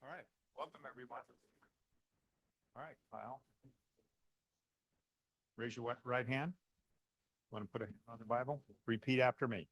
All right, welcome everyone. All right, Kyle. Raise your right hand. Want to put a hand on the Bible? Repeat after me.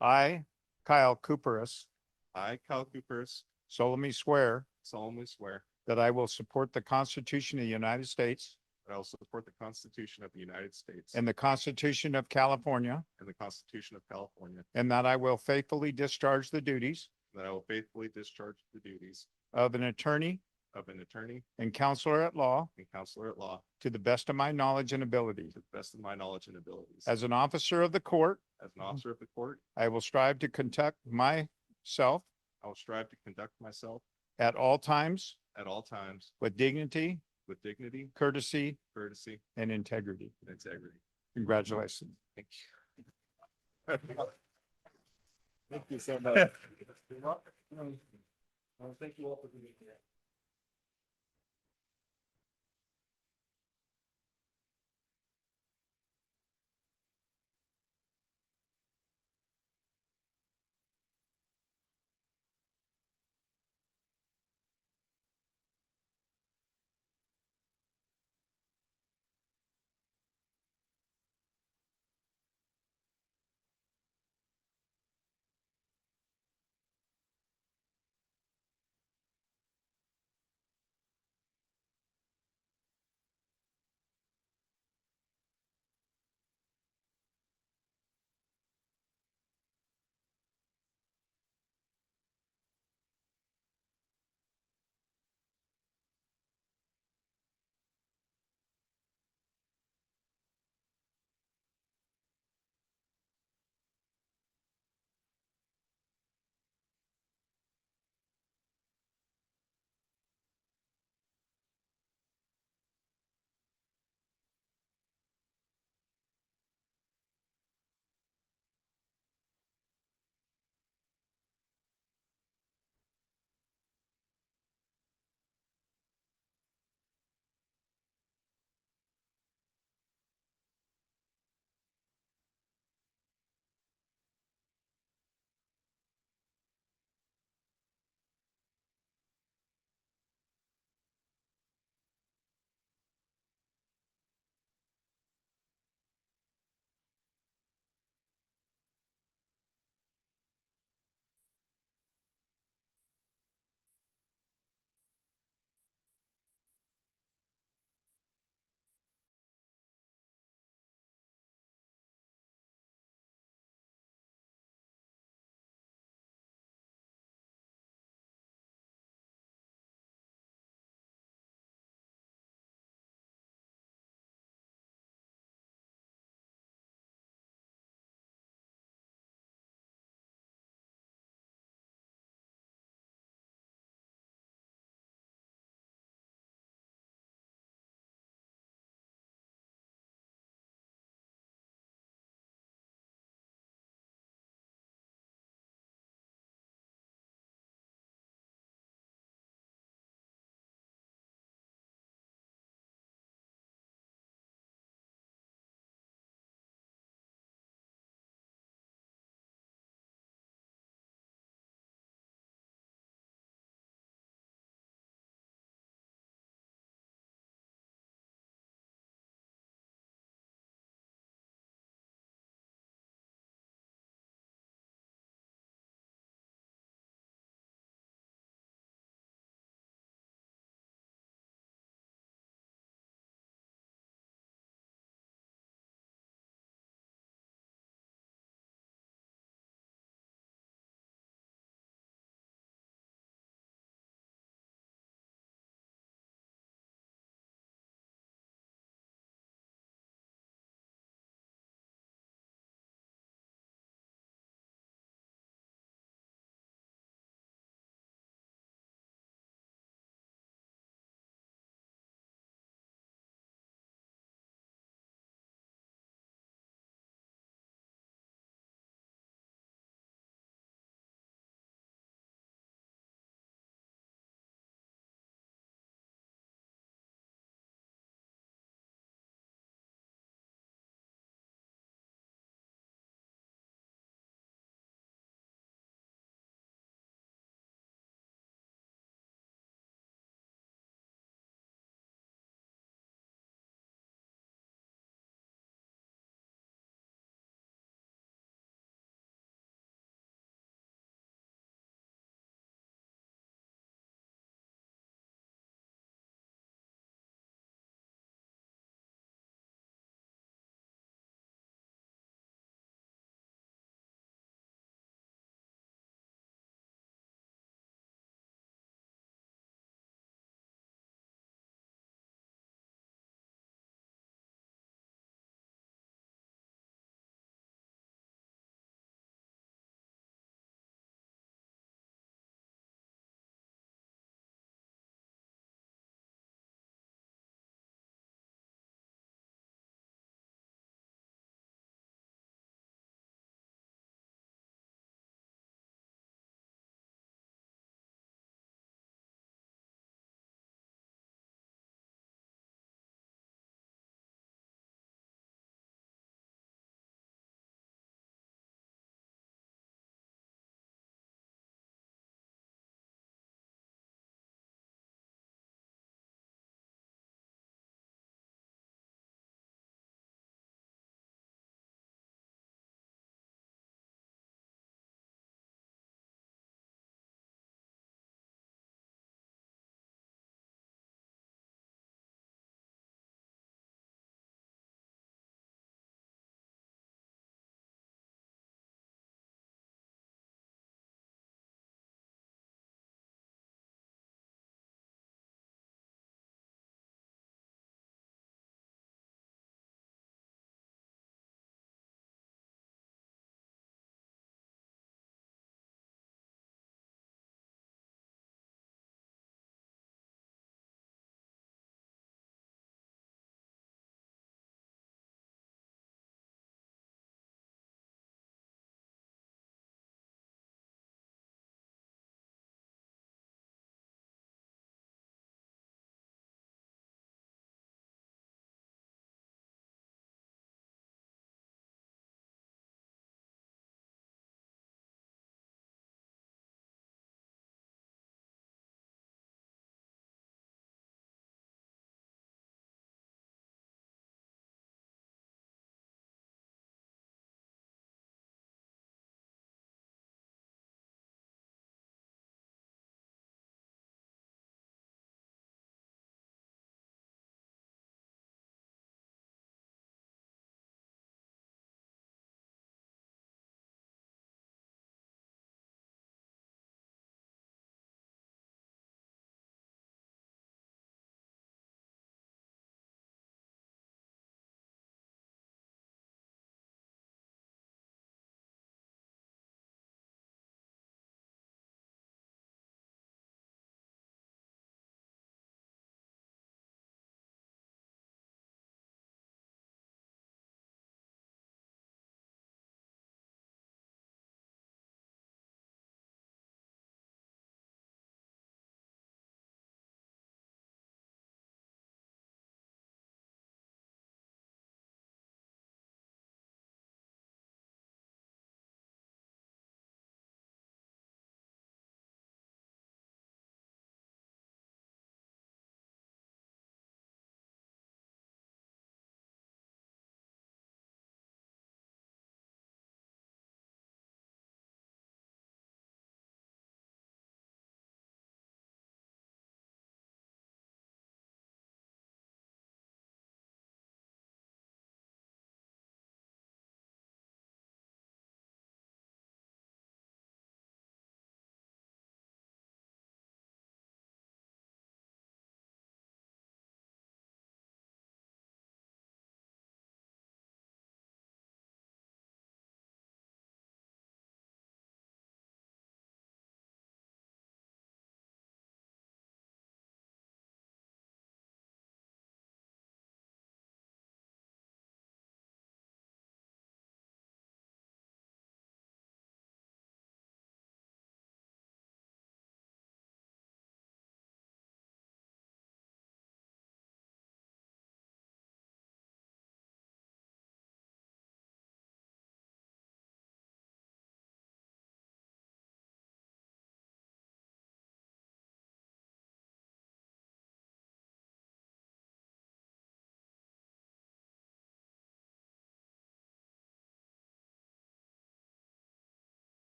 I, Kyle Cooperis, I, Kyle Coopers, solemnly swear solemnly swear that I will support the Constitution of the United States that I will support the Constitution of the United States and the Constitution of California, and the Constitution of California, and that I will faithfully discharge the duties and that I will faithfully discharge the duties of an attorney of an attorney and counselor at law and counselor at law to the best of my knowledge and ability. to the best of my knowledge and abilities. As an officer of the court, As an officer of the court, I will strive to conduct myself I will strive to conduct myself at all times at all times with dignity, with dignity, courtesy, courtesy, and integrity. and integrity. Congratulations. Thank you. Thank you so much. Thank you all for being here.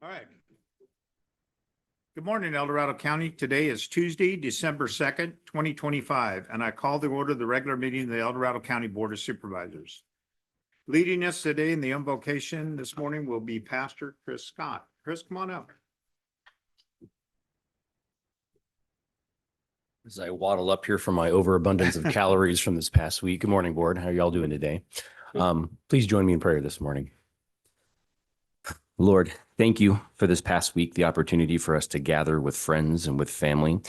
All right. Good morning, El Dorado County. Today is Tuesday, December 2nd, 2025, and I call to order the regular meeting of the El Dorado County Board of Supervisors. Leading us today in the invocation this morning will be Pastor Chris Scott. Chris, come on up. As I waddle up here from my overabundance of calories from this past week. Good morning, board. How are y'all doing today? Please join me in prayer this morning. Lord, thank you for this past week, the opportunity for us to gather with friends and with family,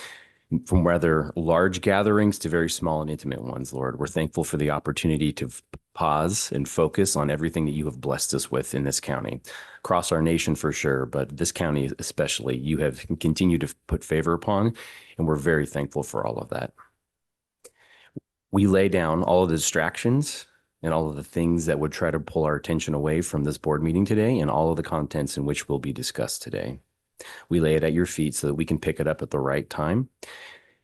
from rather large gatherings to very small and intimate ones, Lord. We're thankful for the opportunity to pause and focus on everything that you have blessed us with in this county, across our nation for sure, but this county especially, you have continued to put favor upon, and we're very thankful for all of that. We lay down all of the distractions and all of the things that would try to pull our attention away from this board meeting today and all of the contents in which will be discussed today. We lay it at your feet so that we can pick it up at the right time.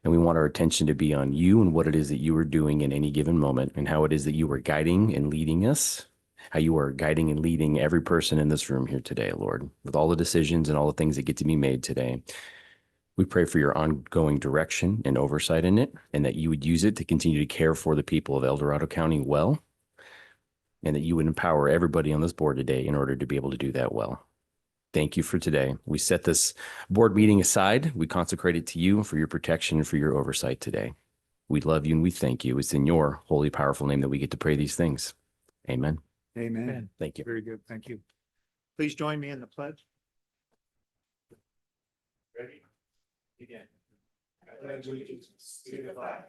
And we want our attention to be on you and what it is that you are doing in any given moment and how it is that you are guiding and leading us, how you are guiding and leading every person in this room here today, Lord, with all the decisions and all the things that get to be made today. We pray for your ongoing direction and oversight in it, and that you would use it to continue to care for the people of El Dorado County well, and that you would empower everybody on this board today in order to be able to do that well. Thank you for today. We set this board meeting aside. We consecrate it to you for your protection and for your oversight today. We love you and we thank you. It's in your holy, powerful name that we get to pray these things. Amen. Amen. Thank you. Very good. Thank you. Please join me in the pledge. Ready? Begin. I pledge allegiance to the flag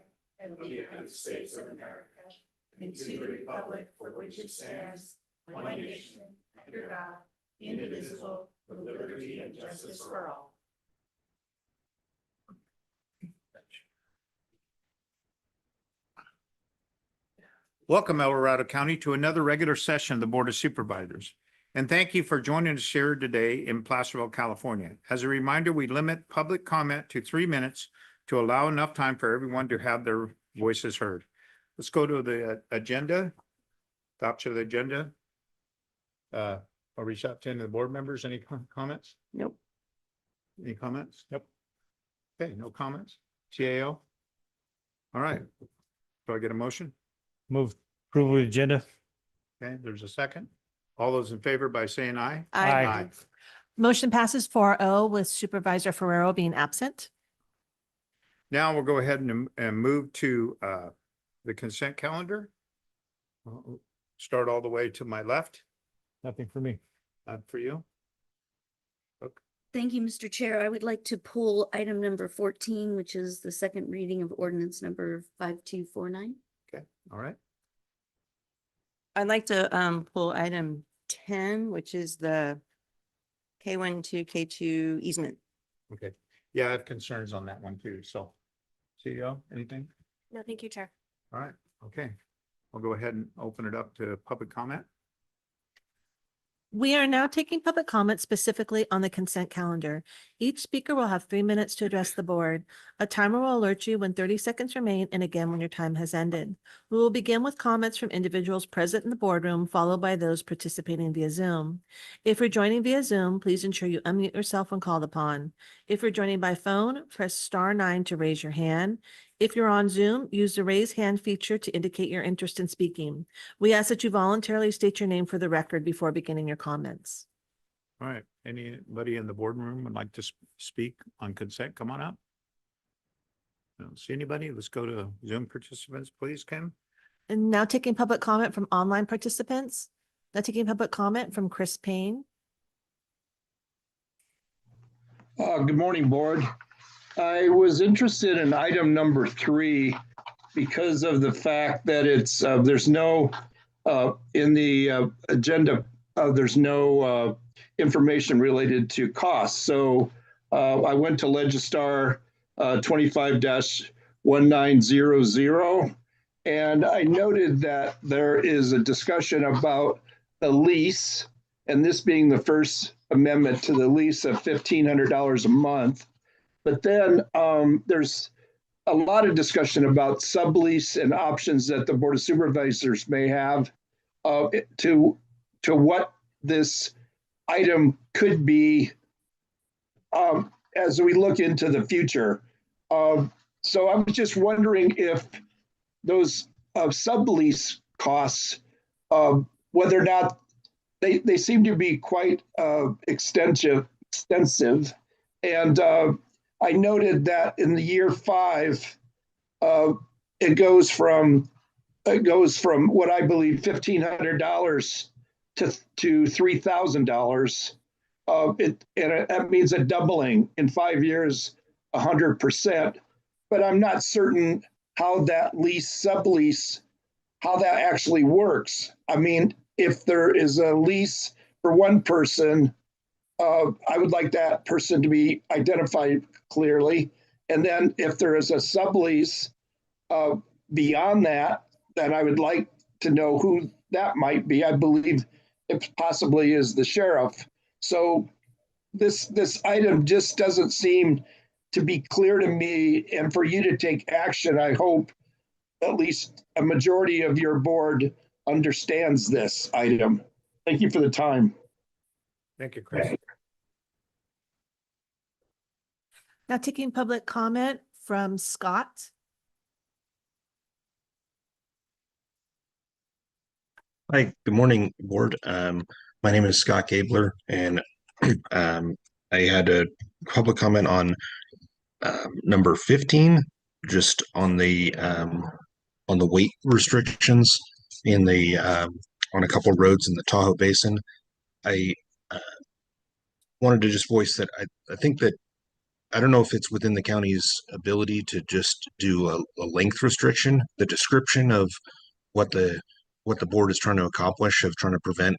of the United States of America and to the republic for which it stands, one nation, under God, indivisible, with liberty and justice for all. Welcome, El Dorado County, to another regular session of the Board of Supervisors. And thank you for joining us here today in Placerville, California. As a reminder, we limit public comment to 3 minutes to allow enough time for everyone to have their voices heard. Let's go to the agenda. Adoption of the agenda. I'll reach out to any of the board members. Any comments? Nope. Any comments? Nope. Okay, no comments. CAO? All right. Do I get a motion? Move approval of agenda. Okay, there's a second. All those in favor by saying aye? Aye. Motion passes 4-0 with Supervisor Ferrero being absent. Now we'll go ahead and move to the consent calendar. Start all the way to my left. Nothing for me. For you. Thank you, Mr. Chair. I would like to pull item number 14, which is the second reading of ordinance number 5249. Okay, all right. I'd like to pull item 10, which is the K1 to K2 easement. Okay. Yeah, I have concerns on that one too. So CEO, anything? No, thank you, Chair. All right, okay. I'll go ahead and open it up to public comment. We are now taking public comments specifically on the consent calendar. Each speaker will have 3 minutes to address the board. A timer will alert you when 30 seconds remain and again when your time has ended. We will begin with comments from individuals present in the boardroom, followed by those participating via Zoom. If you're joining via Zoom, please ensure you unmute yourself when called upon. If you're joining by phone, press *9 to raise your hand. If you're on Zoom, use the raise hand feature to indicate your interest in speaking. We ask that you voluntarily state your name for the record before beginning your comments. All right, anybody in the boardroom would like to speak on consent? Come on up. I don't see anybody. Let's go to Zoom participants, please, Kim. And now taking public comment from online participants. Now taking public comment from Chris Payne. Good morning, board. I was interested in item number 3 because of the fact that it's there's no in the agenda. There's no information related to costs. So I went to Legistar 25-1900, and I noted that there is a discussion about a lease, and this being the first amendment to the lease of $1,500 a month. But then there's a lot of discussion about sublease and options that the Board of Supervisors may have to what this item could be as we look into the future. So I was just wondering if those sublease costs, whether or not they seem to be quite extensive. And I noted that in the year 5, it goes from what I believe $1,500 to $3,000. That means a doubling in 5 years, 100%. But I'm not certain how that sublease, how that actually works. I mean, if there is a lease for one person, I would like that person to be identified clearly. And then if there is a sublease beyond that, then I would like to know who that might be. I believe it possibly is the sheriff. So this item just doesn't seem to be clear to me. And for you to take action, I hope at least a majority of your board understands this item. Thank you for the time. Thank you, Chris. Now taking public comment from Scott. Hi, good morning, board. My name is Scott Gabler, and I had a public comment on number 15, just on the weight restrictions in the on a couple of roads in the Tahoe Basin. I wanted to just voice that I think that I don't know if it's within the county's ability to just do a length restriction. The description of what the board is trying to accomplish, of trying to prevent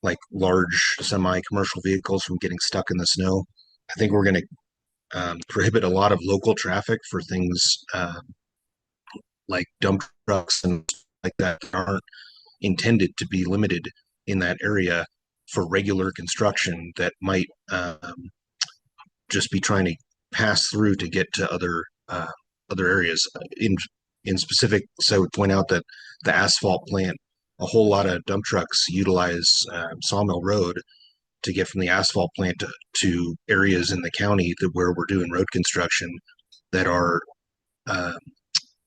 like large semi-commercial vehicles from getting stuck in the snow. I think we're going to prohibit a lot of local traffic for things like dump trucks and like that aren't intended to be limited in that area for regular construction that might just be trying to pass through to get to other areas. In specific, so I would point out that the asphalt plant, a whole lot of dump trucks utilize Sawmill Road to get from the asphalt plant to areas in the county where we're doing road construction that are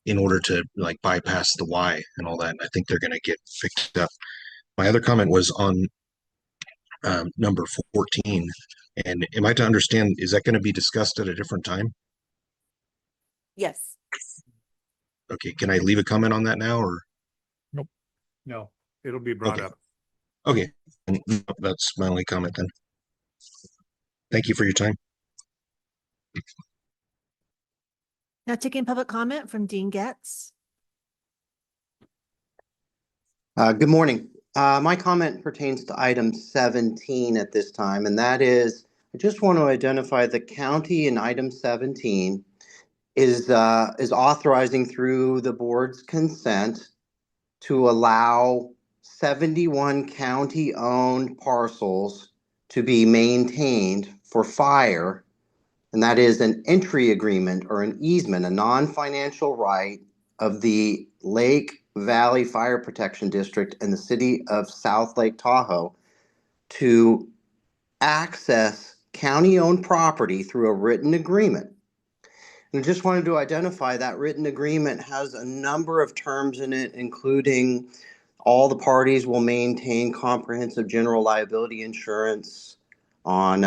in order to like bypass the Y and all that. And I think they're going to get fixed up. My other comment was on number 14. And am I to understand, is that going to be discussed at a different time? Yes. Okay, can I leave a comment on that now or? No, it'll be brought Okay. up. Okay, that's my only comment then. Thank you for your time. Now taking public comment from Dean Getz. Good morning. My comment pertains to item 17 at this time, and that is, I just want to identify the county in item 17 is authorizing through the board's consent to allow 71 county-owned parcels to be maintained for fire, and that is an entry agreement or an easement, a non-financial right of the Lake Valley Fire Protection District and the city of South Lake Tahoe to access county-owned property through a written agreement. And I just wanted to identify that written agreement has a number of terms in it, including all the parties will maintain comprehensive general liability insurance on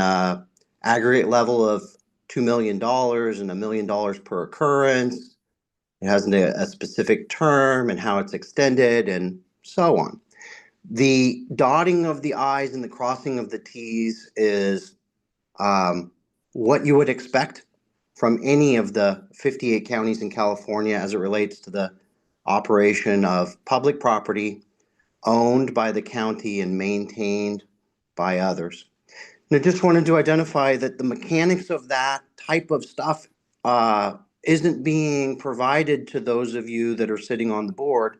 aggregate level of $2 million and $1 million per occurrence. It has a specific term and how it's extended and so on. The dotting of the I's and the crossing of the T's is what you would expect from any of the 58 counties in California as it relates to the operation of public property owned by the county and maintained by others. And I just wanted to identify that the mechanics of that type of stuff isn't being provided to those of you that are sitting on the board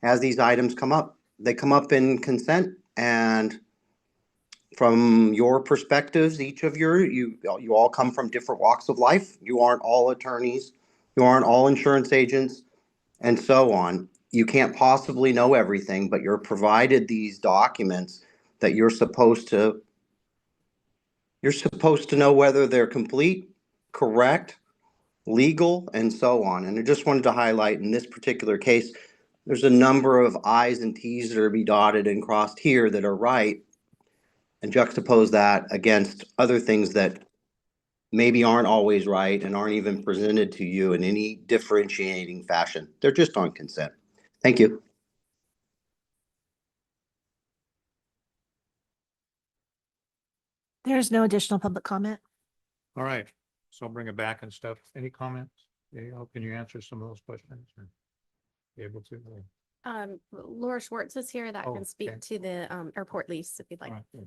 as these items come up. They come up in consent, and from your perspectives, each of you all come from different walks of life. You aren't all attorneys, you aren't all insurance agents, and so on. You can't possibly know everything, but you're provided these documents that you're supposed to You're supposed to know whether they're complete, correct, legal, and so on. And I just wanted to highlight in this particular case, there's a number of I's and T's that are be dotted and crossed here that are right, and juxtapose that against other things that maybe aren't always right and aren't even presented to you in any differentiating fashion. They're just on consent. Thank you. There's no additional public comment. All right, so I'll bring it back and stuff. Any comments? Yeah, can you answer some of those questions? Or be able to? Laura Schwartz is here that Oh, can okay. speak to the airport lease if you'd like. All right.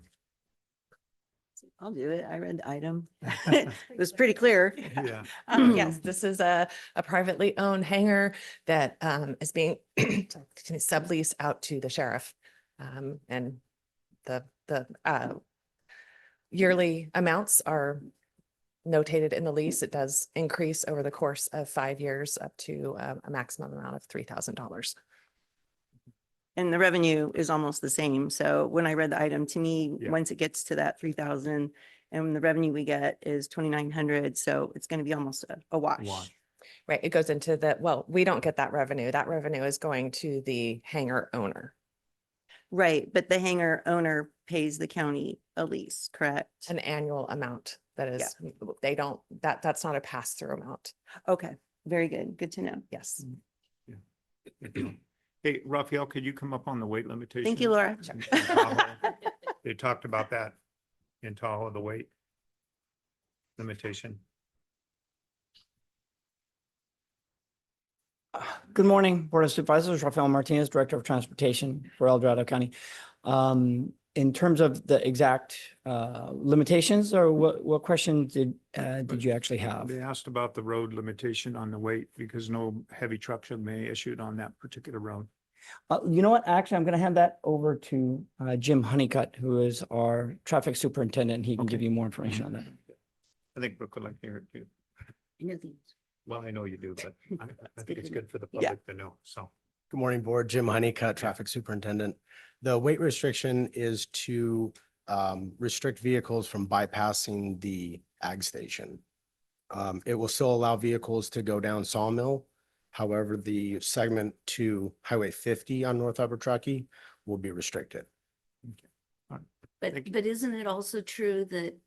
I'll do it. I read the item. It was pretty clear. Yeah. Yes, this is a privately owned hangar that is being subleased out to the sheriff. And the yearly amounts are notated in the lease. It does increase over the course of 5 years up to a maximum amount of $3,000. And the revenue is almost the same. So when I read the item, to me, Yeah. once it gets to that 3,000 and the revenue we get is 2,900, so it's going to be almost a wash. Wash. Right, it goes into well, we don't get that revenue. That revenue is going to the hangar owner. Right, but the hangar owner pays the county a lease, correct? An annual amount that is, they don't, that's not a pass-through amount. Okay, very good. Good to know. Yes. Hey, Raphael, could you come up on the weight limitation? Thank you, Laura. In Tahoe? They talked about that in Tahoe, the weight limitation. Good morning, Board of Supervisors. Rafael Martinez, Director of Transportation for El Dorado County. In terms of the exact limitations, or what questions did you actually have? They asked about the road limitation on the weight because no heavy truck should be issued on that particular road. You know what? Actually, I'm going to hand that over to Jim Honeycutt, who is our traffic superintendent. He can give you more information on that. I think Brooke would like to hear it too. I know these. Well, I know you do, but I think it's good for the Yeah. public to know, so. Good morning, Board. Jim Honeycutt, Traffic Superintendent. The weight restriction is to restrict vehicles from bypassing the ag station. It will still allow vehicles to go down Sawmill. However, the segment to Highway 50 on North Upper Truckee will be restricted. But isn't it also true that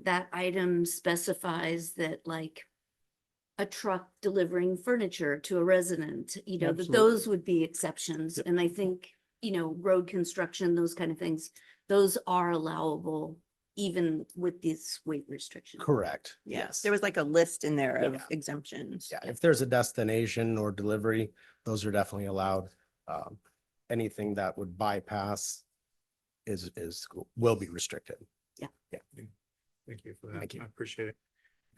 that item specifies that like a truck delivering furniture to a resident, you know, that Absolutely. those would be exceptions. Yep. And I think, you know, road construction, those kind of things, those are allowable even with this weight restriction. Correct. Yes, there was like a list in there of Yeah. exemptions. Yeah, if there's a destination or delivery, those are definitely allowed. Anything that would bypass will be restricted. Thank you for that. Thank you. I appreciate it.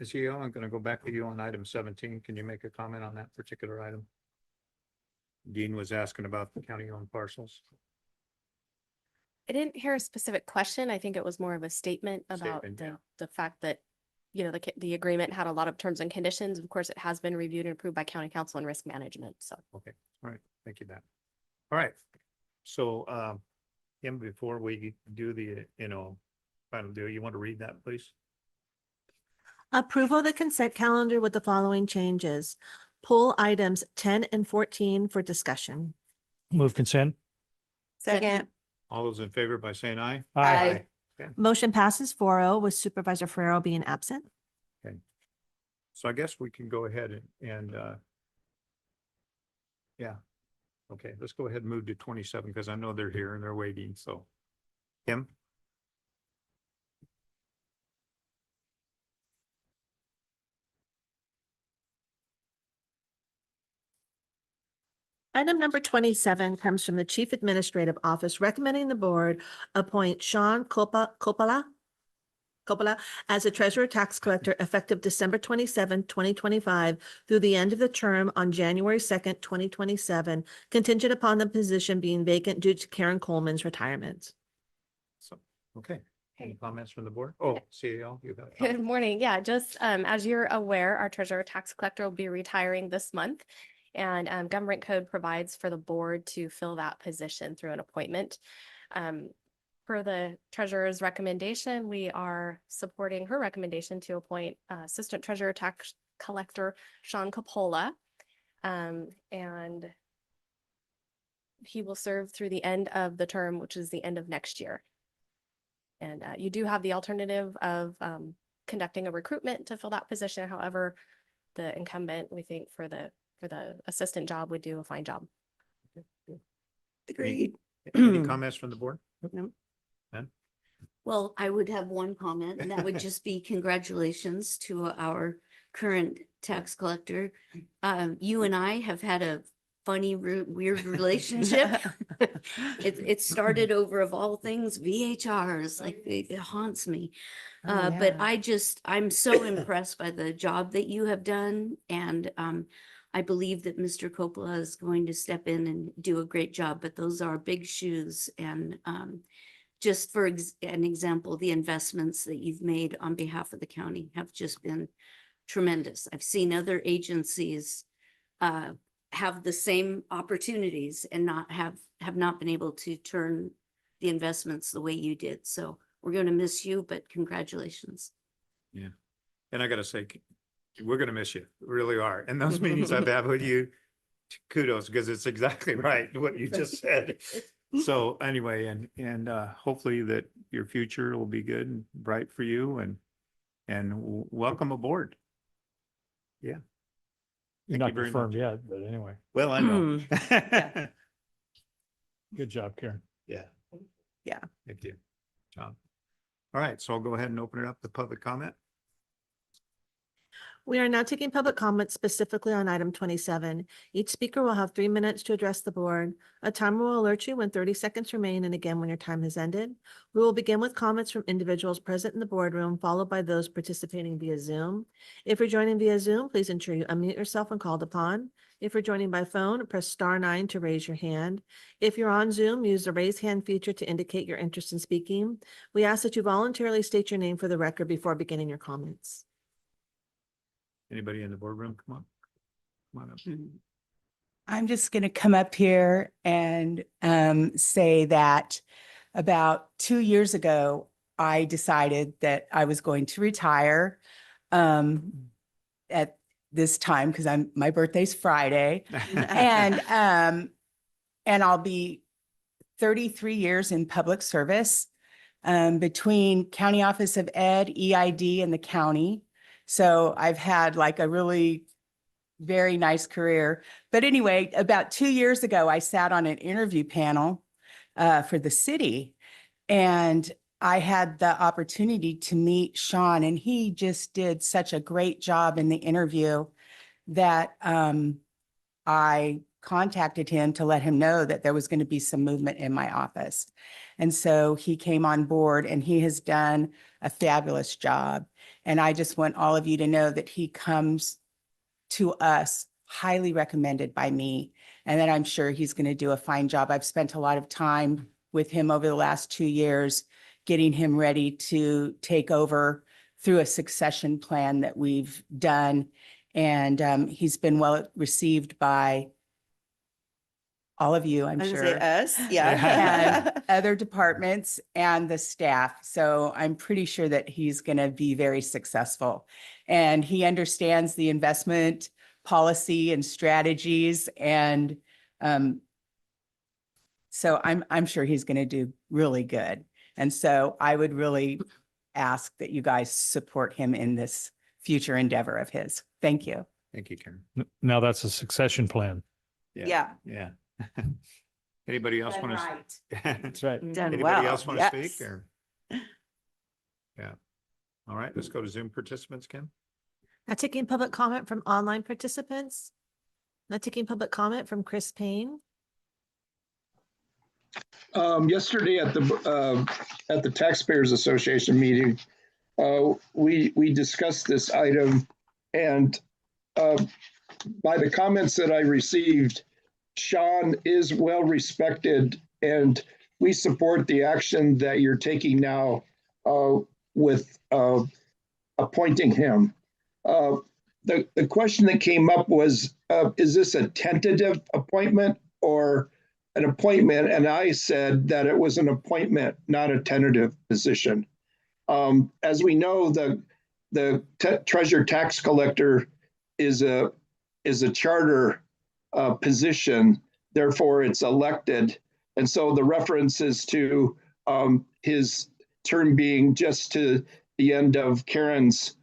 CEO, I'm going to go back to you on item 17. Can you make a comment on that particular item? Dean was asking about the county-owned parcels. I didn't hear a specific question. I think it was more of a statement about Statement, the, yeah. the fact that, you know, the agreement had a lot of terms and conditions. Of course, it has been reviewed and approved by county council and risk management. So Okay, all right, thank you, that. All right, so, Kim, before we do the, final deal, you want to read that, please? Approval of the consent calendar with the following changes. Pull items 10 and 14 for discussion. Move consent. Second. All those in favor by saying aye? Aye. Motion passes 4-0 with Supervisor Ferrero being absent. So I guess we can go ahead and yeah. Okay, let's go ahead and move to 27 because I know they're here and they're waiting, so. Kim? Item number 27 comes from the Chief Administrative Office recommending the board appoint Sean Coppola as the treasurer tax collector effective December 27, 2025 through the end of the term on January 2nd, 2027, contingent upon the position being vacant due to Karen Coleman's retirement. So, okay, any comments from the board? Oh, CEO, you got. good morning. Yeah, just as you're aware, our treasurer tax collector will be retiring this month. And government code provides for the board to fill that position through an appointment. Per the treasurer's recommendation, we are supporting her recommendation to appoint Assistant Treasurer Tax Collector Sean Capola. And he will serve through the end of the term, which is the end of next year. And you do have the alternative of conducting a recruitment to fill that position. However, the incumbent, we think for the assistant job, would do a fine job. Agreed. Any comments from the board? No. None? Well, I would have one comment, and that would just be congratulations to our current tax collector. You and I have had a funny, weird relationship. It started over, of all things, VHRs, like it haunts me. But I'm so impressed by the job that you have done. And I believe that Mr. Coppola is going to step in and do a great job, but those are big shoes. And just for an example, the investments that you've made on behalf of the county have just been tremendous. I've seen other agencies have the same opportunities and have not been able to turn the investments the way you did. So we're going to miss you, but congratulations. Yeah. And I got to say, we're going to miss you. We really are. And those meetings I've had with you, kudos, because it's exactly right what you just said. So anyway, and hopefully that your future will be good and bright for you, and welcome aboard. Yeah. You're Thank not you very confirmed much. yet, but anyway, Well, I know. good job, Karen. Yeah. Yeah. Thank you, John. All right, so I'll go ahead and open it up to public comment. We are now taking public comments specifically on item 27. Each speaker will have 3 minutes to address the board. A timer will alert you when 30 seconds remain and again when your time has ended. We will begin with comments from individuals present in the boardroom, followed by those participating via Zoom. If you're joining via Zoom, please ensure you unmute yourself when called upon. If you're joining by phone, press *9 to raise your hand. If you're on Zoom, use the raise hand feature to indicate your interest in speaking. We ask that you voluntarily state your name for the record before beginning your comments. Anybody in the boardroom? Come on. Come on up. I'm just going to come up here and say that about 2 years ago, I decided that I was going to retire at this time because my birthday's Friday, and I'll be 33 years in public service between County Office of Ed, EID, and the county. So I've had like a really very nice career. But anyway, about 2 years ago, I sat on an interview panel for the city, and I had the opportunity to meet Sean, and he just did such a great job in the interview that I contacted him to let him know that there was going to be some movement in my office. And so he came on board, and he has done a fabulous job. And I just want all of you to know that he comes to us highly recommended by me, and that I'm sure he's going to do a fine job. I've spent a lot of time with him over the last 2 years, getting him ready to take over through a succession plan that we've done. And he's been well received by all of you, I'm I was sure. gonna say us, yeah. And other departments and the staff. So I'm pretty sure that he's going to be very successful. And he understands the investment policy and strategies. And so I'm sure he's going to do really good. And so I would really ask that you guys support him in this future endeavor of his. Thank you. Thank you, Karen. Now that's a succession plan. Yeah. Yeah. Anybody else want to? That's right. Done Anybody well. else want to Yes. speak or? Yeah. All right, let's go to Zoom participants, Kim. Now taking public comment from online participants. Now taking public comment from Chris Payne. Yesterday at the Taxpayers Association meeting, we discussed this item, and by the comments that I received, Sean is well respected, and we support the action that you're taking now with appointing him. The question that came up was, is this a tentative appointment, or an appointment, and I said that it was an appointment, not a tentative position. As we know, the treasurer tax collector is a charter position, therefore it's elected. And so the references to his term being just to the end of Karen's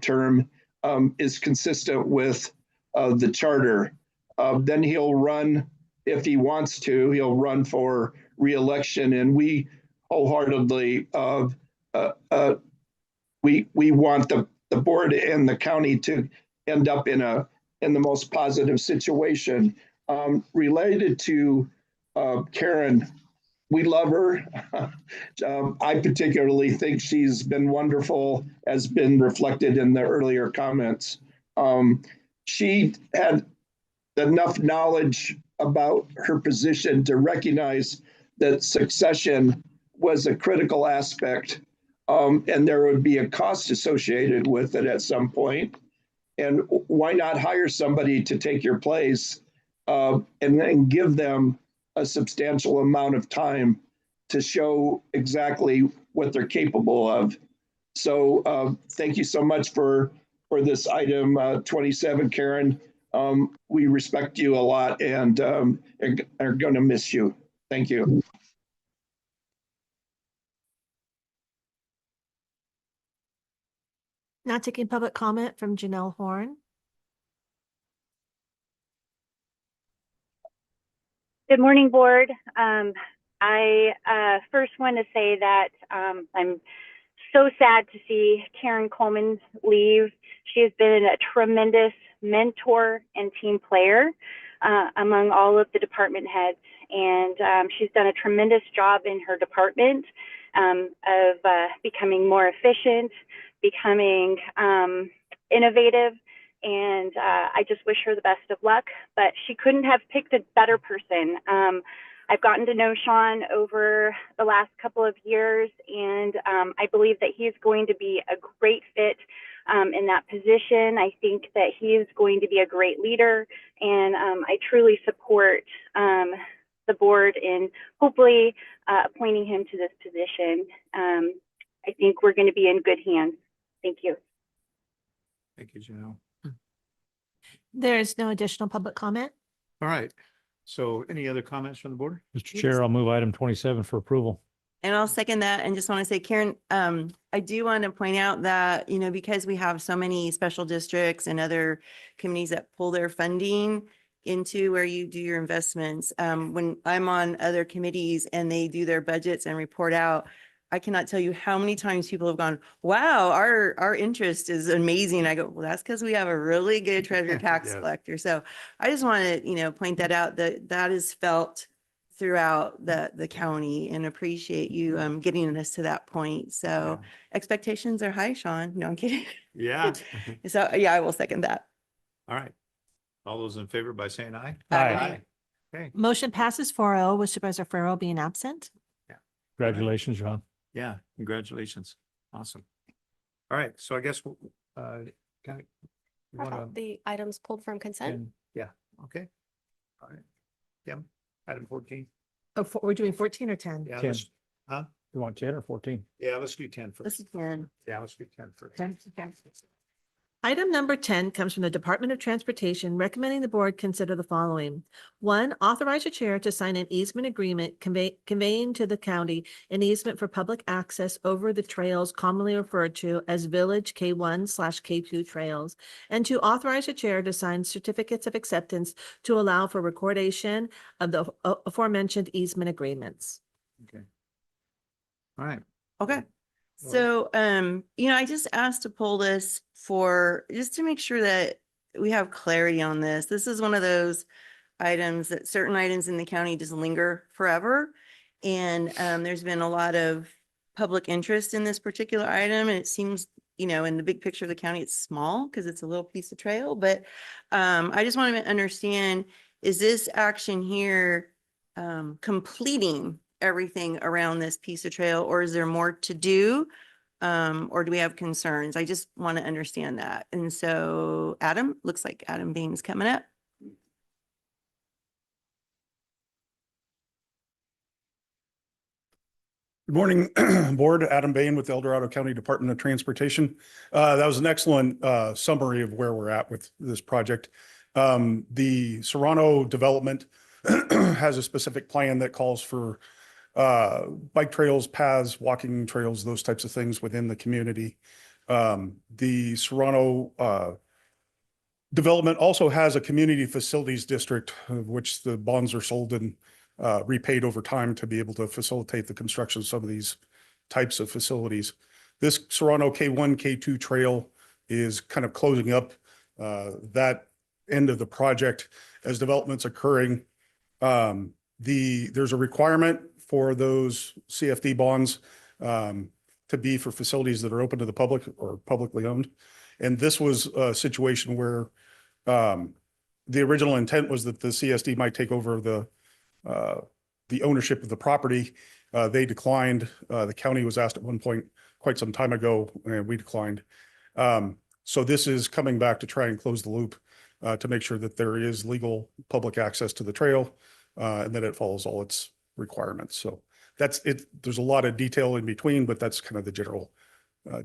term is consistent with the charter. Then he'll run, if he wants to, he'll run for reelection, and we wholeheartedly we want the board and the county to end up in the most positive situation. Related to Karen, we love her. I particularly think she's been wonderful, as been reflected in the earlier comments. She had enough knowledge about her position to recognize that succession was a critical aspect, and there would be a cost associated with it at some point. And why not hire somebody to take your place and then give them a substantial amount of time to show exactly what they're capable of. So thank you so much for this item 27, Karen. We respect you a lot and are going to miss you. Thank you. Now taking public comment from Janelle Horn. Good morning, board. I first want to say that I'm so sad to see Karen Coleman leave. She has been a tremendous mentor and team player among all of the department heads, and she's done a tremendous job in her department of becoming more efficient, becoming innovative, and I just wish her the best of luck, but she couldn't have picked a better person. I've gotten to know Sean over the last couple of years, and I believe that he's going to be a great fit in that position. I think that he is going to be a great leader, and I truly support the board in hopefully appointing him to this position. I think we're going to be in good hands. Thank you. Thank you, Janelle. There is no additional public comment. All right. So any other comments from the board? Mr. Chair, I'll move item 27 for approval. And I'll second that and just want to say, Karen, I do want to point out that, you know, because we have so many special districts and other communities that pull their funding into where you do your investments. When I'm on other committees and they do their budgets and report out, I cannot tell you how many times people have gone, wow, our interest is amazing. I go, well, that's because we have a really good treasurer tax Yes. collector. So I just want to, you know, point that out, that is felt throughout the county, and appreciate you getting us to that point. So expectations are high, Sean. No, I'm kidding. Yeah. So yeah, I will second that. All right. All those in favor by saying aye? Aye. Okay. Motion passes 4-0 with Supervisor Farrell being absent. Congratulations, John. Yeah, congratulations. Awesome. All right, so I guess kind of. How about the items pulled from consent? Yeah, okay. All right. Kim, item 14. Oh, we're doing 14 or 10? Yeah, 10. huh? You want 10 or 14? Yeah, let's do 10 This first. is good. Yeah, let's do 10 first. Item number 10 comes from the Department of Transportation, recommending the board consider the following. 1, authorize the chair to sign an easement agreement conveying to the county an easement for public access over the trails commonly referred to as Village K1/K2 trails, and to authorize the chair to sign certificates of acceptance to allow for recordation of the aforementioned easement agreements. Okay. All right. Okay. So, you know, I just asked to pull this for, just to make sure that we have clarity on this. This is one of those items that certain items in the county just linger forever. And there's been a lot of public interest in this particular item. And it seems, you know, in the big picture of the county, it's small because it's a little piece of trail. But I just want to understand, is this action here completing everything around this piece of trail, or is there more to do? Or do we have concerns? I just want to understand that. And so Adam, looks like Adam Bain's coming up. Good morning, Board. Adam Bain with the El Dorado County Department of Transportation. That was an excellent summary of where we're at with this project. The Serrano development has a specific plan that calls for bike trails, paths, walking trails, those types of things within the community. The Serrano development also has a community facilities district, of which the bonds are sold and repaid over time to be able to facilitate the construction of some of these types of facilities. This Serrano K1, K2 trail is kind of closing up that end of the project as development's occurring. There's a requirement for those CFD bonds to be for facilities that are open to the public or publicly owned. And this was a situation where the original intent was that the CSD might take over the ownership of the property. They declined. The county was asked at one point quite some time ago, and we declined. So this is coming back to try and close the loop to make sure that there is legal public access to the trail and that it follows all its requirements. So that's it. There's a lot of detail in between, but that's kind of the general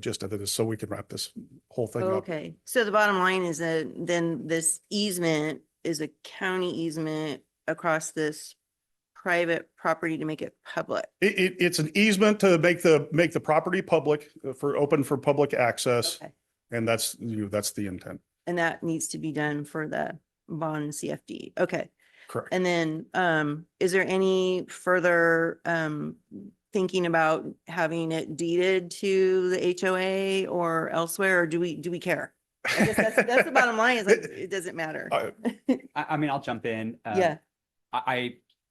gist of it, is so we can wrap this whole thing up. Okay, so the bottom line is that then this easement is a county easement across this private property to make it public. It's an easement to make the property public open for public access. Okay. And that's the intent. And that needs to be done for the bond CFD. Okay. Correct. And then, is there any further, thinking about having it deeded to the HOA or elsewhere, or do we care? I guess that's the bottom line, is like, it doesn't matter. I mean, I'll jump in. Yeah.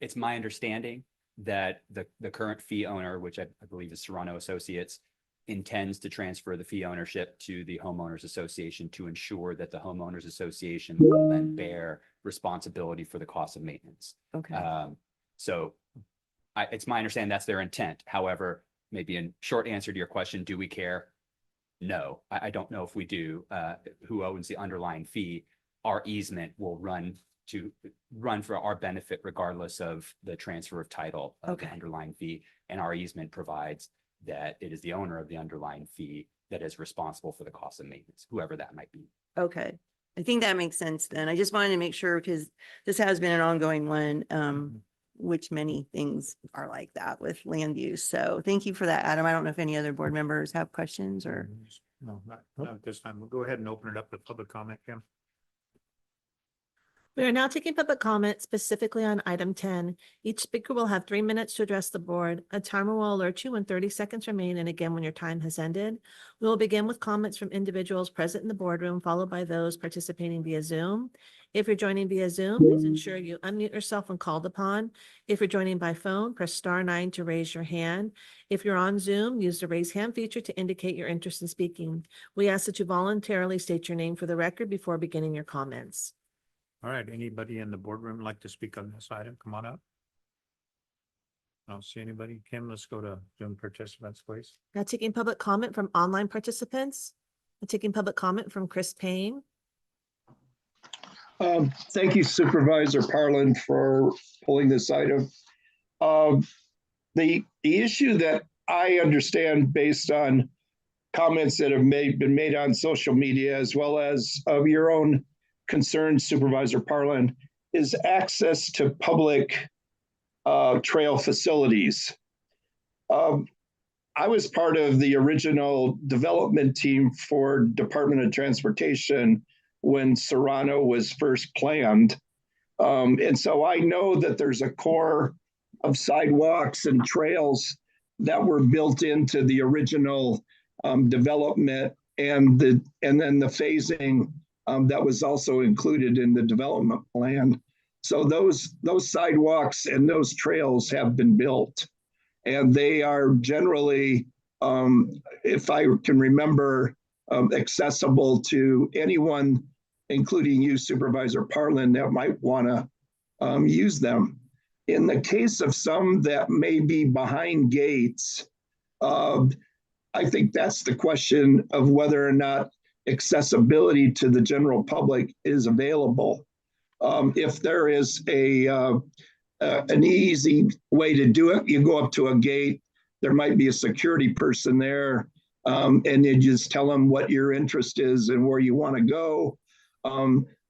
It's my understanding that the current fee owner, which I believe is Serrano Associates, intends to transfer the fee ownership to the homeowners association to ensure that the homeowners association will then bear responsibility for the cost of maintenance. Okay. So it's my understanding that's their intent. However, maybe in short answer to your question, do we care? No, I don't know if we do. Who owns the underlying fee? Our easement will run for our benefit regardless of the transfer of title of the underlying fee. And our easement provides that it is the owner of the underlying fee that is responsible for the cost of maintenance, whoever that might be. Okay. I think that makes sense then. I just wanted to make sure, because this has been an ongoing one, which many things are like that with land use. So thank you for that, Adam. I don't know if any other board members have questions or. No, not at this time. We'll go ahead and open it up to public comment, Kim. We are now taking public comment specifically on item 10. Each speaker will have 3 minutes to address the board. A timer will alert you when 30 seconds remain, and again when your time has ended. We will begin with comments from individuals present in the boardroom, followed by those participating via Zoom. If you're joining via Zoom, please ensure you unmute yourself when called upon. If you're joining by phone, press *9 to raise your hand. If you're on Zoom, use the raise hand feature to indicate your interest in speaking. We ask that you voluntarily state your name for the record before beginning your comments. All right, anybody in the boardroom like to speak on this item? Come on up. I don't see anybody. Kim, let's go to Zoom participants, please. Now taking public comment from online participants. I'm taking public comment from Chris Payne. Thank you, Supervisor Parlin, for pulling this item. The issue that I understand based on comments that have been made on social media, as well as of your own concern, Supervisor Parlin, is access to public trail facilities. I was part of the original development team for Department of Transportation when Serrano was first planned. And so I know that there's a core of sidewalks and trails that were built into the original development and then the phasing that was also included in the development plan. So those sidewalks and those trails have been built, and they are generally, if I can remember, accessible to anyone, including you, Supervisor Parlin, that might want to use them. In the case of some that may be behind gates, I think that's the question of whether or not accessibility to the general public is available. If there is an easy way to do it, you go up to a gate, there might be a security person there, and you just tell them what your interest is and where you want to go,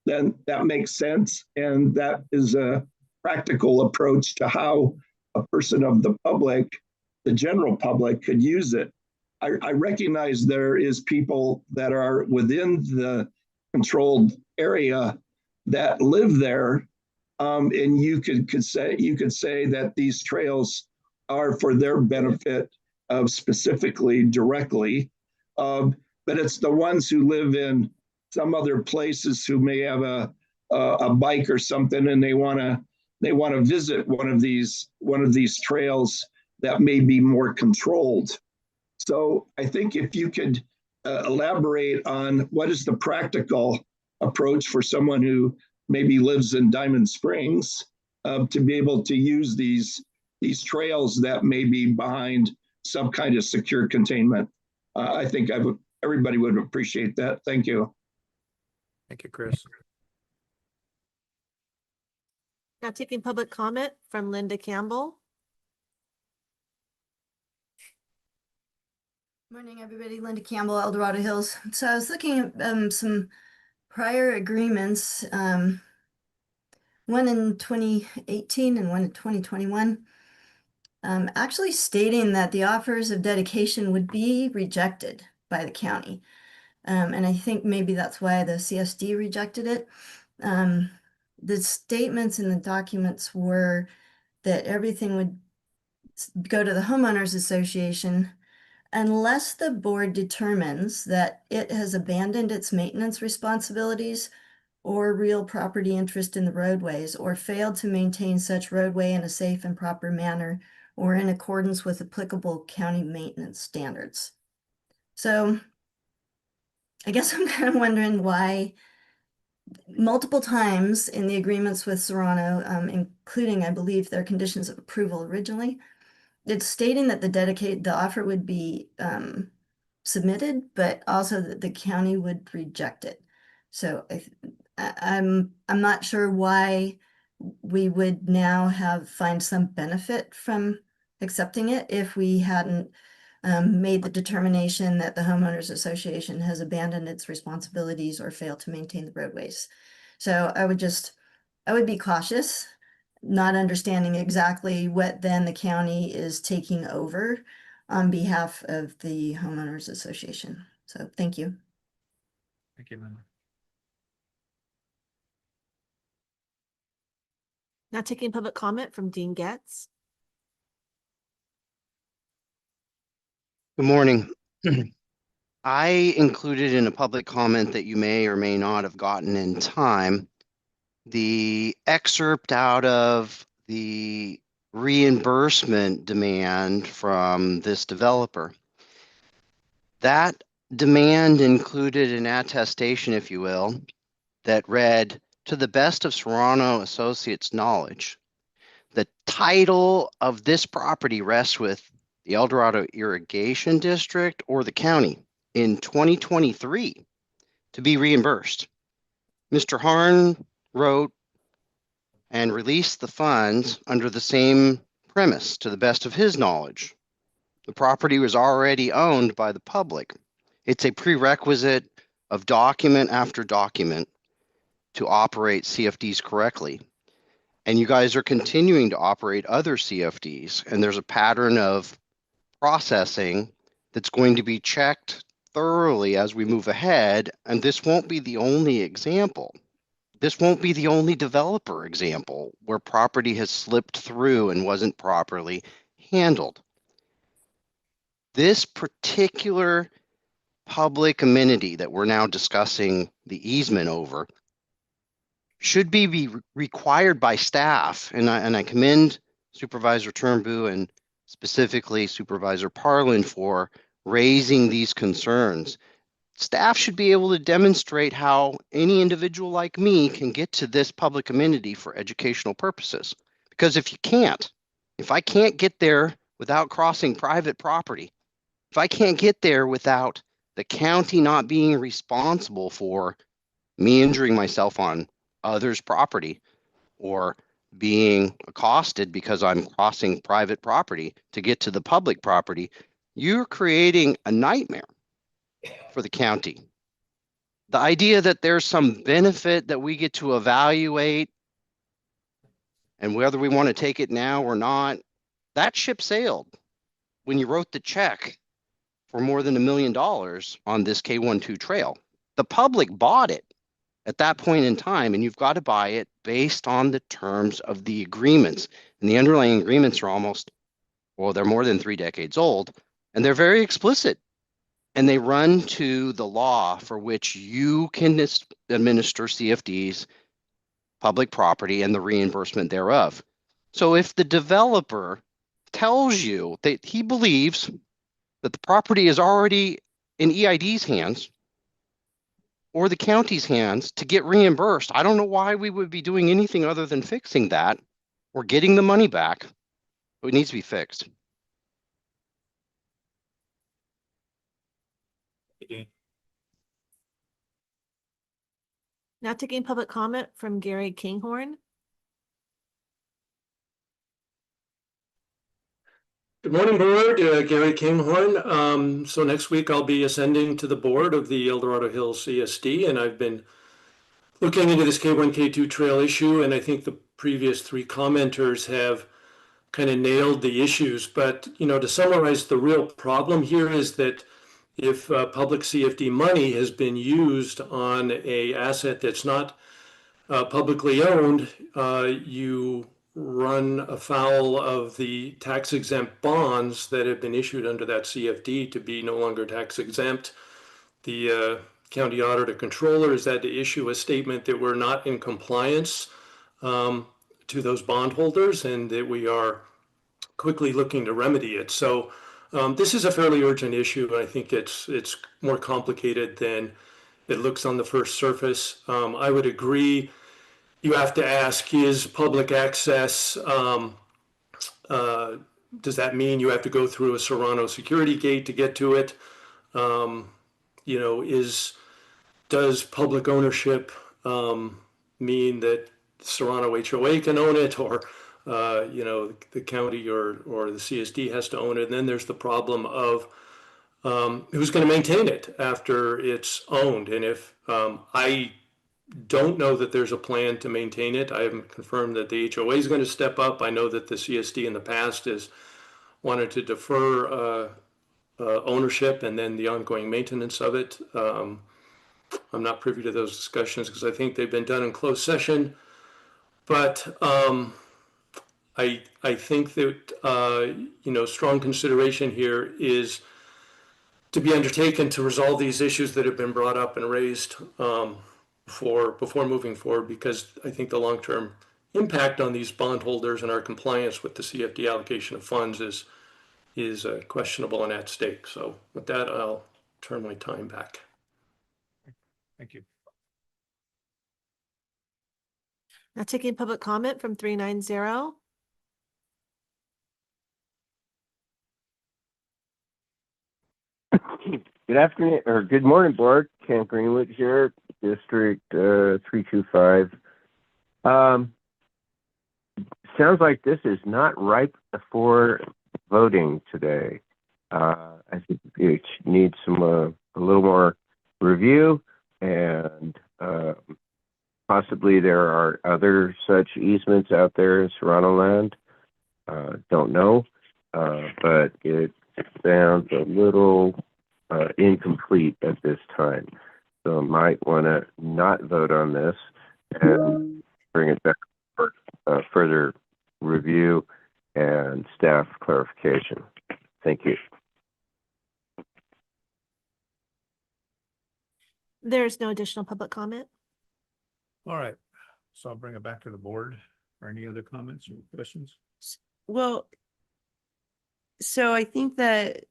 then that makes sense. And that is a practical approach to how a person of the public, the general public, could use it. I recognize there is people that are within the controlled area that live there, and you could say that these trails are for their benefit, specifically directly, but it's the ones who live in some other places who may have a bike or something, and they want to visit one of these trails that may be more controlled. So I think if you could elaborate on what is the practical approach for someone who maybe lives in Diamond Springs, to be able to use these trails that may be behind some kind of secure containment. I think everybody would appreciate that. Thank you. Thank you, Chris. Now taking public comment from Linda Campbell. Morning, everybody. Linda Campbell, El Dorado Hills. So I was looking at some prior agreements, one in 2018 and one in 2021, actually stating that the offers of dedication would be rejected by the county. And I think maybe that's why the CSD rejected it. The statements in the documents were that everything would go to the homeowners association unless the board determines that it has abandoned its maintenance responsibilities or real property interest in the roadways, or failed to maintain such roadway in a safe and proper manner, or in accordance with applicable county maintenance standards. So I guess I'm kind of wondering why multiple times in the agreements with Serrano, including, I believe, their conditions of approval originally, it's stating that the offer would be submitted, but also that the county would reject it. So I'm not sure why we would now find some benefit from accepting it if we hadn't made the determination that the homeowners association has abandoned its responsibilities or failed to maintain the roadways. So I would be cautious, not understanding exactly what then the county is taking over on behalf of the homeowners association. So thank you. Thank you, Linda. Now taking public comment from Dean Getz. Good morning. I included in a public comment that you may or may not have gotten in time the excerpt out of the reimbursement demand from this developer. That demand included an attestation, if you will, that read, "To the best of Serrano Associates' knowledge, the title of this property rests with the El Dorado Irrigation District or the county in 2023 to be reimbursed." Mr. Harn wrote and released the funds under the same premise, to the best of his knowledge. The property was already owned by the public. It's a prerequisite of document after document to operate CFDs correctly. And you guys are continuing to operate other CFDs, and there's a pattern of processing that's going to be checked thoroughly as we move ahead, and this won't be the only example. This won't be the only developer example where property has slipped through and wasn't properly handled. This particular public amenity that we're now discussing the easement over should be required by staff, and I commend Supervisor Turnbull and specifically Supervisor Parlin for raising these concerns. Staff should be able to demonstrate how any individual like me can get to this public amenity for educational purposes. Because if I can't get there without crossing private property, if I can't get there without the county not being responsible for me injuring myself on others' property, or being accosted because I'm crossing private property to get to the public property, you're creating a nightmare for the county. The idea that there's some benefit that we get to evaluate and whether we want to take it now or not, that ship sailed when you wrote the check for more than $1 million on this K12 trail. The public bought it at that point in time, and you've got to buy it based on the terms of the agreements. And the underlying agreements are they're more than 3 decades old, and they're very explicit. And they run to the law for which you can administer CFDs, public property, and the reimbursement thereof. So if the developer tells you that he believes that the property is already in EID's hands or the county's hands to get reimbursed, I don't know why we would be doing anything other than fixing that or getting the money back. It needs to be fixed. Now taking public comment from Gary Kinghorn. Good morning, board. Gary Kinghorn. So next week I'll be ascending to the board of the El Dorado Hills CSD, and I've been looking into this K1, K2 trail issue, and I think the previous 3 commenters have kind of nailed the issues. But, to summarize, the real problem here is that if public CFD money has been used on a asset that's not publicly owned, you run afoul of the tax exempt bonds that have been issued under that CFD to be no longer tax exempt. The county auditor controller has had to issue a statement that we're not in compliance to those bondholders and that we are quickly looking to remedy it. So this is a fairly urgent issue. I think it's more complicated than it looks on the first surface. I would agree. You have to ask, is public access, does that mean you have to go through a Serrano security gate to get to it? Does public ownership mean that Serrano HOA can own it, or the county or the CSD has to own it? And then there's the problem of who's going to maintain it after it's owned. And if I don't know that there's a plan to maintain it. I haven't confirmed that the HOA is going to step up. I know that the CSD in the past has wanted to defer ownership and then the ongoing maintenance of it. I'm not privy to those discussions because I think they've been done in closed session. But I think that strong consideration here is to be undertaken to resolve these issues that have been brought up and raised before moving forward, because I think the long-term impact on these bondholders and our compliance with the CFD allocation of funds is questionable and at stake. So with that, I'll turn my time back. Thank you. Now taking public comment from 390. Good afternoon, or good morning, board. Kent Greenwood here, District 325. Sounds like this is not ripe for voting today. I think it needs some a little more review, and possibly there are other such easements out there in Serrano land. Don't know, but it sounds a little incomplete at this time. So might want to not vote on this and bring it back for further review and staff clarification. Thank you. There's no additional public comment. All right. So I'll bring it back to the board for any other comments or questions. Well, so I think that,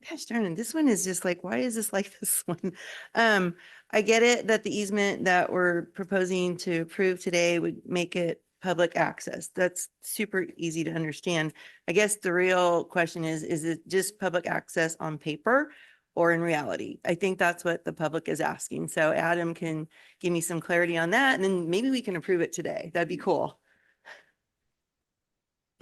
gosh darn it, this one is just like, why is this like this one? I get it that the easement that we're proposing to approve today would make it public access. That's super easy to understand. I guess the real question is it just public access on paper or in reality? I think that's what the public is asking. So Adam can give me some clarity on that, and then maybe we can approve it today. That'd be cool.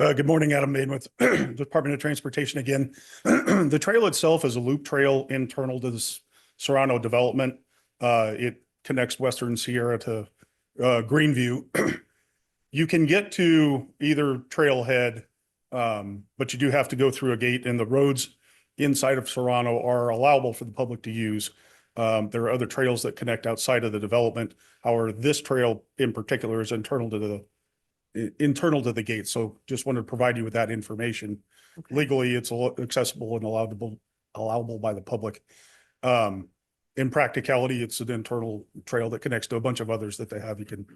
Good morning, Adam Bain with Department of Transportation again. The trail itself is a loop trail internal to this Serrano development. It connects Western Sierra to Greenview. You can get to either trailhead, but you do have to go through a gate, and the roads inside of Serrano are allowable for the public to use. There are other trails that connect outside of the development. However, this trail in particular is internal to the gate. So just wanted to provide you with that information. Okay. Legally, it's accessible and allowable by the public. In practicality, it's an internal trail that connects to a bunch of others that they have. You can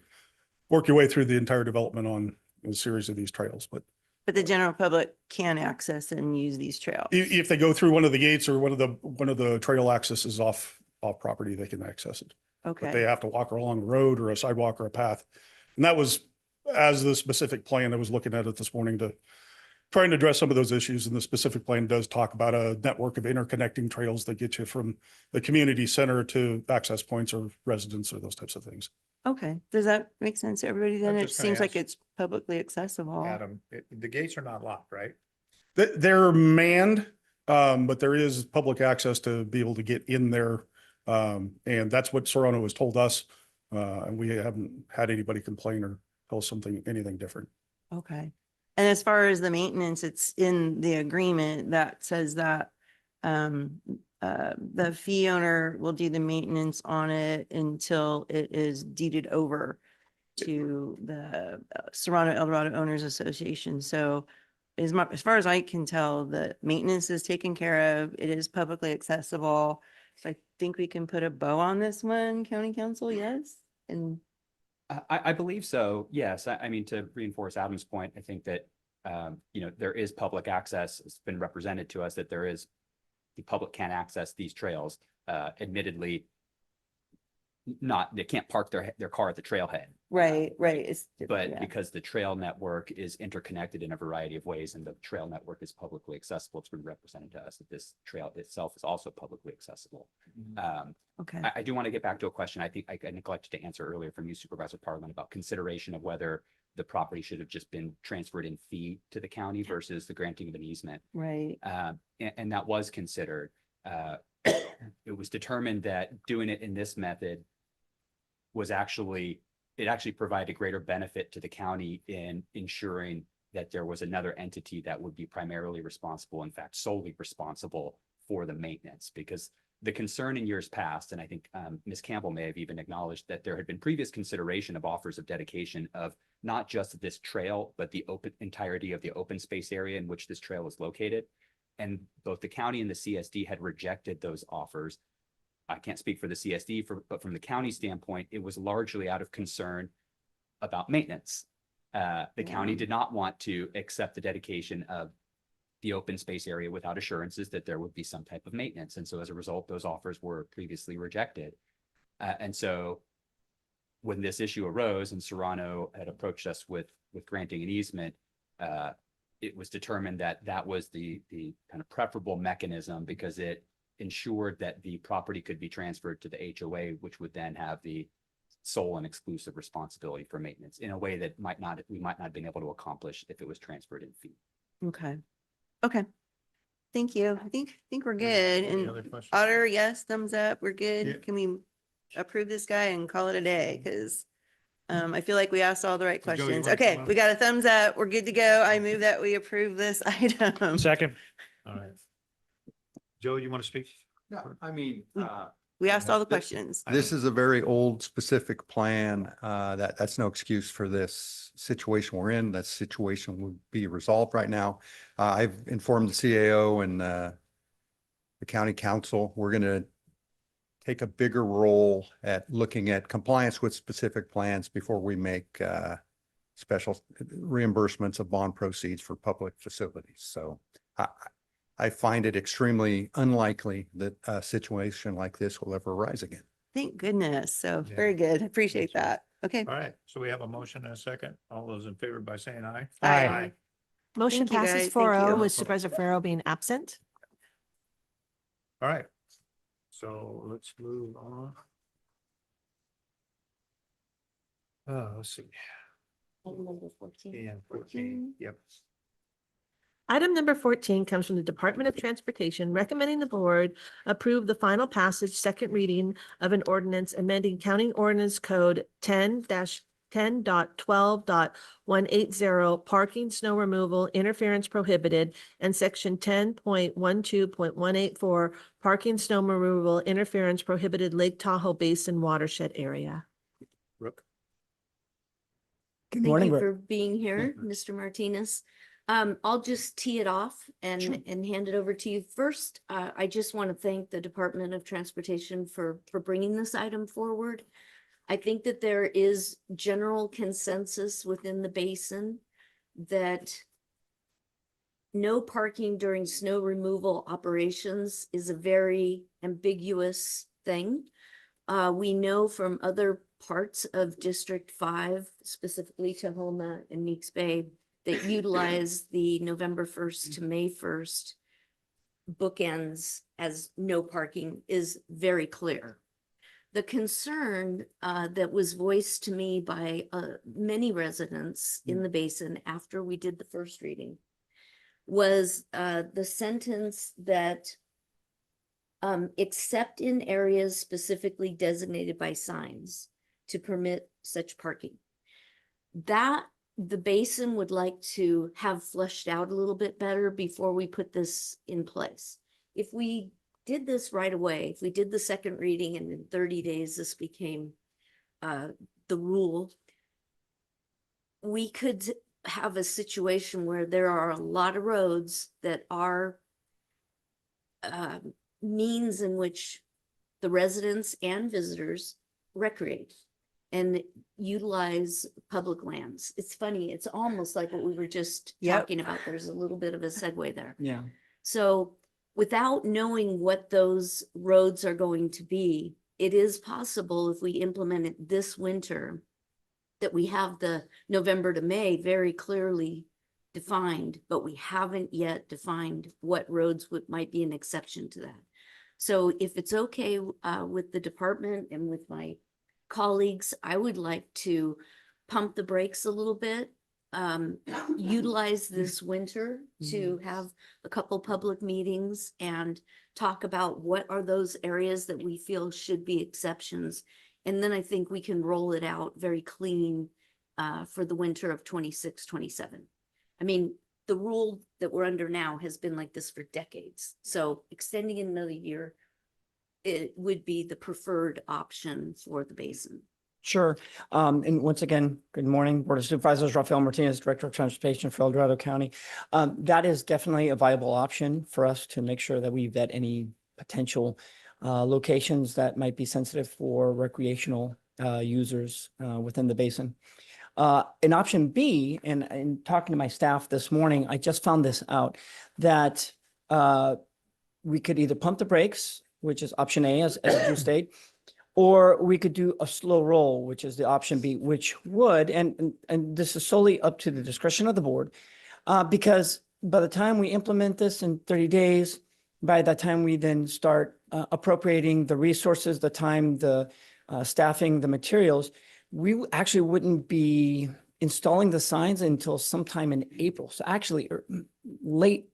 work your way through the entire development on a series of these trails, but But the general public can access and use these trails. if they go through one of the gates or one of the trail accesses off property, they can access it. But they Okay, have to walk along a road or a sidewalk or a path. And that was, as the specific plan, I was looking at it this morning to trying to address some of those issues. And the specific plan does talk about a network of interconnecting trails that get you from the community center to access points or residents or those types of things. okay. Does that make sense to everybody then? I'm It just gonna seems like ask- it's publicly accessible. Adam, the gates are not locked, right? They're manned, but there is public access to be able to get in there. And that's what Serrano has told us. And we haven't had anybody complain or tell us anything different. Okay. And as far as the maintenance, it's in the agreement that says that the fee owner will do the maintenance on it until it is deeded over to the Serrano El Dorado Owners Association. So as far as I can tell, the maintenance is taken care of. It is publicly accessible. So I think we can put a bow on this one, County Council, yes? And I believe so. Yes. I mean, to reinforce Adam's point, I think that, there is public access. It's been represented to us that the public can access these trails. Admittedly, they can't park their car at the trailhead. right. But yeah. because the trail network is interconnected in a variety of ways and the trail network is publicly accessible, it's been represented to us that this trail itself is also publicly accessible. Okay. I do want to get back to a question I think I neglected to answer earlier from you, Supervisor Parlin, about consideration of whether the property should have just been transferred in fee to the county versus the granting of an easement. Right. And that was considered. It was determined that doing it in this method it actually provided greater benefit to the county in ensuring that there was another entity that would be primarily responsible, in fact, solely responsible for the maintenance. Because the concern in years past, and I think Ms. Campbell may have even acknowledged that there had been previous consideration of offers of dedication of not just this trail, but the entirety of the open space area in which this trail is located. And both the county and the CSD had rejected those offers. I can't speak for the CSD, but from the county standpoint, it was largely out of concern about maintenance. The county did not want to accept the dedication of the open space area without assurances that there would be some type of maintenance. And so as a result, those offers were previously rejected. And so when this issue arose and Serrano had approached us with granting an easement, it was determined that that was the kind of preferable mechanism because it ensured that the property could be transferred to the HOA, which would then have the sole and exclusive responsibility for maintenance in a way that we might not have been able to accomplish if it was transferred in fee. Okay. Okay. Thank you. I think we're good. Any And other questions? Otter, yes, thumbs up. We're good. Yeah. Can we approve this guy and call it a day? Because I feel like we asked all the right So Joe, you questions. want- Okay, we got a thumbs up. We're good to go. I move that we approve this item. Second. All right. Joe, you want to speak? No, I mean, We asked all the questions. this is a very old specific plan. That's no excuse for this situation we're in. That situation would be resolved right now. I've informed the CAO and the county council. We're going to take a bigger role at looking at compliance with specific plans before we make special reimbursements of bond proceeds for public facilities. So I find it extremely unlikely that a situation like this will ever arise again. Thank goodness. So Yeah. very good. Appreciate that. Okay. All right. So we have a motion and a second. All those in favor by saying aye. Aye. Motion Thank you, guys. passes Thank 4-0 you. with Supervisor Farrell being absent. All right. So let's move on. Let's see. Item number 14. Yeah, 14. Yep. Item number 14 comes from the Department of Transportation, recommending the board approve the final passage, second reading of an ordinance amending County Ordinance Code 10-10.12.180, parking, snow removal, interference prohibited, and section 10.12.184, parking, snow removal, interference prohibited, Lake Tahoe Basin watershed area. Brooke? Good Thank morning, you Brooke. for being here, Mr. Martinez. I'll just tee it off and hand it over to you. First, I just want to thank the Department of Transportation for bringing this item forward. I think that there is general consensus within the basin that no parking during snow removal operations is a very ambiguous thing. We know from other parts of District 5, specifically Tahoma and Meeks Bay, that utilize the November 1st to May 1st bookends as no parking is very clear. The concern that was voiced to me by many residents in the basin after we did the first reading was the sentence that except in areas specifically designated by signs to permit such parking. That the basin would like to have fleshed out a little bit better before we put this in place. If we did this right away, if we did the second reading and in 30 days this became the rule, we could have a situation where there are a lot of roads that are means in which the residents and visitors recreate and utilize public lands. It's funny, it's almost like what we were just talking about. There's a little bit of a segue there. Yeah. So without knowing what those roads are going to be, it is possible if we implement it this winter that we have the November to May very clearly defined, but we haven't yet defined what roads might be an exception to that. So if it's okay with the department and with my colleagues, I would like to pump the brakes a little bit, utilize this winter to have a couple public meetings and talk about what are those areas that we feel should be exceptions. And then I think we can roll it out very clean for the winter of 26, 27. I mean, the rule that we're under now has been like this for decades. So extending it another year, it would be the preferred option for the basin. Sure. And once again, good morning, Board of Supervisors, Rafael Martinez, Director of Transportation for El Dorado County. That is definitely a viable option for us to make sure that we vet any potential locations that might be sensitive for recreational users within the basin. In option B, and in talking to my staff this morning, I just found this out, that we could either pump the brakes, which is option A, as you state, or we could do a slow roll, which is the option B, which would, and this is solely up to the discretion of the board, because by the time we implement this in 30 days, by the time we then start appropriating the resources, the time, the staffing, the materials, we actually wouldn't be installing the signs until sometime in April. So actually late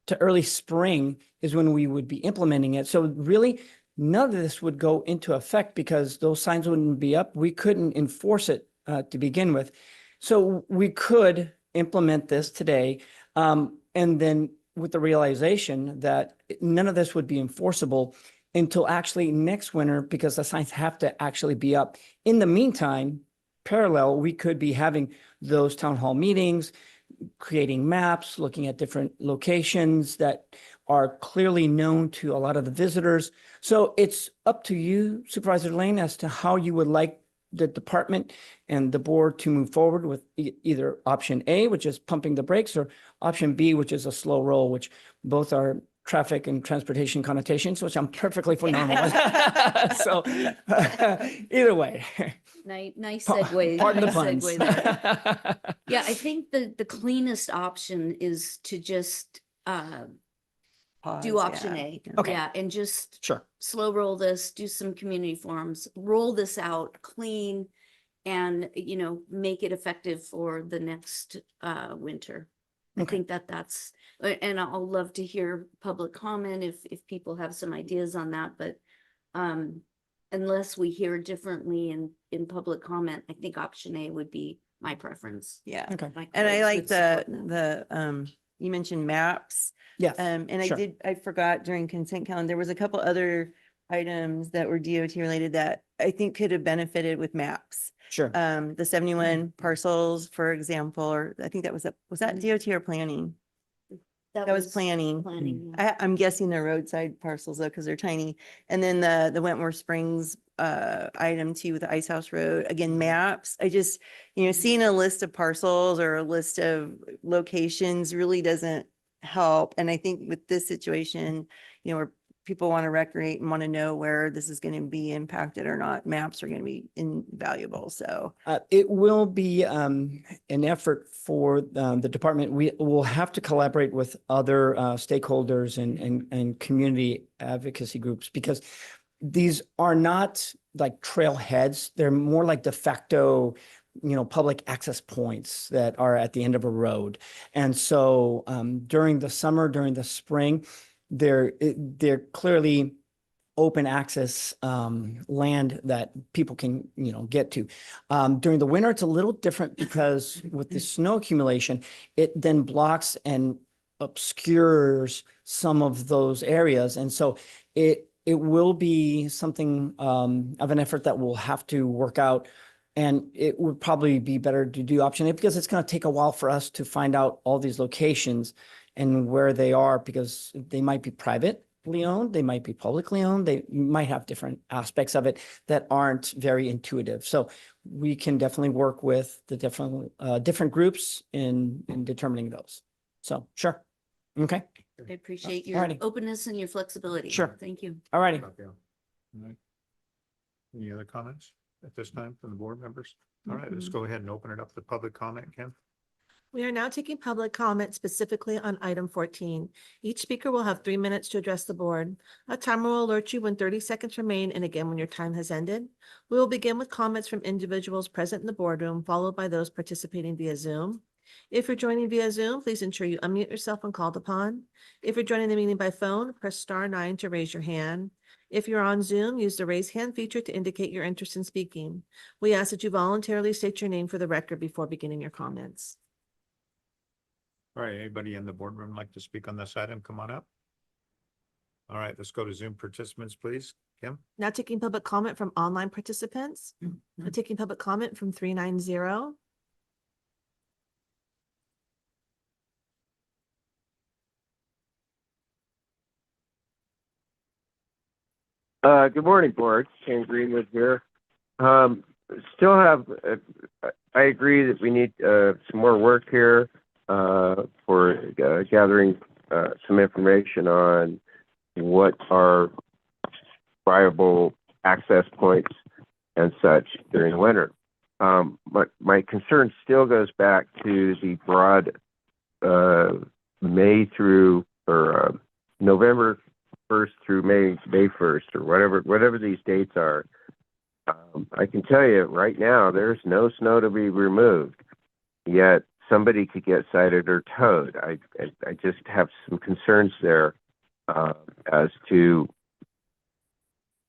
to early spring is when we would be implementing it. So really none of this would go into effect because those signs wouldn't be up. We couldn't enforce it to begin with. So we could implement this today. And then with the realization that none of this would be enforceable until actually next winter, because the signs have to actually be up. In the meantime, parallel, we could be having those town hall meetings, creating maps, looking at different locations that are clearly known to a lot of the visitors. So it's up to you, Supervisor Lane, as to how you would like the department and the board to move forward with either option A, which is pumping the brakes, or option B, which is a slow roll, which both are traffic and transportation connotations, which I'm perfectly normal with. So either way. Nice segue. Pardon the nice puns. segue there. Yeah, I think the cleanest option is to just do option A. Okay. Yeah, and just Sure. slow roll this, do some community forums, roll this out clean, and make it effective for the next winter. I think that's, and I'll love to hear public comment if people have some ideas on that, but unless we hear differently in public comment, I think option A would be my preference. Yeah. Okay. My And I colleagues like would support that. you mentioned maps. Yes. And sure. I forgot during consent calendar, there was a couple other items that were DOT related that I think could have benefited with maps. Sure. The 71 parcels, for example, or I think that was that DOT or planning? That was planning. Planning. Yeah. I'm guessing they're roadside parcels though, because they're tiny. And then the Wentworth Springs item too with the Ice House Road, again, maps. I just, seeing a list of parcels or a list of locations really doesn't help. And I think with this situation, where people want to recreate and want to know where this is going to be impacted or not, maps are going to be invaluable. So It will be an effort for the department. We will have to collaborate with other stakeholders and community advocacy groups, because these are not like trailheads. They're more like de facto, public access points that are at the end of a road. And so during the summer, during the spring, they're clearly open access land that people can, get to. During the winter, it's a little different because with the snow accumulation, it then blocks and obscures some of those areas. And so it will be something of an effort that we'll have to work out. And it would probably be better to do option A, because it's going to take a while for us to find out all these locations and where they are, because they might be privately owned, they might be publicly owned, they might have different aspects of it that aren't very intuitive. So we can definitely work with the different groups in determining those. So sure. Okay. I appreciate your Alrighty. openness and your flexibility. Sure. Thank you. All righty. All right. Any other comments at this time from the board members? All right, let's go ahead and open it up to public comment, Kim. We are now taking public comment specifically on item 14. Each speaker will have 3 minutes to address the board. A timer will alert you when 30 seconds remain and again when your time has ended. We will begin with comments from individuals present in the boardroom, followed by those participating via Zoom. If you're joining via Zoom, please ensure you unmute yourself when called upon. If you're joining the meeting by phone, press *9 to raise your hand. If you're on Zoom, use the raise hand feature to indicate your interest in speaking. We ask that you voluntarily state your name for the record before beginning your comments. All right, anybody in the boardroom like to speak on this item? Come on up. All right, let's go to Zoom participants, please. Kim? Now taking public comment from online participants. Taking public comment from 390. Good morning, board. Ken Greenwood here. Still have, I agree that we need some more work here for gathering some information on what are viable access points and such during the winter. But my concern still goes back to the broad May through, or November 1st through May 1st, or whatever these dates are. I can tell you right now, there's no snow to be removed, yet somebody could get cited or towed. I just have some concerns there as to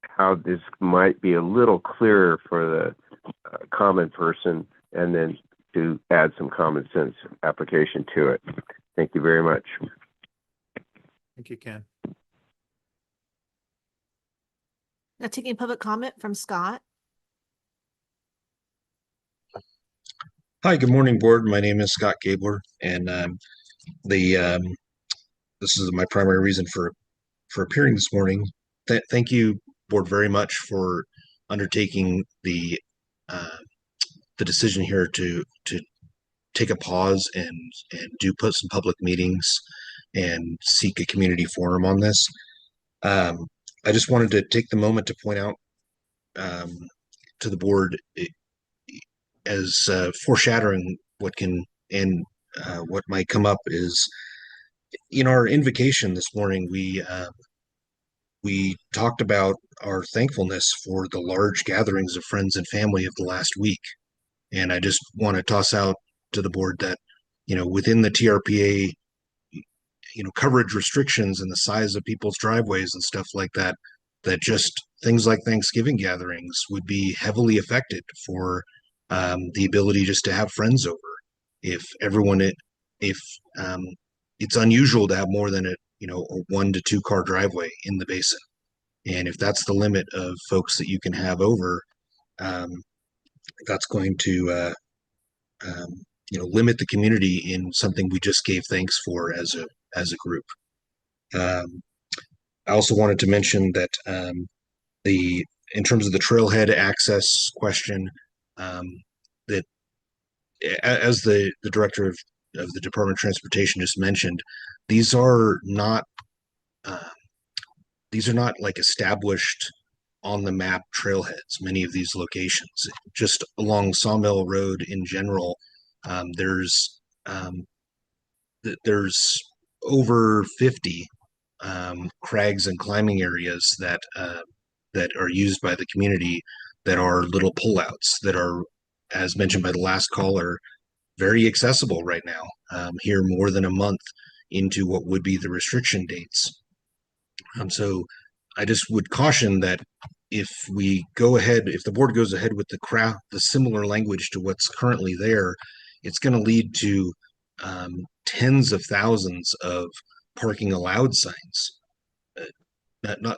how this might be a little clearer for the common person, and then to add some common sense application to it. Thank you very much. Thank you, Ken. Now taking public comment from Scott. Hi, good morning, board. My name is Scott Gabler, and this is my primary reason for appearing this morning. Thank you, board, very much for undertaking the decision here to take a pause and do put some public meetings and seek a community forum on this. I just wanted to take the moment to point out to the board, as foreshadowing what can and what might come up, is in our invocation this morning, we talked about our thankfulness for the large gatherings of friends and family of the last week. And I just want to toss out to the board that within the TRPA, coverage restrictions and the size of people's driveways and stuff like that, that just things like Thanksgiving gatherings would be heavily affected for the ability just to have friends over. If it's unusual to have more than a 1 to 2 car driveway in the basin. And if that's the limit of folks that you can have over, that's going to limit the community in something we just gave thanks for as a group. I also wanted to mention that in terms of the trailhead access question, that as the director of the Department of Transportation just mentioned, these are not like established on the map trailheads. Many of these locations, just along Sawmill Road in general, there's over 50 crags and climbing areas that are used by the community, that are little pullouts that are, as mentioned by the last caller, very accessible right now, here more than a month into what would be the restriction dates. So I just would caution that if the board goes ahead with the similar language to what's currently there, it's going to lead to tens of thousands of parking allowed signs.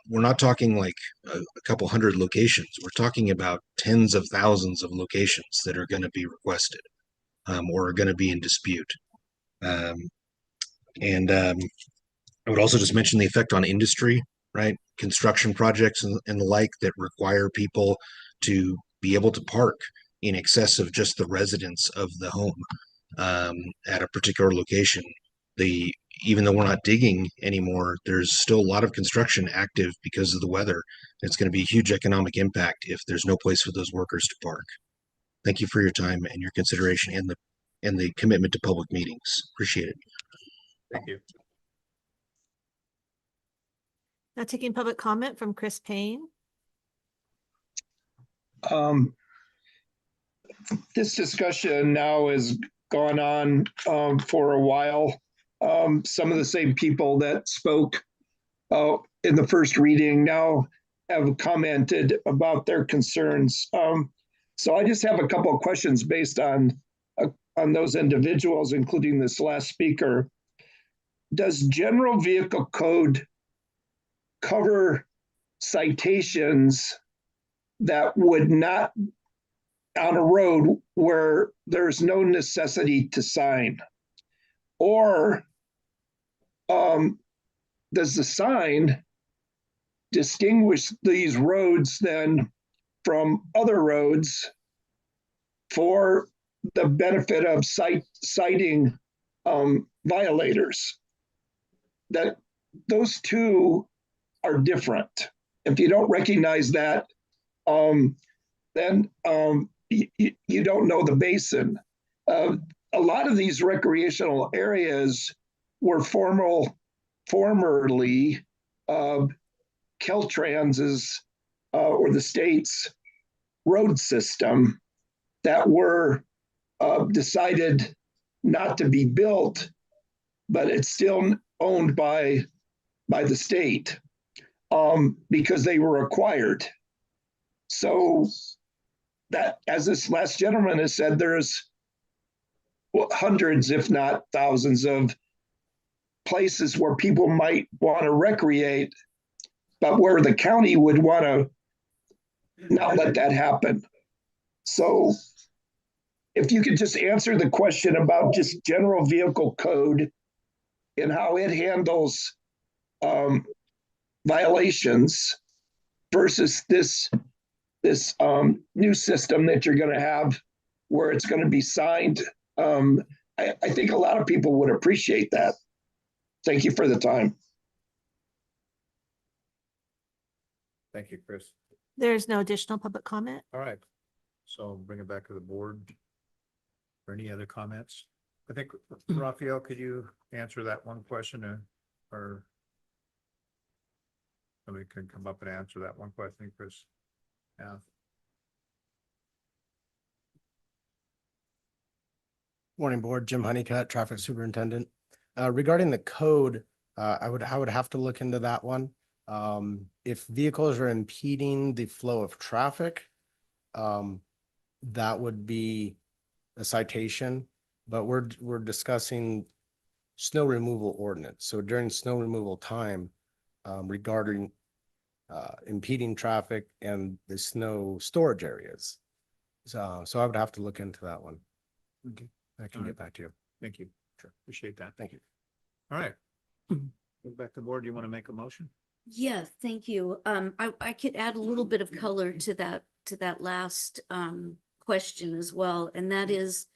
We're not talking like a couple hundred locations. We're talking about tens of thousands of locations that are going to be requested or are going to be in dispute. And I would also just mention the effect on industry, right? Construction projects and the like that require people to be able to park in excess of just the residence of the home at a particular location. Even though we're not digging anymore, there's still a lot of construction active because of the weather. It's going to be a huge economic impact if there's no place for those workers to park. Thank you for your time and your consideration and the commitment to public meetings. Appreciate it. Thank you. Now taking public comment from Chris Payne. This discussion now has gone on for a while. Some of the same people that spoke in the first reading now have commented about their concerns. So I just have a couple of questions based on those individuals, including this last speaker. Does general vehicle code cover citations that would not on a road where there's no necessity to sign? Or does the sign distinguish these roads then from other roads for the benefit of citing violators? That those two are different. If you don't recognize that, then you don't know the basin. A lot of these recreational areas were formerly Caltrans's or the state's road system that were decided not to be built, but it's still owned by the state because they were acquired. So that, as this last gentleman has said, there's hundreds, if not thousands, of places where people might want to recreate, but where the county would want to not let that happen. So if you could just answer the question about just general vehicle code and how it handles violations versus this new system that you're going to have where it's going to be signed. I think a lot of people would appreciate that. Thank you for the time. Thank you, Chris. There's no additional public comment. All right. So bring it back to the board for any other comments. I think, Raphael, could you answer that one question or somebody can come up and answer that one question, Chris? Yeah. Morning, Board. Jim Honeycutt, Traffic Superintendent. Regarding the code, I would have to look into that one. If vehicles are impeding the flow of traffic, that would be a citation, but we're discussing snow removal ordinance. So during snow removal time, regarding impeding traffic and the snow storage areas. So I would have to look into that one. Okay. I can All get right. back to you. Thank you. Sure. Appreciate that. Thank you. All right. Go back to the board. Do you want to make a motion? Yeah, thank you. I could add a little bit of color to that last question as well, and that is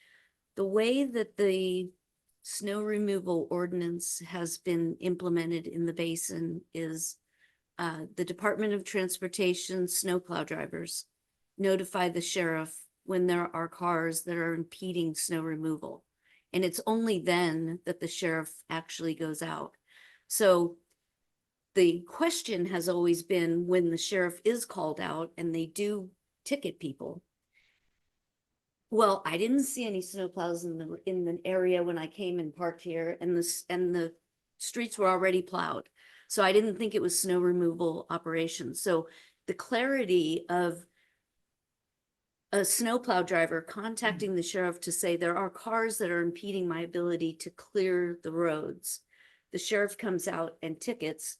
the way that the snow removal ordinance has been implemented in the basin is the Department of Transportation snowplow drivers notify the sheriff when there are cars that are impeding snow removal. And it's only then that the sheriff actually goes out. So the question has always been when the sheriff is called out and they do ticket people. Well, I didn't see any snowplows in the area when I came and parked here, and the streets were already plowed. So I didn't think it was snow removal operations. So the clarity of a snowplow driver contacting the sheriff to say there are cars that are impeding my ability to clear the roads. The sheriff comes out and tickets.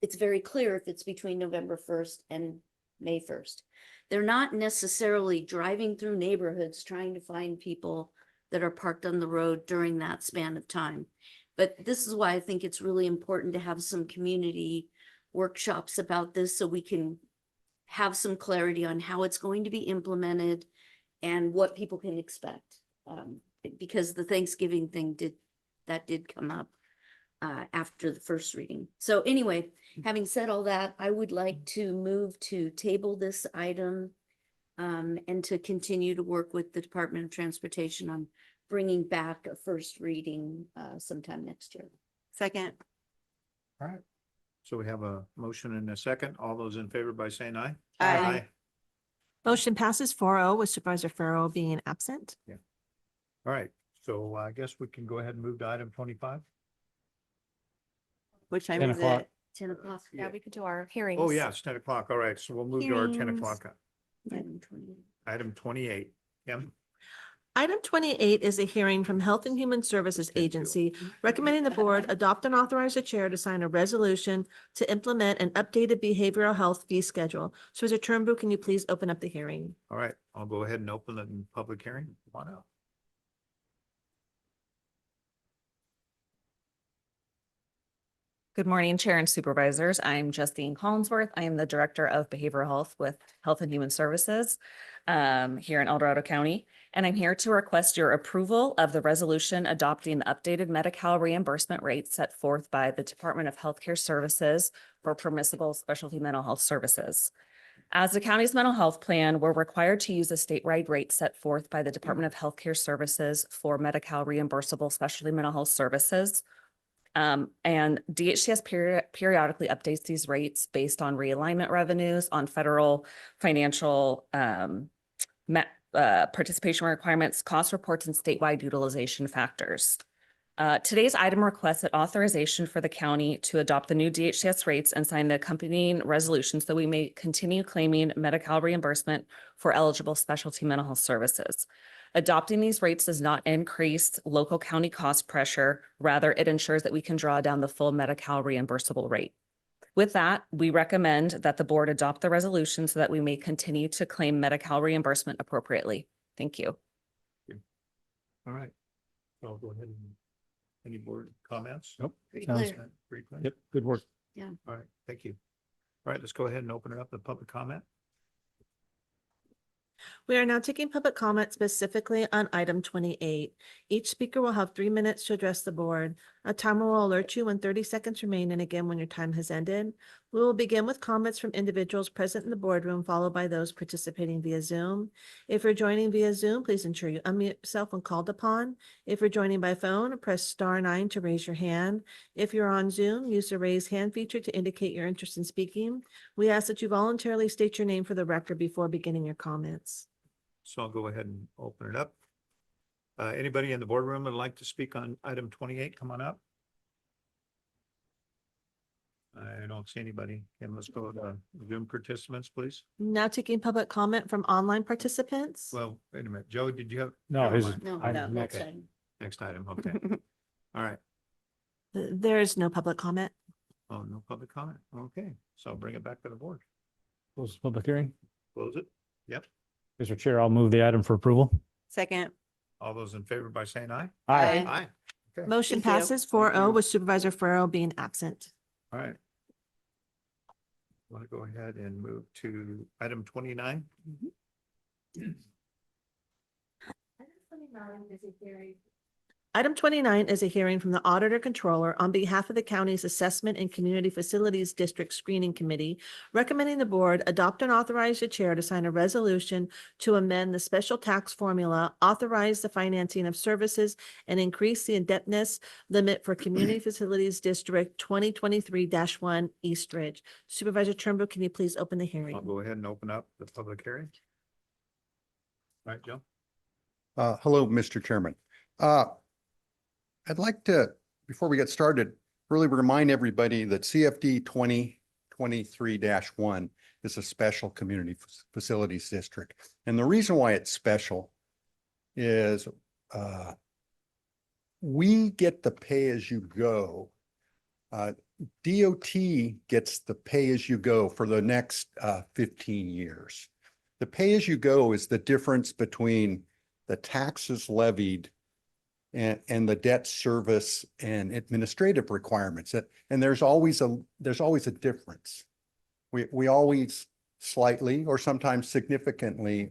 It's very clear if it's between November 1st and May 1st. They're not necessarily driving through neighborhoods trying to find people that are parked on the road during that span of time. But this is why I think it's really important to have some community workshops about this so we can have some clarity on how it's going to be implemented and what people can expect. Because the Thanksgiving thing did come up after the first reading. So anyway, having said all that, I would like to move to table this item and to continue to work with the Department of Transportation on bringing back a first reading sometime next year. Second. All right. So we have a motion and a second. All those in favor by saying aye? Aye. Motion passes 4-0 with Supervisor Farrell being absent. All right. So I guess we can go ahead and move to item 25. Which time 10 is o'clock. it? 10 o'clock. Yeah, we could do our hearings. Oh, yeah, it's 10 o'clock. All right. So we'll move to our 10 Hearings. o'clock. Item 28. Item 28. Kim? Item 28 is a hearing from Health and Human Services Agency recommending the board adopt and authorize the chair to sign a resolution to implement an updated behavioral health fee schedule. Supervisor Turnbull, can you please open up the hearing? All right. I'll go ahead and open the public hearing. Come on out. Good morning, Chair and Supervisors. I'm Justine Collinsworth. I am the Director of Behavioral Health with Health and Human Services here in El Dorado County. And I'm here to request your approval of the resolution adopting the updated Medi-Cal reimbursement rates set forth by the Department of Healthcare Services for permissible specialty mental health services. As the county's mental health plan, we're required to use a statewide rate set forth by the Department of Healthcare Services for Medi-Cal reimbursable specialty mental health services. And DHCS periodically updates these rates based on realignment revenues, on federal financial participation requirements, cost reports, and statewide utilization factors. Today's item requests that authorization for the county to adopt the new DHCS rates and sign the accompanying resolution so we may continue claiming Medi-Cal reimbursement for eligible specialty mental health services. Adopting these rates does not increase local county cost pressure. Rather, it ensures that we can draw down the full Medi-Cal reimbursable rate. With that, we recommend that the board adopt the resolution so that we may continue to claim Medi-Cal reimbursement appropriately. Thank you. All right. I'll go ahead and any board comments? Nope. Pretty Sounds- clear. Pretty clear. Yep, good work. Yeah. All right. Thank you. All right. Let's go ahead and open it up to public comment. We are now taking public comment specifically on item 28. Each speaker will have 3 minutes to address the board. A timer will alert you when 30 seconds remain and again when your time has ended. We will begin with comments from individuals present in the boardroom, followed by those participating via Zoom. If you're joining via Zoom, please ensure you unmute yourself when called upon. If you're joining by phone, press *9 to raise your hand. If you're on Zoom, use the raise hand feature to indicate your interest in speaking. We ask that you voluntarily state your name for the record before beginning your comments. So I'll go ahead and open it up. Anybody in the boardroom would like to speak on item 28? Come on up. I don't see anybody. And let's go to Zoom participants, please. Now taking public comment from online participants. Well, wait a minute. Joe, did you have? No, never his, mind. No, item no, next. next item. Next item. Okay. All right. There is no public comment. Oh, no public comment. Okay. So bring it back to the board. Close the public hearing. Close it. Yep. Mr. Chair, I'll move the item for approval. Second. All those in favor by saying aye? Aye. Aye. Okay. Motion Thank you. passes 4-0 with Supervisor Farrell being absent. All right. Want to go ahead and move to item 29? Item 29 is a hearing from the Auditor Controller on behalf of the county's Assessment and Community Facilities District Screening Committee, recommending the board adopt and authorize the chair to sign a resolution to amend the special tax formula, authorize the financing of services, and increase the indebtedness limit for Community Facilities District 2023-1 East Ridge. Supervisor Turnbull, can you please open the I'll hearing? go ahead and open up the public hearing. All right, Joe. Hello, Mr. Chairman. I'd like to, before we get started, really remind everybody that CFD 2023-1 is a special community facilities district. And the reason why it's special is we get the pay-as-you-go. DOT gets the pay-as-you-go for the next 15 years. The pay-as-you-go is the difference between the taxes levied and the debt service and administrative requirements. And there's always a difference. We always slightly or sometimes significantly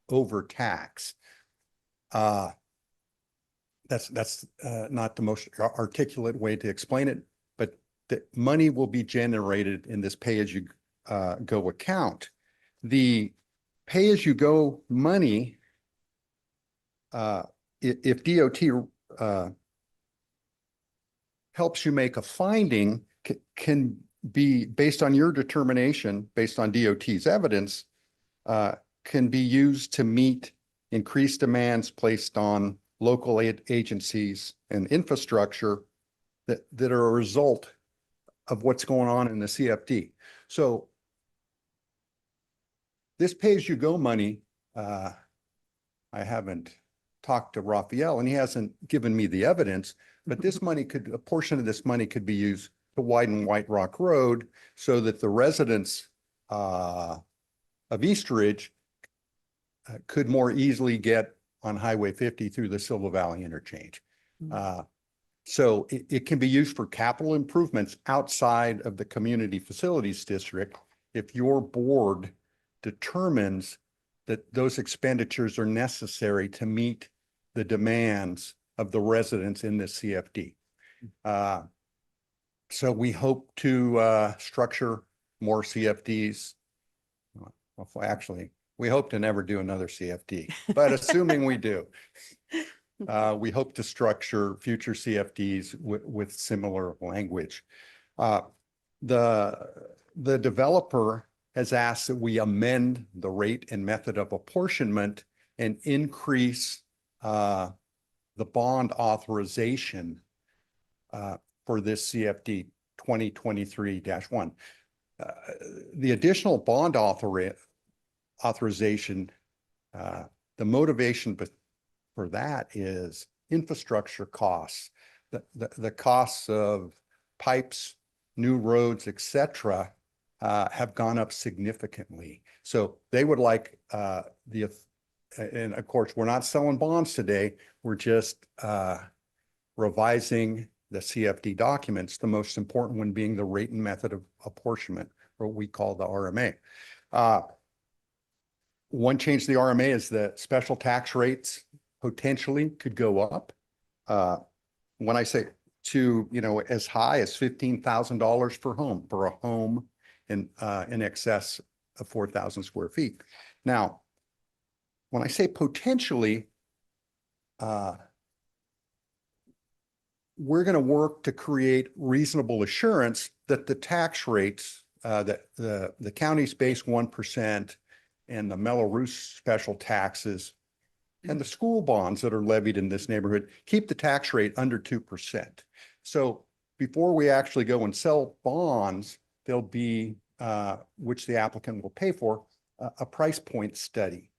overtax. That's not the most articulate way to explain it, but the money will be generated in this pay-as-you-go account. The pay-as-you-go money, if DOT helps you make a finding, can be based on your determination, based on DOT's evidence, can be used to meet increased demands placed on local agencies and infrastructure that are a result of what's going on in the CFD. So this pay-as-you-go money, I haven't talked to Raphael and he hasn't given me the evidence, but this money a portion of this money could be used to widen White Rock Road so that the residents of East Ridge could more easily get on Highway 50 through the Silver Valley interchange. So it can be used for capital improvements outside of the community facilities district if your board determines that those expenditures are necessary to meet the demands of the residents in this CFD. So we hope to structure more CFDs. Well, actually, we hope to never do another CFD, but assuming we do, we hope to structure future CFDs with similar language. The developer has asked that we amend the rate and method of apportionment and increase the bond authorization for this CFD 2023-1. The additional bond authorization, the motivation for that is infrastructure costs, the costs of pipes, new roads, etc., have gone up significantly. So they would like and of course, we're not selling bonds today. We're just revising the CFD documents, the most important one being the rate and method of apportionment, or what we call the RMA. One change to the RMA is the special tax rates potentially could go up. When I say to, as high as $15,000 per home, for a home in excess of 4,000 square feet. Now, when I say potentially, we're going to work to create reasonable assurance that the tax rates, that the county's base 1% and the Mello-Roos special taxes and the school bonds that are levied in this neighborhood keep the tax rate under 2%. So before we actually go and sell bonds, there'll be, which the applicant will pay for, a price point study.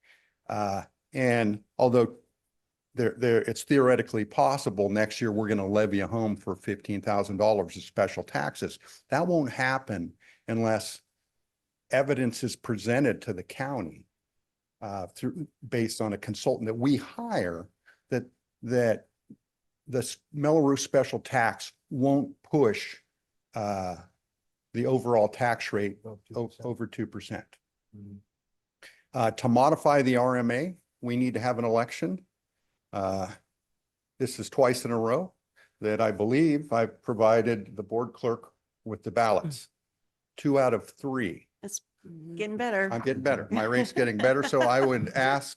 And although it's theoretically possible next year we're going to levy a home for $15,000 of special taxes, that won't happen unless evidence is presented to the county based on a consultant that we hire that the Mello-Roos special tax won't push the overall tax rate over 2%. To modify the RMA, we need to have an election. This is twice in a row that I believe I've provided the board clerk with the ballots. 2 out of 3. It's getting better. I'm getting better. My rate's getting better. So I would ask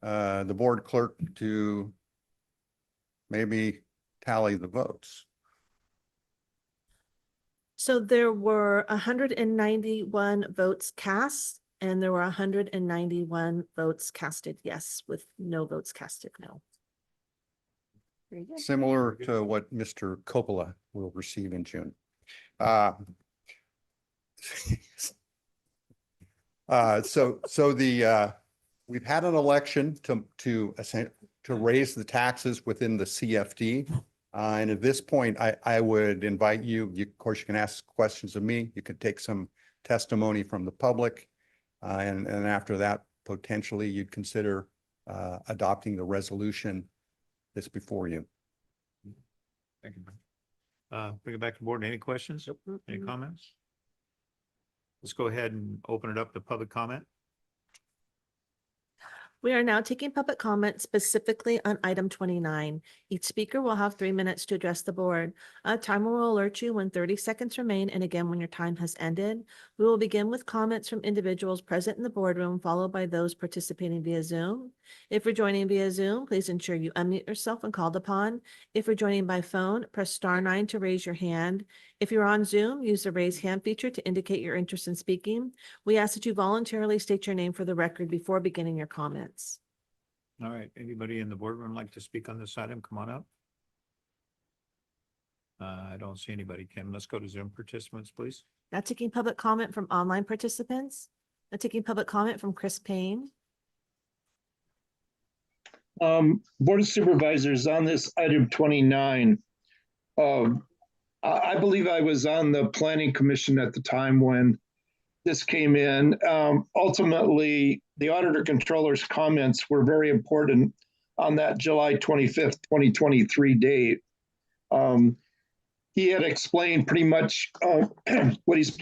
the board clerk to maybe tally the votes. So there were 191 votes cast, and there were 191 votes casted yes, with no votes casted no. Very good. Similar to what Mr. Coppola will receive in June. We've had an election to raise the taxes within the CFD. And at this point, I would invite you, of course, you can ask questions of me. You can take some testimony from the public. And after that, potentially you'd consider adopting the resolution that's before you. Thank you. Bring it back to the board. Any questions? Any comments? Let's go ahead and open it up to public comment. We are now taking public comment specifically on item 29. Each speaker will have 3 minutes to address the board. A timer will alert you when 30 seconds remain, and again when your time has ended. We will begin with comments from individuals present in the boardroom, followed by those participating via Zoom. If you're joining via Zoom, please ensure you unmute yourself when called upon. If you're joining by phone, press *9 to raise your hand. If you're on Zoom, use the raise hand feature to indicate your interest in speaking. We ask that you voluntarily state your name for the record before beginning your comments. All right. Anybody in the boardroom like to speak on this item? Come on up. I don't see anybody, Kim. Let's go to Zoom participants, please. Now taking public comment from online participants. Now taking public comment from Chris Payne. Board of Supervisors, on this item 29, I believe I was on the Planning Commission at the time when this came in. Ultimately, the Auditor Controller's comments were very important on that July 25th, 2023 date. He had explained pretty much what he's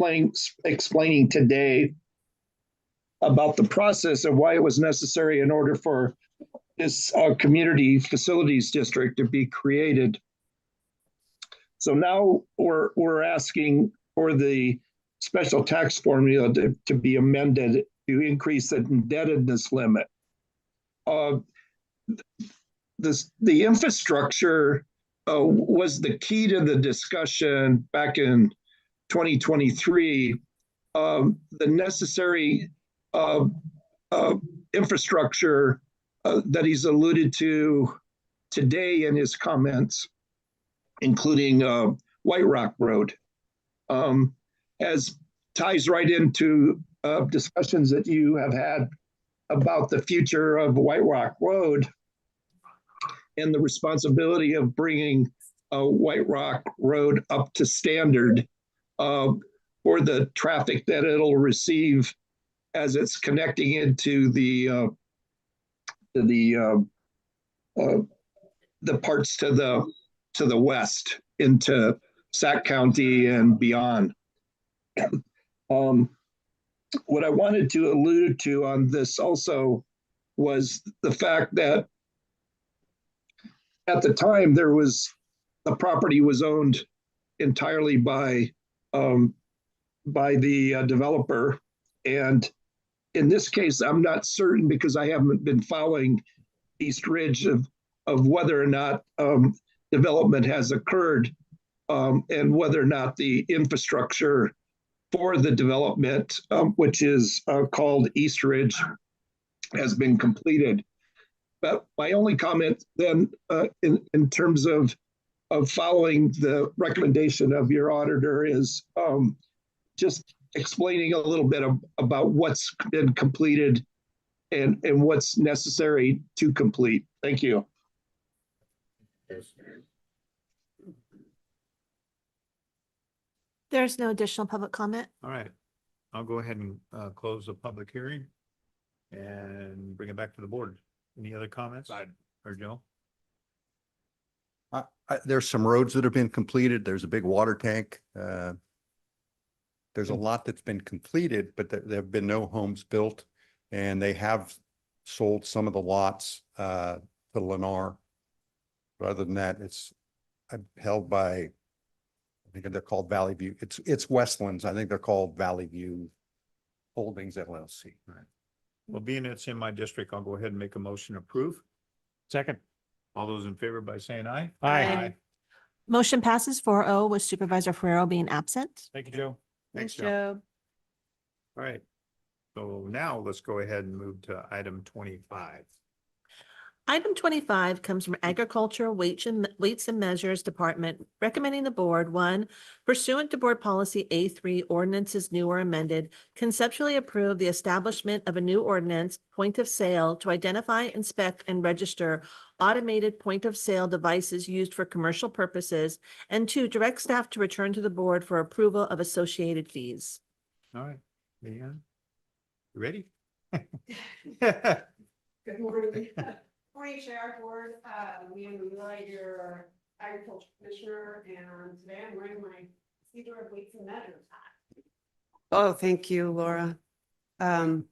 explaining today about the process of why it was necessary in order for this community facilities district to be created. So now we're asking for the special tax formula to be amended to increase the indebtedness limit. The infrastructure was the key to the discussion back in 2023. The necessary infrastructure that he's alluded to today in his comments, including White Rock Road, as ties right into discussions that you have had about the future of White Rock Road and the responsibility of bringing White Rock Road up to standard for the traffic that it'll receive as it's connecting into the parts to the west into Sac County and beyond. What I wanted to allude to on this also was the fact that at the time the property was owned entirely by the developer, and in this case, I'm not certain because I haven't been following East Ridge of whether or not development has occurred and whether or not the infrastructure for the development, which is called East Ridge, has been completed. But my only comment then, in terms of following the recommendation of your auditor is just explaining a little bit about what's been completed and what's necessary to complete. Thank you. There's no additional public comment. All right, I'll go ahead and close the public hearing and bring it back to the board. Any other comments? Or Joe? There's some roads that have been completed. There's a big water tank. There's a lot that's been completed, but there have been no homes built, and they have sold some of the lots to Lennar. But other than that, it's held by, I think they're called Valley View. It's Westlands. I think they're called Valley View Holdings LLC. Right. Well, being it's in my district, I'll go ahead and make a motion to approve. Second. All those in favor by saying aye? Aye. Motion passes 4-0 with Supervisor Ferrero being absent. Thank you, Joe. Thanks, Joe. All right. So now let's go ahead and move to item 25. Item 25 comes from Agriculture Weights and Measures Department, recommending the board, 1, pursuant to Board Policy A3, ordinances new or amended, conceptually approve the establishment of a new ordinance, point of sale, to identify, inspect, and register automated point of sale devices used for commercial purposes, and 2, direct staff to return to the board for approval of associated fees. All right, Leanne, you ready? Good morning. Morning, Sheriff Board. Leanne Wheeler, your agriculture commissioner, and today I'm wearing my Sealer of Weights and Measures hat. Oh, thank you, Laura. And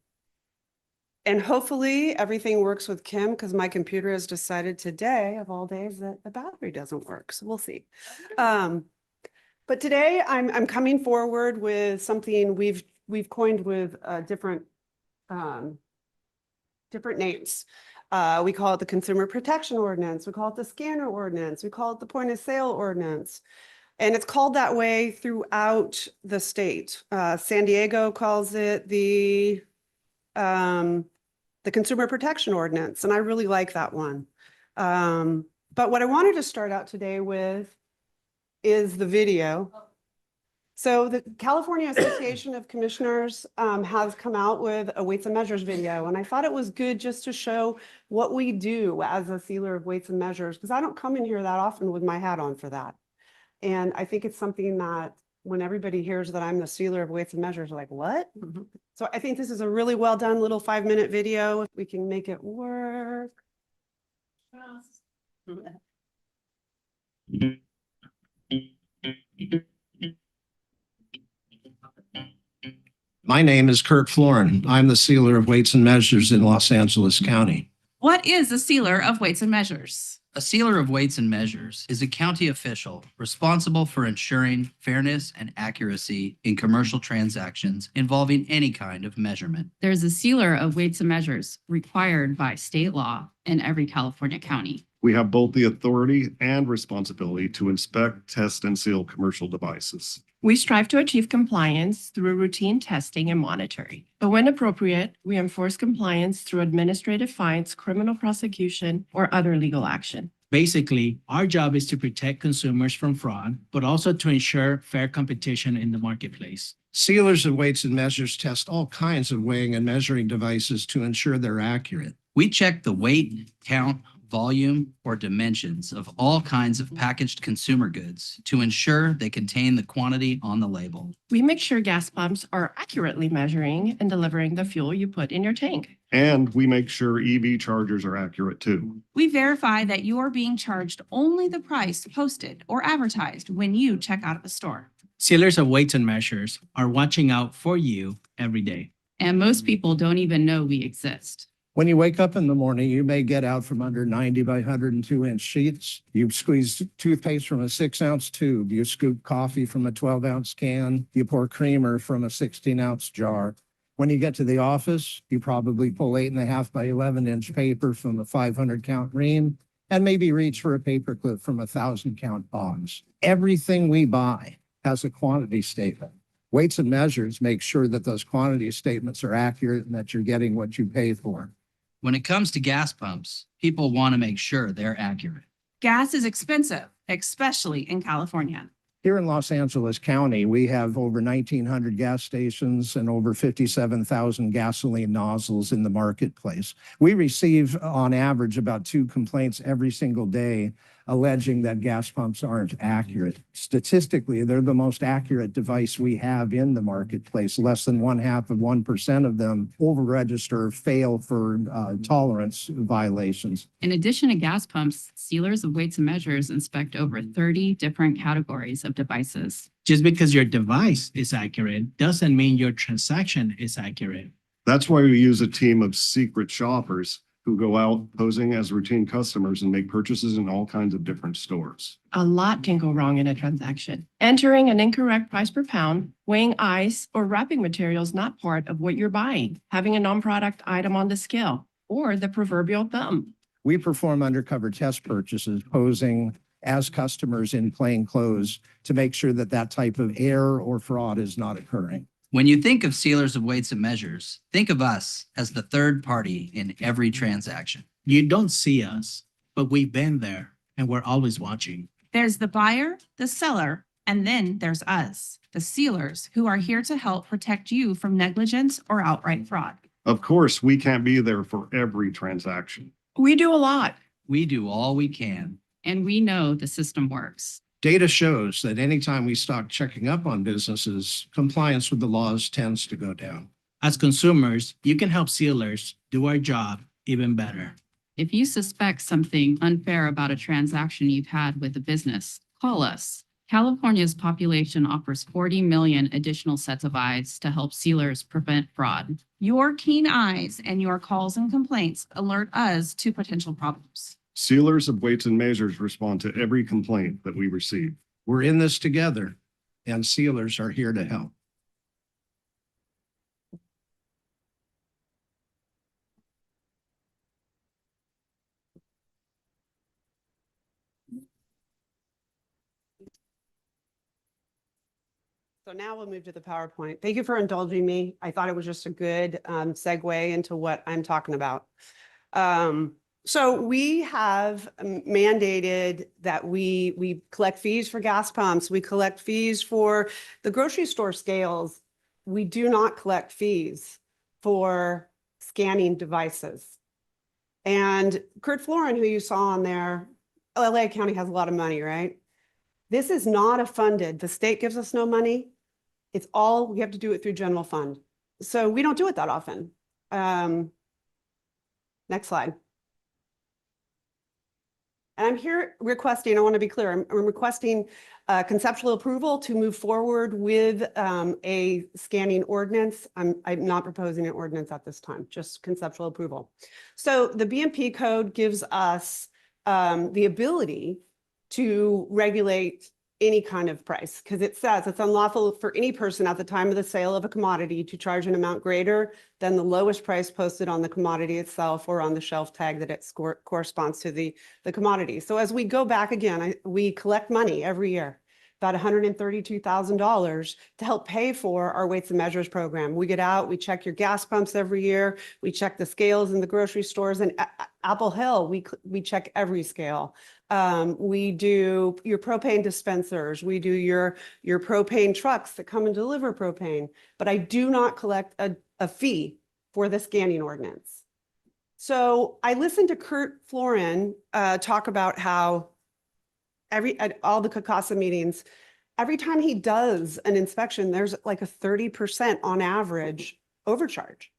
hopefully everything works with Kim, because my computer has decided today, of all days, that the battery doesn't work. So we'll see. But today I'm coming forward with something we've coined with different names. We call it the Consumer Protection Ordinance. We call it the Scanner Ordinance. We call it the Point of Sale Ordinance. And it's called that way throughout the state. San Diego calls it the Consumer Protection Ordinance, and I really like that one. But what I wanted to start out today with is the video. So the California Association of Commissioners has come out with a weights and measures video, and I thought it was good just to show what we do as a sealer of weights and measures, because I don't come in here that often with my hat on for that. And I think it's something that when everybody hears that I'm the sealer of weights and measures, like, what? So I think this is a really well done little 5-minute video. If we can make it work. My name is Kurt Florin. I'm the sealer of weights and measures in Los Angeles County. What is a sealer of weights and measures? A sealer of weights and measures is a county official responsible for ensuring fairness and accuracy in commercial transactions involving any kind of measurement. There's a sealer of weights and measures required by state law in every California county. We have both the authority and responsibility to inspect, test, and seal commercial devices. We strive to achieve compliance through routine testing and monitoring. But when appropriate, we enforce compliance through administrative fines, criminal prosecution, or other legal action. Basically, our job is to protect consumers from fraud, but also to ensure fair competition in the marketplace. Sealers of weights and measures test all kinds of weighing and measuring devices to ensure they're accurate. We check the weight, count, volume, or dimensions of all kinds of packaged consumer goods to ensure they contain the quantity on the label. We make sure gas pumps are accurately measuring and delivering the fuel you put in your tank. And we make sure EV chargers are accurate too. We verify that you are being charged only the price posted or advertised when you check out of a store. Sealers of weights and measures are watching out for you every day. And most people don't even know we exist. When you wake up in the morning, you may get out from under 90 by 102-inch sheets. You squeeze toothpaste from a 6-ounce tube. You scoop coffee from a 12-ounce can. You pour creamer from a 16-ounce jar. When you get to the office, you probably pull 8.5 by 11-inch paper from a 500-count ream and maybe reach for a paper clip from a 1,000-count box. Everything we buy has a quantity statement. Weights and measures make sure that those quantity statements are accurate and that you're getting what you pay for. When it comes to gas pumps, people want to make sure they're accurate. Gas is expensive, especially in California. Here in Los Angeles County, we have over 1,900 gas stations and over 57,000 gasoline nozzles in the marketplace. We receive on average about 2 complaints every single day alleging that gas pumps aren't accurate. Statistically, they're the most accurate device we have in the marketplace. Less than 0.5% of them over-register, fail for tolerance violations. In addition to gas pumps, sealers of weights and measures inspect over 30 different categories of devices. Just because your device is accurate doesn't mean your transaction is accurate. That's why we use a team of secret shoppers who go out posing as routine customers and make purchases in all kinds of different stores. A lot can go wrong in a transaction. Entering an incorrect price per pound, weighing ice or wrapping materials not part of what you're buying, having a non-product item on the scale, or the proverbial thumb. We perform undercover test purchases posing as customers in plain clothes to make sure that that type of error or fraud is not occurring. When you think of sealers of weights and measures, think of us as the third party in every transaction. You don't see us, but we've been there and we're always watching. There's the buyer, the seller, and then there's us, the sealers, who are here to help protect you from negligence or outright fraud. Of course, we can't be there for every transaction. We do a lot. We do all we can. And we know the system works. Data shows that anytime we stop checking up on businesses, compliance with the laws tends to go down. As consumers, you can help sealers do our job even better. If you suspect something unfair about a transaction you've had with a business, call us. California's population offers 40 million additional sets of eyes to help sealers prevent fraud. Your keen eyes and your calls and complaints alert us to potential problems. Sealers of weights and measures respond to every complaint that we receive. We're in this together, and sealers are here to help. So now we'll move to the PowerPoint. Thank you for indulging me. I thought it was just a good segue into what I'm talking about. So we have mandated that we collect fees for gas pumps. We collect fees for the grocery store scales. We do not collect fees for scanning devices. And Kurt Florin, who you saw on there, LA County has a lot of money, right? This is not a funded. The state gives us no money. It's all, we have to do it through general fund. So we don't do it that often. Next slide. And I'm here requesting, I want to be clear, I'm requesting conceptual approval to move forward with a scanning ordinance. I'm not proposing an ordinance at this time, just conceptual approval. So the BMP code gives us the ability to regulate any kind of price, because it says it's unlawful for any person at the time of the sale of a commodity to charge an amount greater than the lowest price posted on the commodity itself or on the shelf tag that it corresponds to the commodity. So as we go back again, we collect money every year, about $132,000 to help pay for our weights and measures program. We get out, we check your gas pumps every year, we check the scales in the grocery stores, and Apple Hill, we check every scale. We do your propane dispensers, we do your propane trucks that come and deliver propane, but I do not collect a fee for the scanning ordinance. So I listened to Kurt Florin talk about how at all the CACASA meetings, every time he does an inspection, there's like a 30% on average overcharge.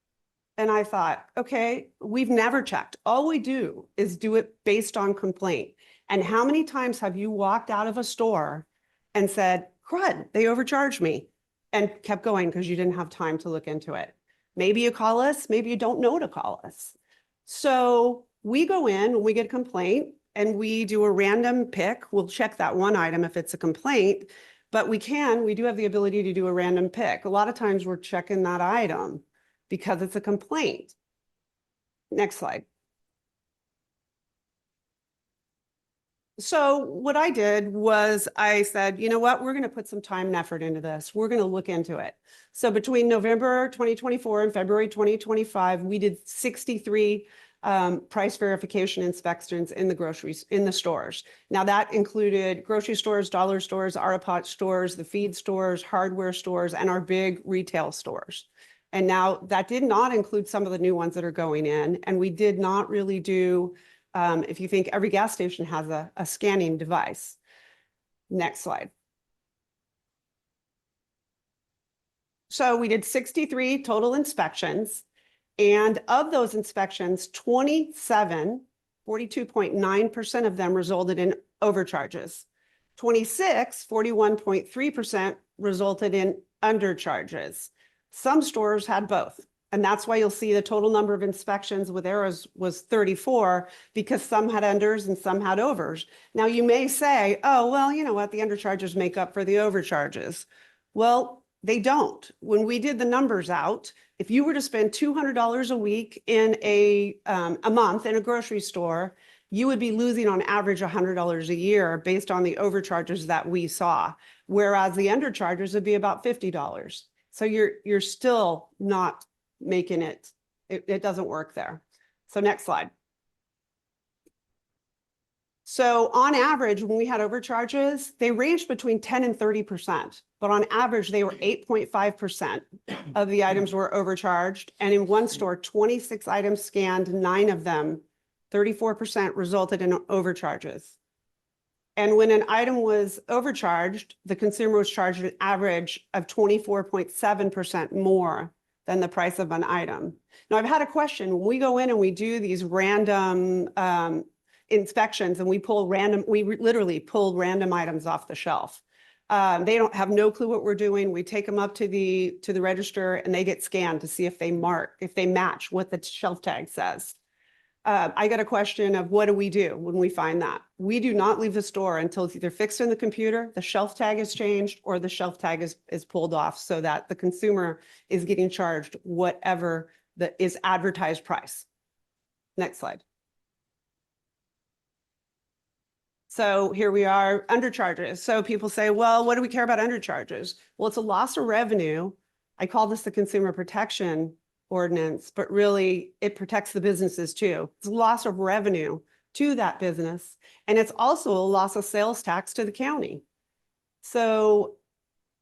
And I thought, okay, we've never checked. All we do is do it based on complaint. And how many times have you walked out of a store and said, crud, they overcharged me, and kept going because you didn't have time to look into it? Maybe you call us, maybe you don't know to call us. So we go in when we get a complaint and we do a random pick. We'll check that one item if it's a complaint, but we do have the ability to do a random pick. A lot of times we're checking that item because it's a complaint. Next slide. So what I did was I said, you know what, we're going to put some time and effort into this. We're going to look into it. So between November 2024 and February 2025, we did 63 price verification inspections in the groceries, in the stores. Now that included grocery stores, dollar stores, Autopot stores, the feed stores, hardware stores, and our big retail stores. And now that did not include some of the new ones that are going in. And we did not really do, if you think every gas station has a scanning device. Next slide. So we did 63 total inspections. And of those inspections, 42.9% of them resulted in overcharges. 41.3% resulted in undercharges. Some stores had both. And that's why you'll see the total number of inspections with errors was 34, because some had unders and some had overs. Now you may say, oh, well, you know what? The undercharges make up for the overcharges. Well, they don't. When we did the numbers out, if you were to spend $200 a week in a month in a grocery store, you would be losing on average $100 a year based on the overcharges that we saw, whereas the undercharges would be about $50. So you're still not making it, it doesn't work there. So next slide. So on average, when we had overcharges, they ranged between 10 and 30%, but on average, they were 8.5% of the items were overcharged. And in one store, 26 items scanned, 9 of them, 34% resulted in overcharges. And when an item was overcharged, the consumer was charged an average of 24.7% more than the price of an item. Now, I've had a question. When we go in and we do these random inspections and we literally pull random items off the shelf. They don't have no clue what we're doing. We take them up to the register and they get scanned to see if they match what the shelf tag says. I got a question of what do we do when we find that? We do not leave the store until it's either fixed in the computer, the shelf tag is changed, or the shelf tag is pulled off so that the consumer is getting charged whatever is advertised price. Next slide. So here we are, undercharges. So people say, well, what do we care about undercharges? Well, it's a loss of revenue. I call this the consumer protection ordinance, but really it protects the businesses too. It's a loss of revenue to that business. And it's also a loss of sales tax to the county. So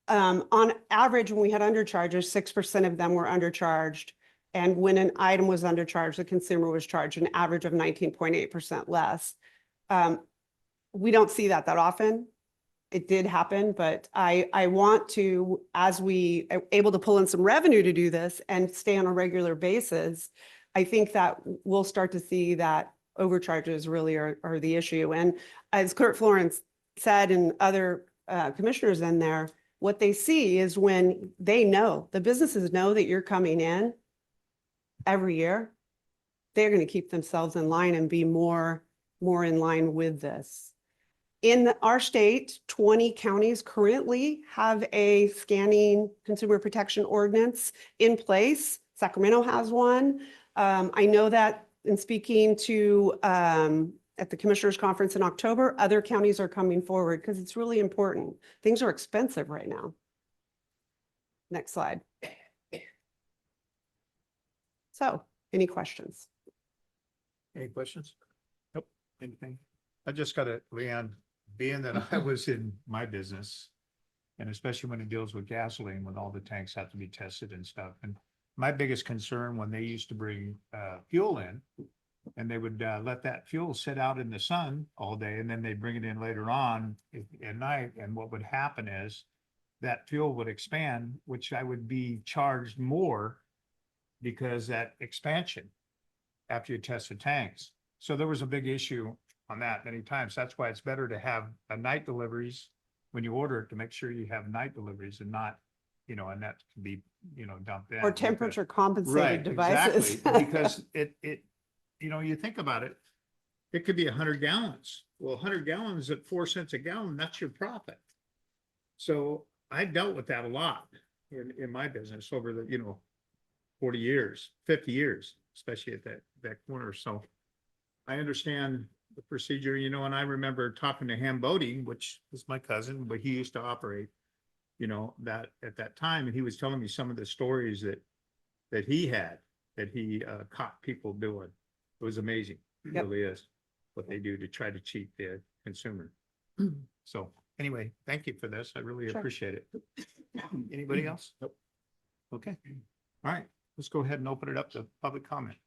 on average, when we had undercharges, 6% of them were undercharged. And when an item was undercharged, the consumer was charged an average of 19.8% less. We don't see that often. It did happen, but I want to, as we are able to pull in some revenue to do this and stay on a regular basis, I think that we'll start to see that overcharges really are the issue. And as Clerk Florence said, and other commissioners in there, what they see is when they know, the businesses know that you're coming in every year, they're going to keep themselves in line and be more in line with this. In our state, 20 counties currently have a scanning consumer protection ordinance in place. Sacramento has one. I know that in speaking to at the Commissioners Conference in October, other counties are coming forward because it's really important. Things are expensive right now. Next slide. So, any questions? Any questions? Nope. Anything? I just got it, Leanne. Being that I was in my business, and especially when it deals with gasoline, when all the tanks have to be tested and stuff. And my biggest concern when they used to bring fuel in, and they would let that fuel sit out in the sun all day, and then they'd bring it in later on at night. And what would happen is that fuel would expand, which I would be charged more because that expansion after you test the tanks. So there was a big issue on that many times. That's why it's better to have a night deliveries when you order it, to make sure you have night deliveries and not, and that can be, dumped in. Or temperature compensated devices. Exactly. Because it, you think about it, it could be 100 gallons. Well, 100 gallons at 4 cents a gallon, that's your profit. So I dealt with that a lot in my business over the, 40 years, 50 years, especially at that corner. So I understand the procedure, and I remember talking to Ham Bodie, which is my cousin, but he used to operate, that at that time. And he was telling me some of the stories that he had, that he caught people doing It was amazing. It Yep. really is what they do to try to cheat the consumer. So anyway, thank you for this. I really Sure. appreciate it. Anybody else? Nope. Okay. All right, let's go ahead and open it up to public comment.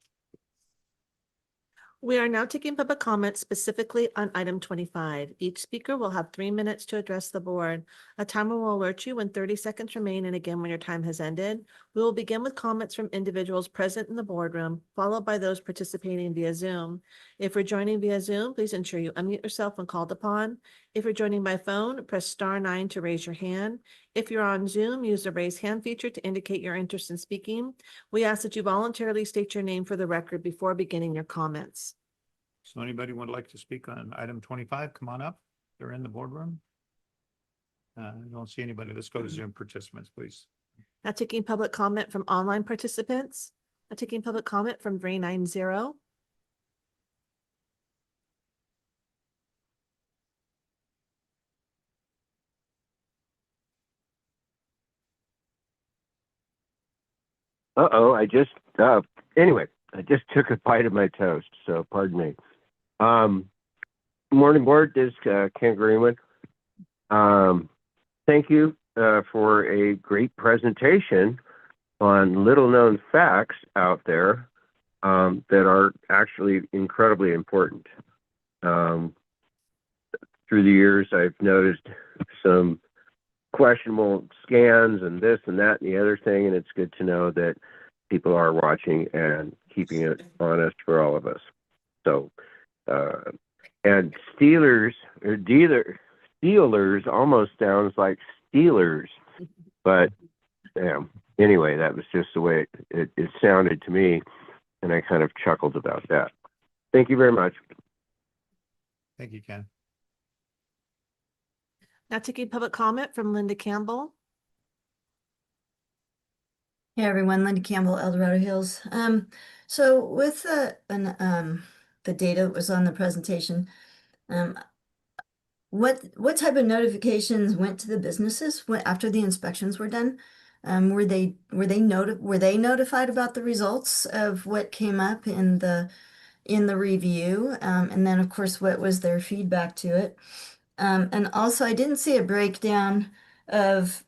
We are now taking public comments specifically on item 25. Each speaker will have 3 minutes to address the board. A timer will alert you when 30 seconds remain and again when your time has ended. We will begin with comments from individuals present in the boardroom, followed by those participating via Zoom. If you're joining via Zoom, please ensure you unmute yourself when called upon. If you're joining by phone, press *9 to raise your hand. If you're on Zoom, use the raise hand feature to indicate your interest in speaking. We ask that you voluntarily state your name for the record before beginning your comments. So anybody would like to speak on item 25, come on up. They're in the boardroom. I don't see anybody. Let's go to Zoom participants, please. Now taking public comment from online participants. Now taking public comment from 390. Uh-oh, anyway, I just took a bite of my toast, so pardon me. Morning board, this is Ken Greenwood. Thank you for a great presentation on little known facts out there that are actually incredibly important. Through the years, I've noticed some questionable scans and this and that and the other thing, and it's good to know that people are watching and keeping it honest for all of us. So, and Steelers almost sounds like Steelers, but anyway, that was just the way it sounded to me, and I kind of chuckled about that. Thank you very much. Thank you, Ken. Now taking public comment from Linda Campbell. Hey everyone, Linda Campbell, El Dorado Hills. So with the data that was on the presentation, what type of notifications went to the businesses after the inspections were done? Were they notified about the results of what came up in the review? And then of course, what was their feedback to it? And also, I didn't see a breakdown of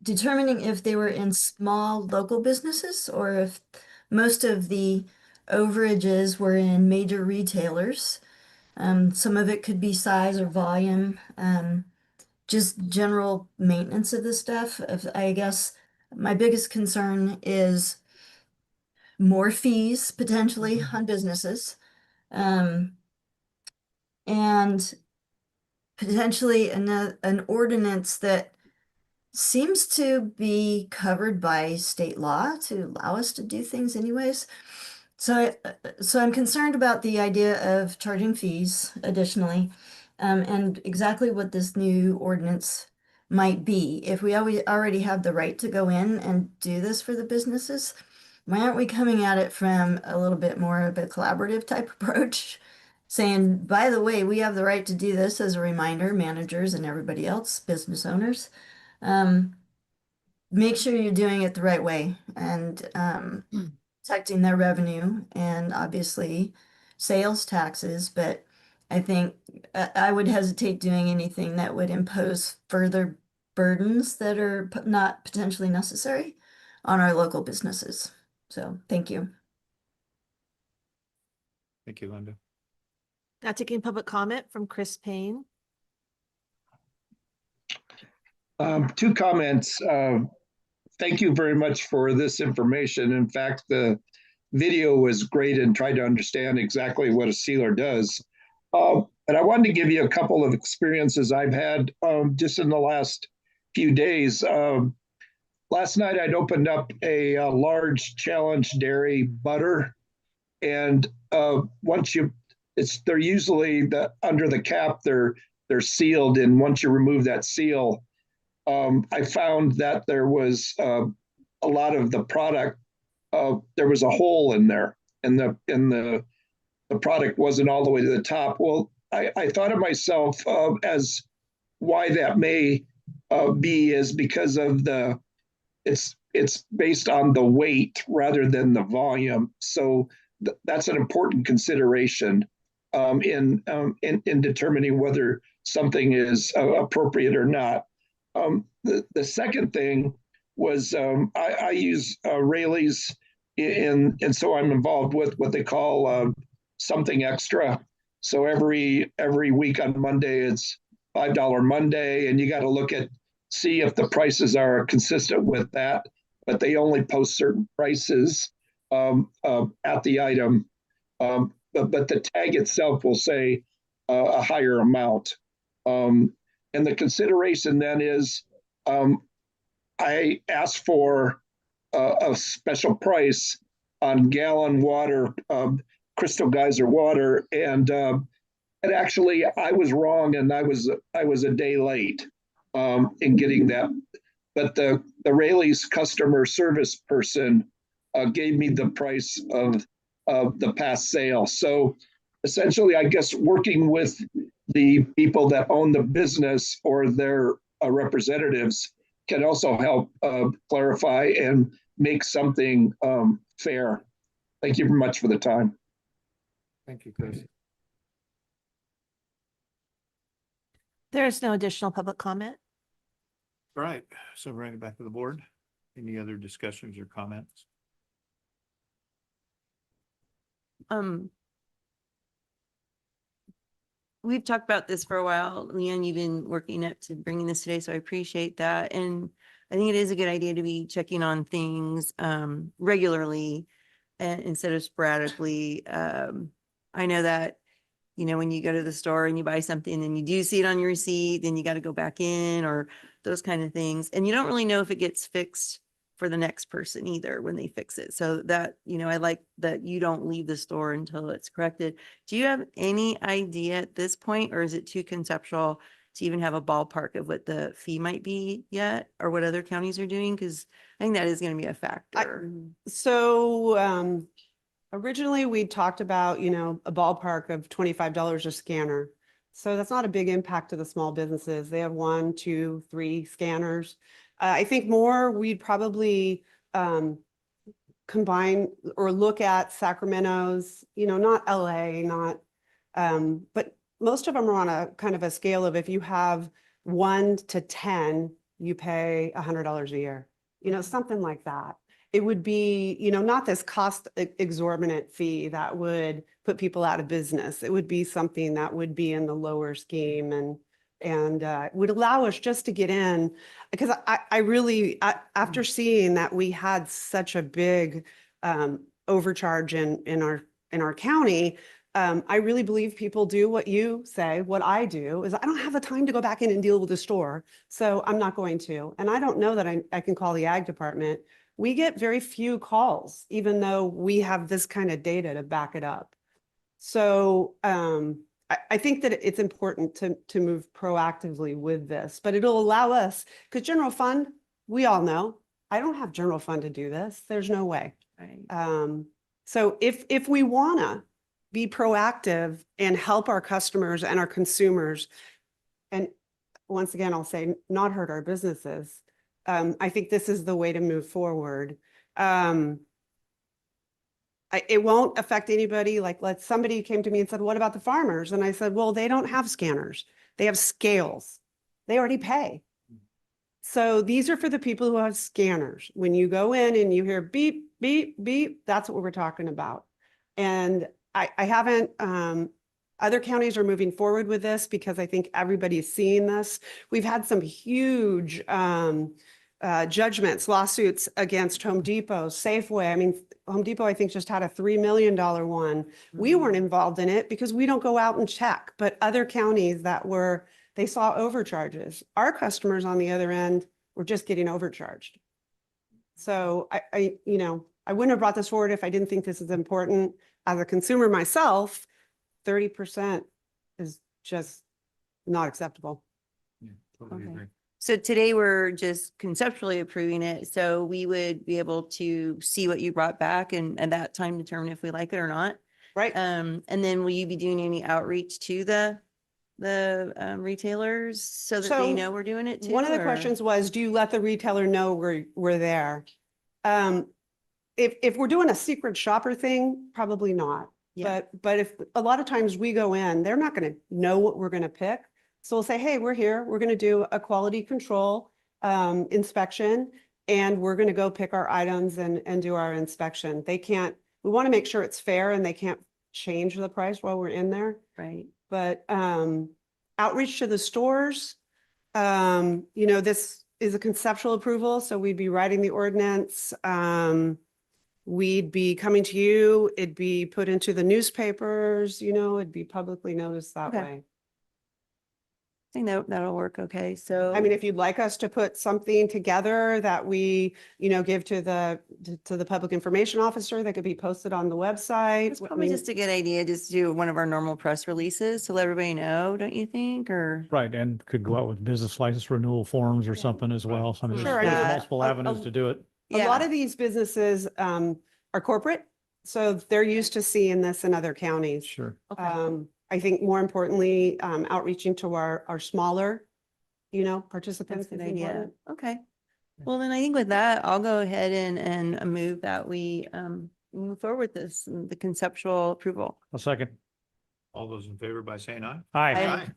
determining if they were in small local businesses or if most of the overages were in major retailers. Some of it could be size or volume, just general maintenance of the stuff. I guess my biggest concern is more fees potentially on businesses, and potentially an ordinance that seems to be covered by state law to allow us to do things anyways. So I'm concerned about the idea of charging fees additionally, and exactly what this new ordinance might be. If we already have the right to go in and do this for the businesses, why aren't we coming at it from a little bit more of a collaborative type approach? Saying, by the way, we have the right to do this as a reminder, managers and everybody else, business owners. Make sure you're doing it the right way and protecting their revenue and obviously sales taxes. But I think I would hesitate doing anything that would impose further burdens that are not potentially necessary on our local businesses. So thank you. Thank you, Linda. Now taking public comment from Chris Payne. Two comments. Thank you very much for this information. In fact, the video was great and tried to understand exactly what a sealer does. But I wanted to give you a couple of experiences I've had just in the last few days. Last night, I'd opened up a large Challenge Dairy butter, and they're usually under the cap. They're sealed, and once you remove that seal, I found that there was a lot of the product. There was a hole in there, and the product wasn't all the way to the top. Well, I thought of myself as why that may be is because of it's based on the weight rather than the volume. So that's an important consideration in determining whether something is appropriate or not. The second thing was I use Rayleigh's and so I'm involved with what they call something extra. So every week on Monday, it's $5 Monday, and you got to see if the prices are consistent with that. But they only post certain prices at the item, but the tag itself will say a higher amount. And the consideration then is I asked for a special price on gallon water, Crystal Geyser water, and actually I was wrong, and I was a day late in getting that. But the Rayleigh's customer service person gave me the price of the past sale. So essentially, I guess working with the people that own the business or their representatives can also help clarify and make something fair. Thank you very much for the time. Thank you, Chris. There is no additional public comment. All right, so bring it back to the board. Any other discussions or comments? We've talked about this for a while. Leanne, you've been working up to bringing this today, so I appreciate that. And I think it is a good idea to be checking on things regularly and instead of sporadically. I know that, you know, when you go to the store and you buy something and you do see it on your receipt, then you got to go back in or those kind of things. And you don't really know if it gets fixed for the next person either when they fix it. So that, you know, I like that you don't leave the store until it's corrected. Do you have any idea at this point, or is it too conceptual to even have a ballpark of what the fee might be yet, or what other counties are doing? Because I think that is going to be a factor. So originally we talked about, you know, a ballpark of $25 a scanner. So that's not a big impact to the small businesses. They have 1, 2, 3 scanners. I think more we'd probably combine or look at Sacramento's, you know, not LA, not, but most of them are on a kind of a scale of if you have 1 to 10, you pay $100 a year, you know, something like that. It would be, you know, not this cost exorbitant fee that would put people out of business. It would be something that would be in the lower scheme and would allow us just to get in, because I really, after seeing that we had such a big overcharge in our county, I really believe people do what you say. What I do is I don't have the time to go back in and deal with the store, so I'm not going to. And I don't know that I can call the ag department. We get very few calls, even though we have this kind of data to back it up. So I think that it's important to move proactively with this, but it'll allow us, because general fund, we all know, I don't have general fund to do this. There's no way. Right. So if we wanna be proactive and help our customers and our consumers, and once again, I'll say not hurt our businesses, I think this is the way to move forward. It won't affect anybody. Like, somebody came to me and said, what about the farmers? And I said, well, they don't have scanners. They have scales. They already pay. So these are for the people who have scanners. When you go in and you hear beep, beep, beep, that's what we're talking about. And I haven't, other counties are moving forward with this because I think everybody's seeing this. We've had some huge judgments, lawsuits against Home Depot, Safeway. I mean, Home Depot, I think, just had a $3 million one. We weren't involved in it because we don't go out and check, but other counties they saw overcharges. Our customers on the other end were just getting overcharged. So I wouldn't have brought this forward if I didn't think this is important. As a consumer myself, 30% is just not acceptable. Yeah, totally agree. So today we're just conceptually approving it. So we would be able to see what you brought back and at that time determine if we like it or not. Right. And then will you be doing any outreach to the retailers so that they know we're doing it too? One of the questions was, do you let the retailer know we're there? if we're doing a secret shopper thing, probably not. Yeah. But if a lot of times we go in, they're not going to know what we're going to pick. So we'll say, hey, we're here. We're going to do a quality control inspection, and we're going to go pick our items and do our inspection. They can't, we want to make sure it's fair and they can't change the price while we're in there. Right. But outreach to the stores, this is a conceptual approval, so we'd be writing the ordinance. We'd be coming to you, it'd be put into the newspapers, it'd be publicly noticed that Okay. way. I think that'll work. Okay. So I mean, if you'd like us to put something together that we, give to the public information officer, that could be posted on the website. it's probably just a good idea, just do one of our normal press releases to let everybody know, don't you think? Or Right, and could go out with business license renewal forms or something as well. I mean, Sure, there's I mean, multiple avenues to do it. A lot of these businesses are corporate, so they're used to seeing this in other counties. Sure. I think more importantly, outreaching to our smaller, participants. That's a good is idea. important. Okay. Well, then I think with that, I'll go ahead and move that we move forward with this, the conceptual approval. A second. All those in favor by saying aye? Aye.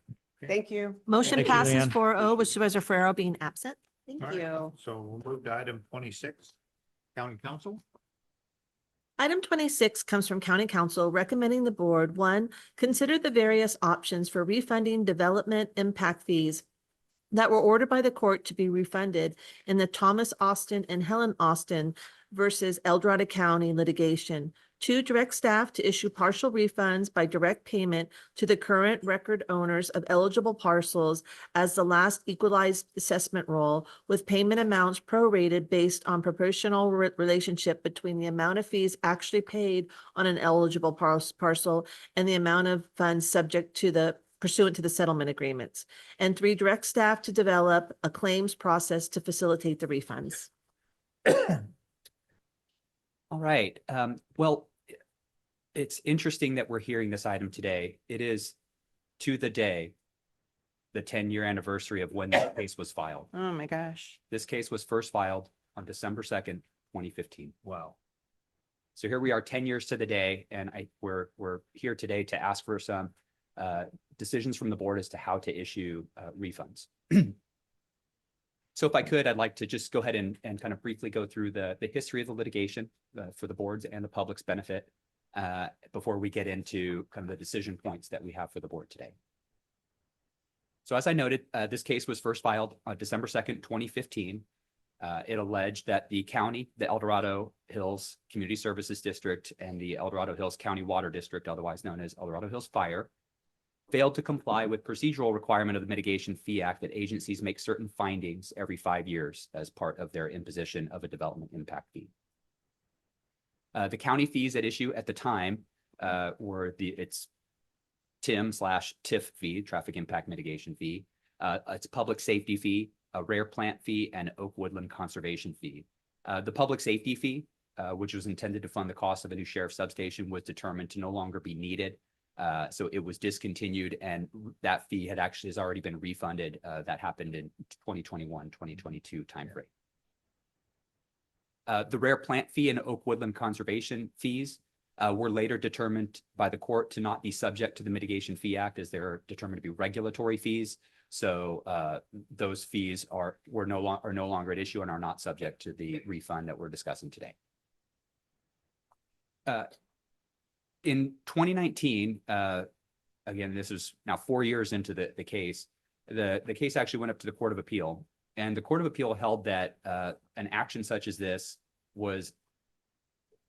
Thank you. Motion Thank you, passes Leanne. 4-0 with Supervisor Ferrero being absent. Thank All right. you. So we'll move to item 26, County Council. Item 26 comes from County Council recommending the board, 1, consider the various options for refunding development impact fees that were ordered by the court to be refunded in the Thomas Austin and Helen Austin versus El Dorado County litigation. 2, direct staff to issue partial refunds by direct payment to the current record owners of eligible parcels as the last equalized assessment roll, with payment amounts prorated based on proportional relationship between the amount of fees actually paid on an eligible parcel and the amount of funds subject to the pursuant to the settlement agreements. And 3, direct staff to develop a claims process to facilitate the refunds. All right. Well, it's interesting that we're hearing this item today. It is to the day, the 10-year anniversary of when this case was filed. Oh my gosh. This case was first filed on December 2nd, 2015. Wow. So here we are 10 years to the day, and we're here today to ask for some decisions from the board as to how to issue refunds. So if I could, I'd like to just go ahead and kind of briefly go through the history of the litigation for the board's and the public's benefit before we get into kind of the decision points that we have for the board today. So as I noted, this case was first filed on December 2nd, 2015. It alleged that the county, the El Dorado Hills Community Services District, and the El Dorado Hills County Water District, otherwise known as El Dorado Hills Fire, failed to comply with procedural requirement of the Mitigation Fee Act that agencies make certain findings every 5 years as part of their imposition of a development impact fee. The county fees at issue at the time were its TIM/TIF fee, Traffic Impact Mitigation Fee, its public safety fee, a rare plant fee, and oak woodland conservation fee. The public safety fee, which was intended to fund the cost of a new sheriff's substation, was determined to no longer be needed. So it was discontinued, and that fee has already been refunded. That happened in 2021, 2022 timeframe. The rare plant fee and oak woodland conservation fees were later determined by the court to not be subject to the Mitigation Fee Act, as they're determined to be regulatory fees. So those fees are no longer at issue and are not subject to the refund that we're discussing today. In 2019, again, this is now 4 years into the case, the case actually went up to the Court of Appeal, and the Court of Appeal held that an action such as this was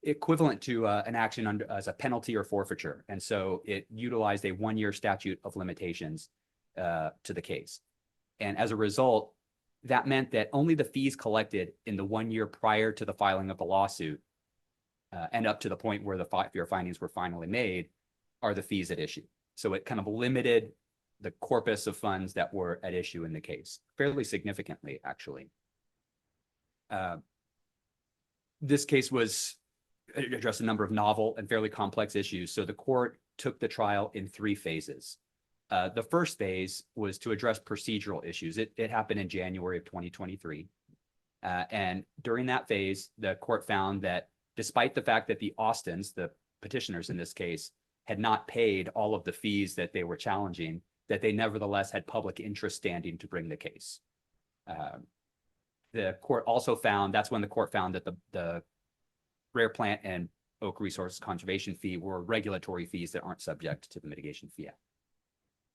equivalent to an action as a penalty or forfeiture. And so it utilized a 1-year statute of limitations to the case. And as a result, that meant that only the fees collected in the 1 year prior to the filing of the lawsuit and up to the point where the fair findings were finally made are the fees at issue. So it kind of limited the corpus of funds that were at issue in the case fairly significantly, actually. This case addressed a number of novel and fairly complex issues. So the court took the trial in 3 phases. The first phase was to address procedural issues. It happened in January of 2023. And during that phase, the court found that despite the fact that the Austins, the petitioners in this case, had not paid all of the fees that they were challenging, that they nevertheless had public interest standing to bring the case. The court also found, that's when the court found that the rare plant and oak resource conservation fee were regulatory fees that aren't subject to the mitigation fee act.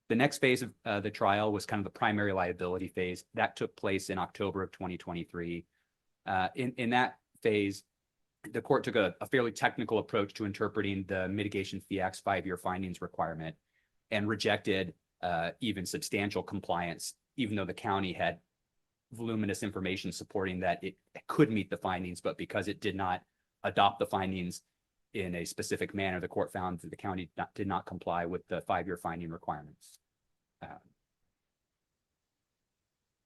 The next phase of the trial was kind of the primary liability phase. That took place in October of 2023. In that phase, the court took a fairly technical approach to interpreting the Mitigation Fee Act's 5-year findings requirement and rejected even substantial compliance, even though the county had voluminous information supporting that it could meet the findings, but because it did not adopt the findings in a specific manner, the court found that the county did not comply with the 5-year finding requirements.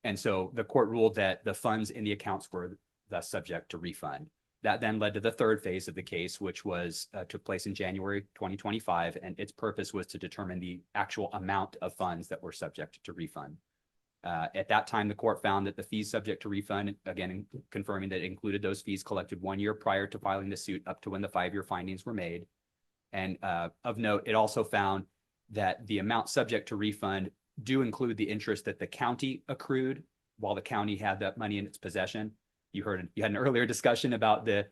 And so the court ruled that the funds in the accounts were thus subject to refund. That then led to the third phase of the case, which was took place in January 2025, and its purpose was to determine the actual amount of funds that were subject to refund. At that time, the court found that the fees subject to refund, again, confirming that it included those fees collected 1 year prior to filing the suit up to when the 5-year findings were made. And of note, it also found that the amount subject to refund do include the interest that the county accrued while the county had that money in its possession. You had an earlier discussion about the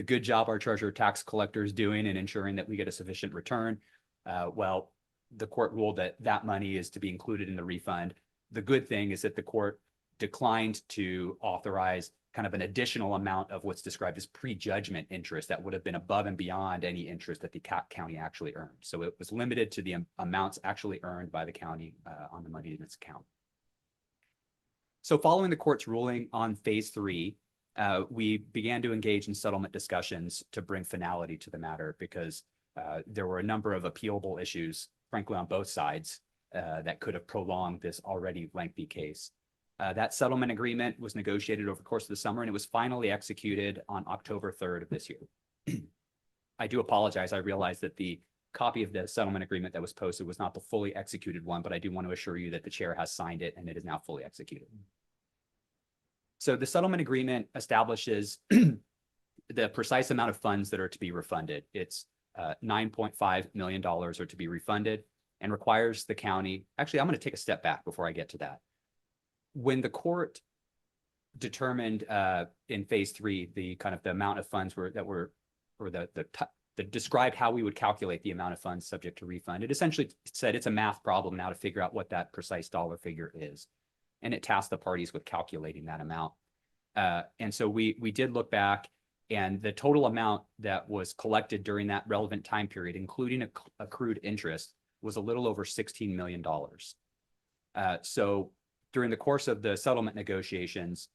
good job our treasurer tax collector is doing in ensuring that we get a sufficient return. Well, the court ruled that that money is to be included in the refund. The good thing is that the court declined to authorize kind of an additional amount of what's described as prejudgment interest that would have been above and beyond any interest that the county actually earned. So it was limited to the amounts actually earned by the county on the money in its account. So following the court's ruling on phase 3, we began to engage in settlement discussions to bring finality to the matter because there were a number of appealable issues, frankly, on both sides that could have prolonged this already lengthy case. That settlement agreement was negotiated over the course of the summer, and it was finally executed on October 3rd of this year. I do apologize. I realize that the copy of the settlement agreement that was posted was not the fully executed one, but I do want to assure you that the chair has signed it and it is now fully executed. So the settlement agreement establishes the precise amount of funds that are to be refunded. It's $9.5 million are to be refunded and requires the county. Actually, I'm going to take a step back before I get to that. When the court determined in phase 3 the kind of the amount of funds that described how we would calculate the amount of funds subject to refund, it essentially said it's a math problem now to figure out what that precise dollar figure is. And it tasked the parties with calculating that amount. And so we did look back, and the total amount that was collected during that relevant time period, including accrued interest, was a little over $16 million. So during the course of the settlement negotiations,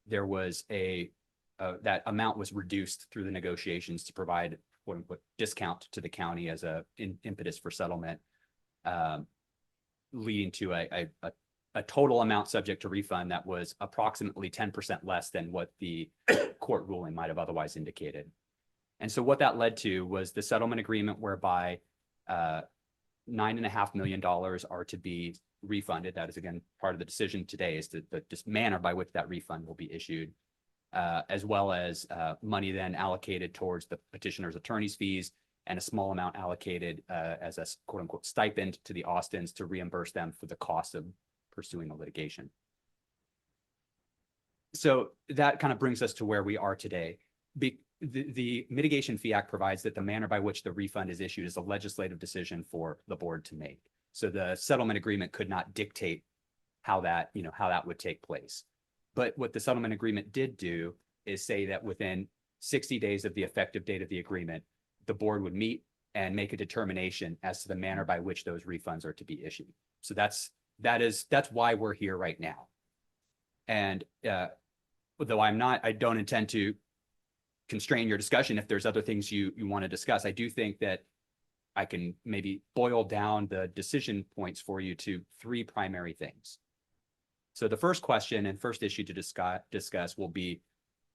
there was that amount was reduced through the negotiations to provide quote unquote discount to the county as a impetus for settlement, leading to a total amount subject to refund that was approximately 10% less than what the court ruling might have otherwise indicated. And so what that led to was the settlement agreement whereby $9.5 million are to be refunded. That is, again, part of the decision today is the manner by which that refund will be issued, as well as money then allocated towards the petitioner's attorney's fees and a small amount allocated as a quote unquote stipend to the Austins to reimburse them for the cost of pursuing the litigation. So that kind of brings us to where we are today. The Mitigation Fee Act provides that the manner by which the refund is issued is a legislative decision for the board to make. So the settlement agreement could not dictate how that would take place. But what the settlement agreement did do is say that within 60 days of the effective date of the agreement, the board would meet and make a determination as to the manner by which those refunds are to be issued. So that's why we're here right now. And though I don't intend to constrain your discussion if there's other things you want to discuss, I do think that I can maybe boil down the decision points for you to 3 primary things. So the first question and first issue to discuss will be,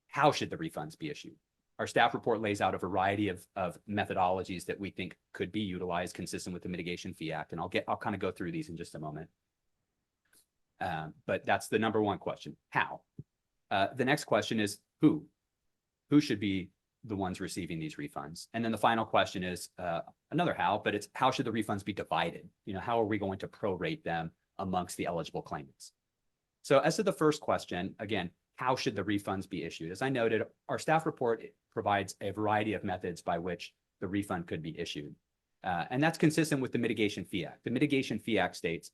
how should the refunds be issued? Our staff report lays out a variety of methodologies that we think could be utilized consistent with the Mitigation Fee Act. And I'll kind of go through these in just a moment. But that's the number one question, how? The next question is who? Who should be the ones receiving these refunds. And then the final question is another how, but it's how should the refunds be divided? You know, how are we going to prorate them amongst the eligible claimants? So as to the first question, again, how should the refunds be issued? As I noted, our staff report provides a variety of methods by which the refund could be issued. And that's consistent with the Mitigation Fee Act. The Mitigation Fee Act states,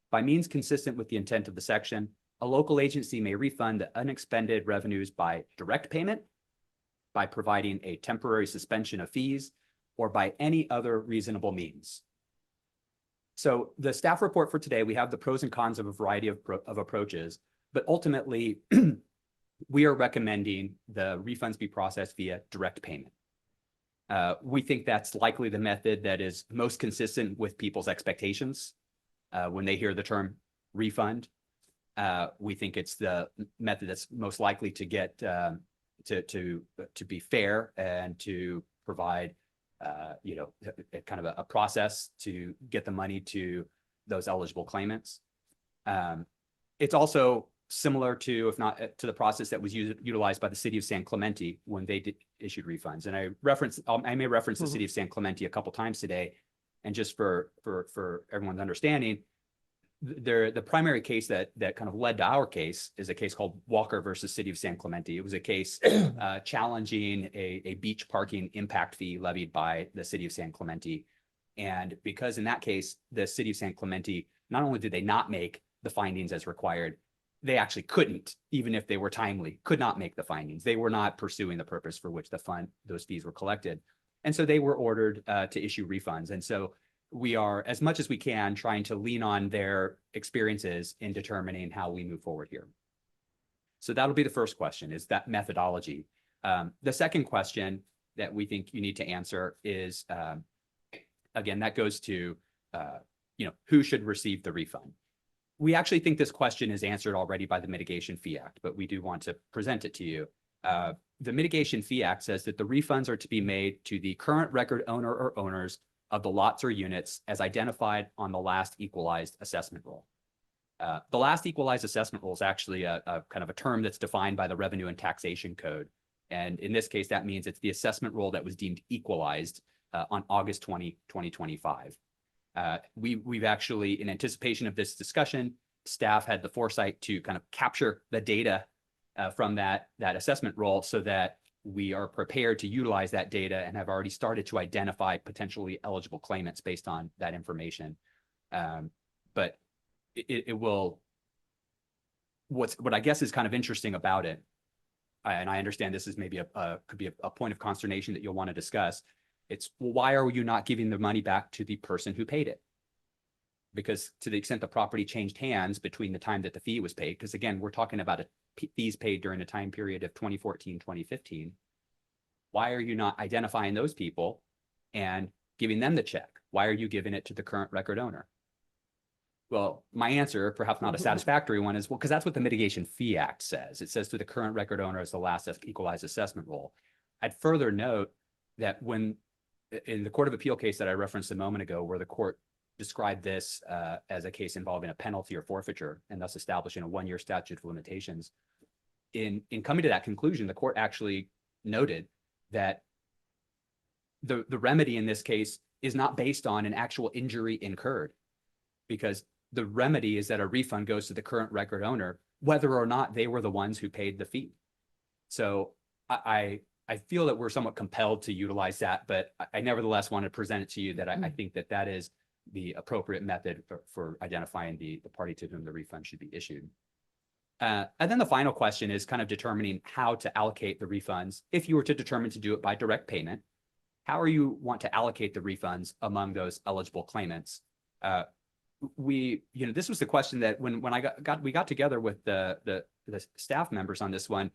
by means consistent with the intent of the section, a local agency may refund the unexpended revenues by direct payment, by providing a temporary suspension of fees, or by any other reasonable means. So the staff report for today, we have the pros and cons of a variety of approaches, but ultimately we are recommending the refunds be processed via direct payment. We think that's likely the method that is most consistent with people's expectations when they hear the term refund. We think it's the method that's most likely to get to be fair and to provide you know, kind of a process to get the money to those eligible claimants. It's also similar to, if not to the process that was utilized by the city of San Clemente when they issued refunds. And I may reference the city of San Clemente a couple times today. And just for everyone's understanding, the primary case that kind of led to our case is a case called Walker versus City of San Clemente. It was a case challenging a beach parking impact fee levied by the City of San Clemente. And because in that case, the City of San Clemente, not only did they not make the findings as required, they actually couldn't, even if they were timely, could not make the findings. They were not pursuing the purpose for which those fees were collected. And so they were ordered to issue refunds. And so we are, as much as we can, trying to lean on their experiences in determining how we move forward here. So that'll be the first question, is that methodology. The second question that we think you need to answer is, again, that goes to, you know, who should receive the refund? We actually think this question is answered already by the Mitigation Fee Act, but we do want to present it to you. The Mitigation Fee Act says that the refunds are to be made to the current record owner or owners of the lots or units as identified on the last equalized assessment roll. The last equalized assessment roll is actually a kind of a term that's defined by the Revenue and Taxation Code. And in this case, that means it's the assessment roll that was deemed equalized on August 20, 2025. We've actually, in anticipation of this discussion, staff had the foresight to kind of capture the data from that assessment roll so that we are prepared to utilize that data and have already started to identify potentially eligible claimants based on that information. But it will, what I guess is kind of interesting about it, and I understand this is maybe could be a point of consternation that you'll want to discuss. It's, well, why are you not giving the money back to the person who paid it? Because to the extent the property changed hands between the time that the fee was paid, because again, we're talking about fees paid during a time period of 2014, 2015. Why are you not identifying those people and giving them the check? Why are you giving it to the current record owner? Well, my answer, perhaps not a satisfactory one, is, well, because that's what the Mitigation Fee Act says. It says to the current record owner as the last equalized assessment roll. I'd further note that when in the Court of Appeal case that I referenced a moment ago, where the court described this as a case involving a penalty or forfeiture and thus establishing a one-year statute of limitations, in coming to that conclusion, the court actually noted that the remedy in this case is not based on an actual injury incurred, because the remedy is that a refund goes to the current record owner, whether or not they were the ones who paid the fee. So I feel that we're somewhat compelled to utilize that, but I nevertheless want to present it to you that I think that that is the appropriate method for identifying the party to whom the refund should be issued. And then the final question is kind of determining how to allocate the refunds. If you were to determine to do it by direct payment, how you want to allocate the refunds among those eligible claimants? This was the question that when we got together with the staff members on this one,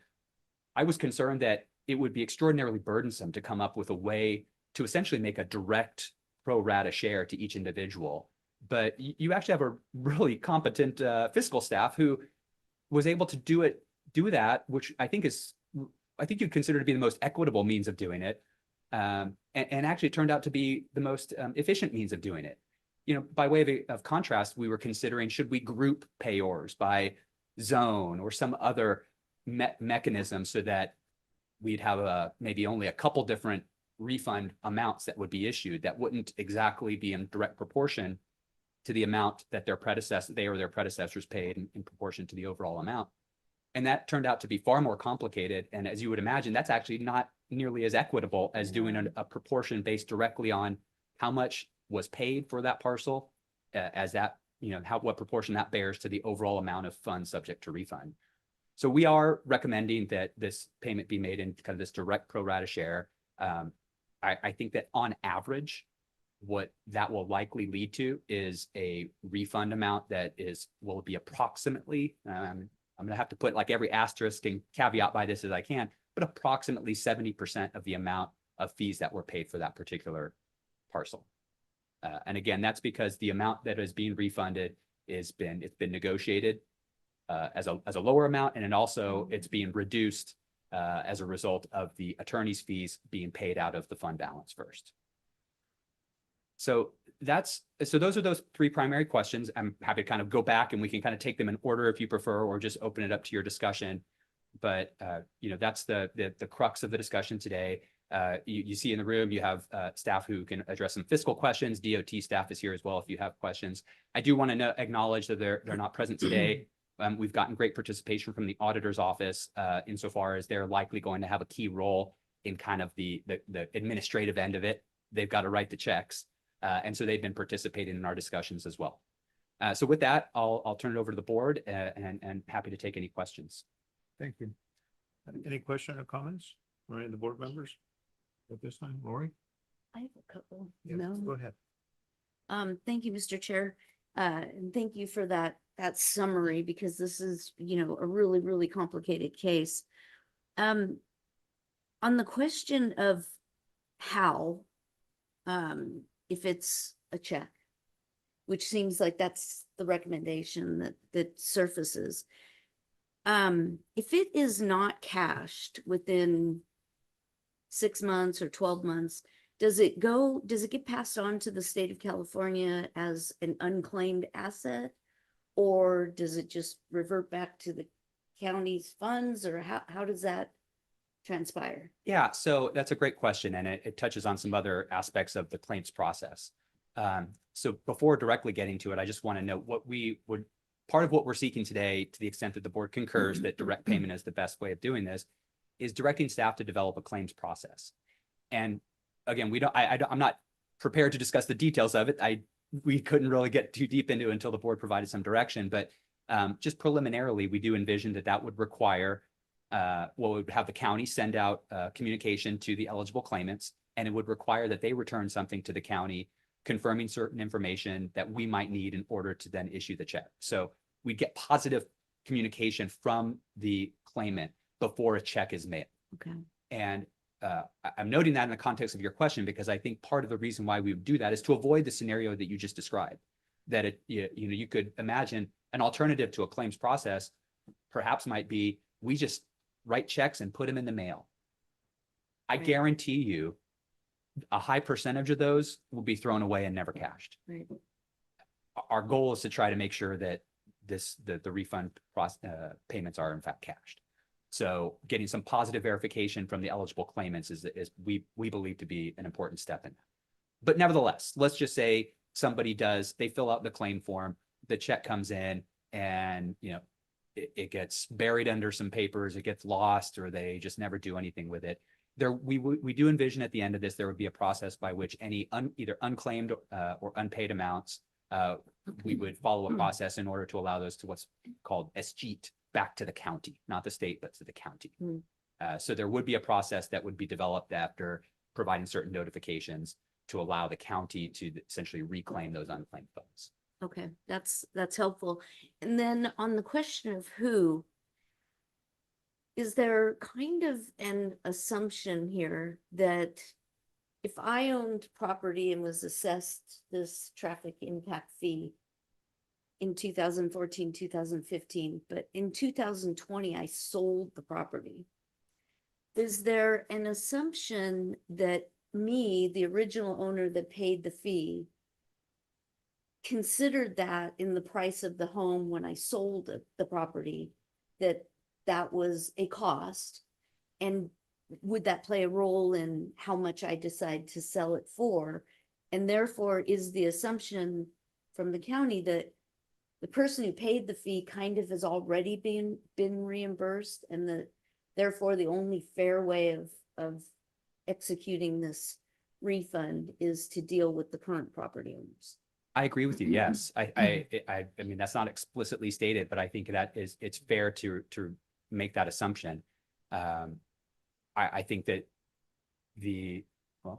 I was concerned that it would be extraordinarily burdensome to come up with a way to essentially make a direct pro rata share to each individual. But you actually have a really competent fiscal staff who was able to do that, which I think you'd consider to be the most equitable means of doing it. And actually it turned out to be the most efficient means of doing it. You know, by way of contrast, we were considering, should we group payors by zone or some other mechanism so that we'd have maybe only a couple different refund amounts that would be issued that wouldn't exactly be in direct proportion to the amount that they or their predecessors paid in proportion to the overall amount. And that turned out to be far more complicated. And as you would imagine, that's actually not nearly as equitable as doing a proportion based directly on how much was paid for that parcel, as that, what proportion that bears to the overall amount of funds subject to refund. So we are recommending that this payment be made in kind of this direct pro rata share. I think that on average, what that will likely lead to is a refund amount that will be approximately, I'm going to have to put like every asterisk and caveat by this as I can, but approximately 70% of the amount of fees that were paid for that particular parcel. And again, that's because the amount that is being refunded it's been negotiated as a lower amount, and then also it's being reduced as a result of the attorney's fees being paid out of the fund balance first. So those are those three primary questions. I'm happy to kind of go back and we can kind of take them in order if you prefer, or just open it up to your discussion. But that's the crux of the discussion today. You see in the room, you have staff who can address some fiscal questions. DOT staff is here as well if you have questions. I do want to acknowledge that they're not present today. We've gotten great participation from the auditor's office insofar as they're likely going to have a key role in kind of the administrative end of it. They've got to write the checks. And so they've been participating in our discussions as well. So with that, I'll turn it over to the board and happy to take any questions. Thank you. Any questions or comments from any of the board members at this time? Lori? I have a couple. Yeah, go ahead. Thank you, Mr. Chair. And thank you for that summary, because this is, a really, really complicated case. On the question of how, if it's a check, which seems like that's the recommendation that surfaces. If it is not cashed within 6 months or 12 months, does it get passed on to the state of California as an unclaimed asset? Or does it just revert back to the county's funds, or how does that transpire? Yeah, so that's a great question, and it touches on some other aspects of the claims process. So before directly getting to it, I just want to note part of what we're seeking today, to the extent that the board concurs that direct payment is the best way of doing this, is directing staff to develop a claims process. And again, I'm not prepared to discuss the details of it. We couldn't really get too deep into it until the board provided some direction, but just preliminarily, we do envision that would require, would have the county send out communication to the eligible claimants, and it would require that they return something to the county confirming certain information that we might need in order to then issue the check. So we get positive communication from the claimant before a check is made. Okay. And I'm noting that in the context of your question, because I think part of the reason why we would do that is to avoid the scenario that you just described, that you could imagine an alternative to a claims process perhaps might be, we just write checks and put them in the mail. I guarantee you a high percentage of those will be thrown away and never cashed. Right. Our goal is to try to make sure that the refund payments are in fact cashed. So getting some positive verification from the eligible claimants is we believe to be an important step in that. But nevertheless, let's just say somebody they fill out the claim form, the check comes in, and it gets buried under some papers, it gets lost, or they just never do anything with it. We do envision at the end of this, there would be a process by which any either unclaimed or unpaid amounts, we would follow a process in order to allow those to what's called escheat back to the county, not the state, but to the county. So there would be a process that would be developed after providing certain notifications to allow the county to essentially reclaim those unclaimed funds. Okay, that's helpful. And then on the question of who, is there kind of an assumption here that if I owned property and was assessed this traffic impact fee in 2014, 2015, but in 2020, I sold the property, is there an assumption that me, the original owner that paid the fee, considered that in the price of the home when I sold the property, that was a cost, and would that play a role in how much I decide to sell it for? And therefore, is the assumption from the county that the person who paid the fee kind of has already been reimbursed, and therefore the only fair way of executing this refund is to deal with the current property owners? I agree with you. Yes. I mean, that's not explicitly stated, but I think that it's fair to make that assumption. I think that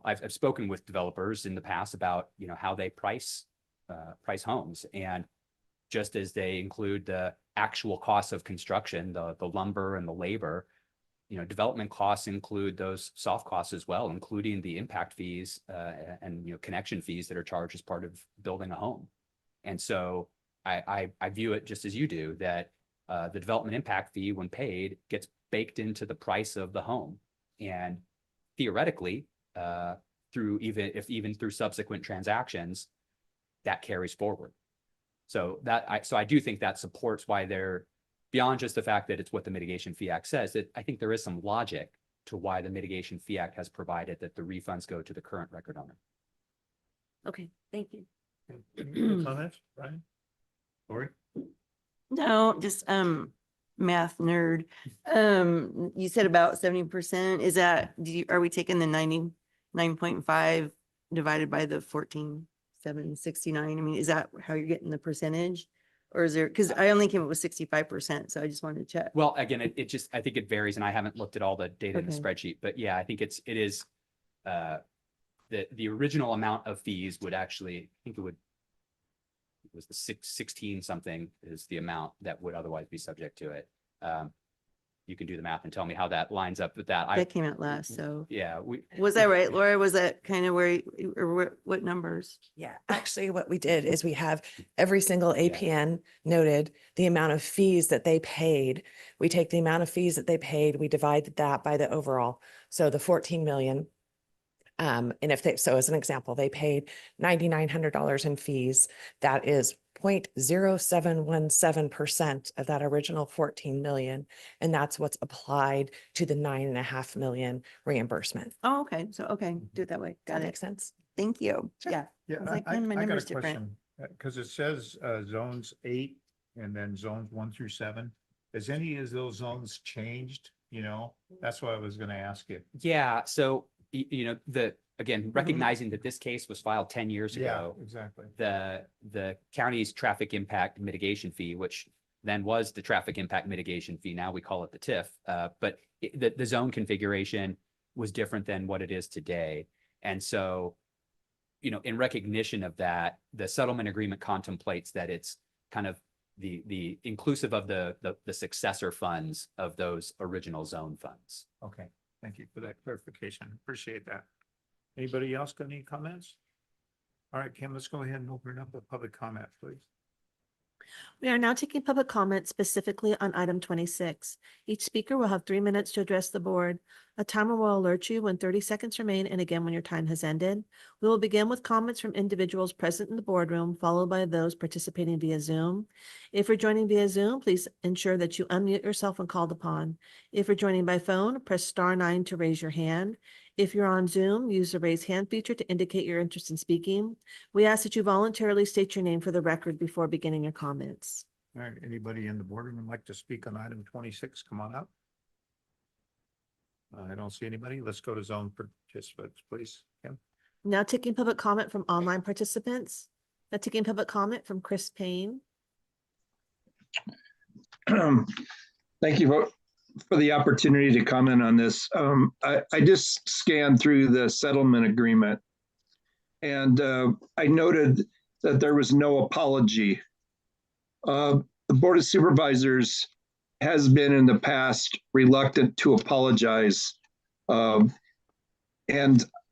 I've spoken with developers in the past about, how they price homes, and just as they include the actual costs of construction, the lumber and the labor, development costs include those soft costs as well, including the impact fees and connection fees that are charged as part of building a home. And so I view it just as you do, that the development impact fee, when paid, gets baked into the price of the home, and theoretically, even through subsequent transactions, that carries forward. So I do think that supports why they're, beyond just the fact that it's what the Mitigation Fee Act says, that I think there is some logic to why the Mitigation Fee Act has provided that the refunds go to the current record owner. Okay, thank you. Any other comments, Brian? Lori? No, just math nerd. You said about 70%. Is that, are we taking the 99.5 divided by the 14,769? I mean, is that how you're getting the percentage? Or is there, because I only came up with 65%, so I just wanted to check. Well, again, I think it varies, and I haven't looked at all the data in the spreadsheet, but yeah, I think it is the original amount of fees would actually, I think it was the 16 something is the amount that would otherwise be subject to it. You can do the math and tell me how that lines up with that. That came out last, so. Yeah. Was that right, Laura? Was that kind of where, or what numbers? Yeah, actually what we did is we have every single APN noted the amount of fees that they paid. We take the amount of fees that they paid, we divide that by the overall. So the 14 million. And so as an example, they paid $9,900 in fees. That is 0.0717% of that original 14 million. And that's what's applied to the 9.5 million reimbursement. Oh, okay. So, okay, do it that way. Got it. Makes sense. Thank you. Yeah. Yeah, I was like, I my got number's a different. question, because it says zones 8 and then zones 1 through 7. Has any of those zones changed? That's what I was going to ask you. Yeah. So, again, recognizing that this case was filed 10 years ago. Yeah, exactly. The county's traffic impact mitigation fee, which then was the traffic impact mitigation fee, now we call it the TIF, but the zone configuration was different than what it is today. And so, in recognition of that, the settlement agreement contemplates that it's kind of the inclusive of the successor funds of those original zone funds. Okay, thank you for that clarification. Appreciate that. Anybody else got any comments? All right, Kim, let's go ahead and open it up with public comment, please. We are now taking public comment specifically on item 26. Each speaker will have 3 minutes to address the board. A timer will alert you when 30 seconds remain and again when your time has ended. We will begin with comments from individuals present in the boardroom, followed by those participating via Zoom. If you're joining via Zoom, please ensure that you unmute yourself when called upon. If you're joining by phone, press *9 to raise your hand. If you're on Zoom, use the raise hand feature to indicate your interest in speaking. We ask that you voluntarily state your name for the record before beginning your comments. All right, anybody in the boardroom would like to speak on item 26, come on up. I don't see anybody. Let's go to zone participants, please. Kim? Now taking public comment from online participants. Now taking public comment from Chris Payne. Thank you for the opportunity to comment on this. I just scanned through the settlement agreement, and I noted that there was no apology. The Board of Supervisors has been in the past reluctant to apologize. And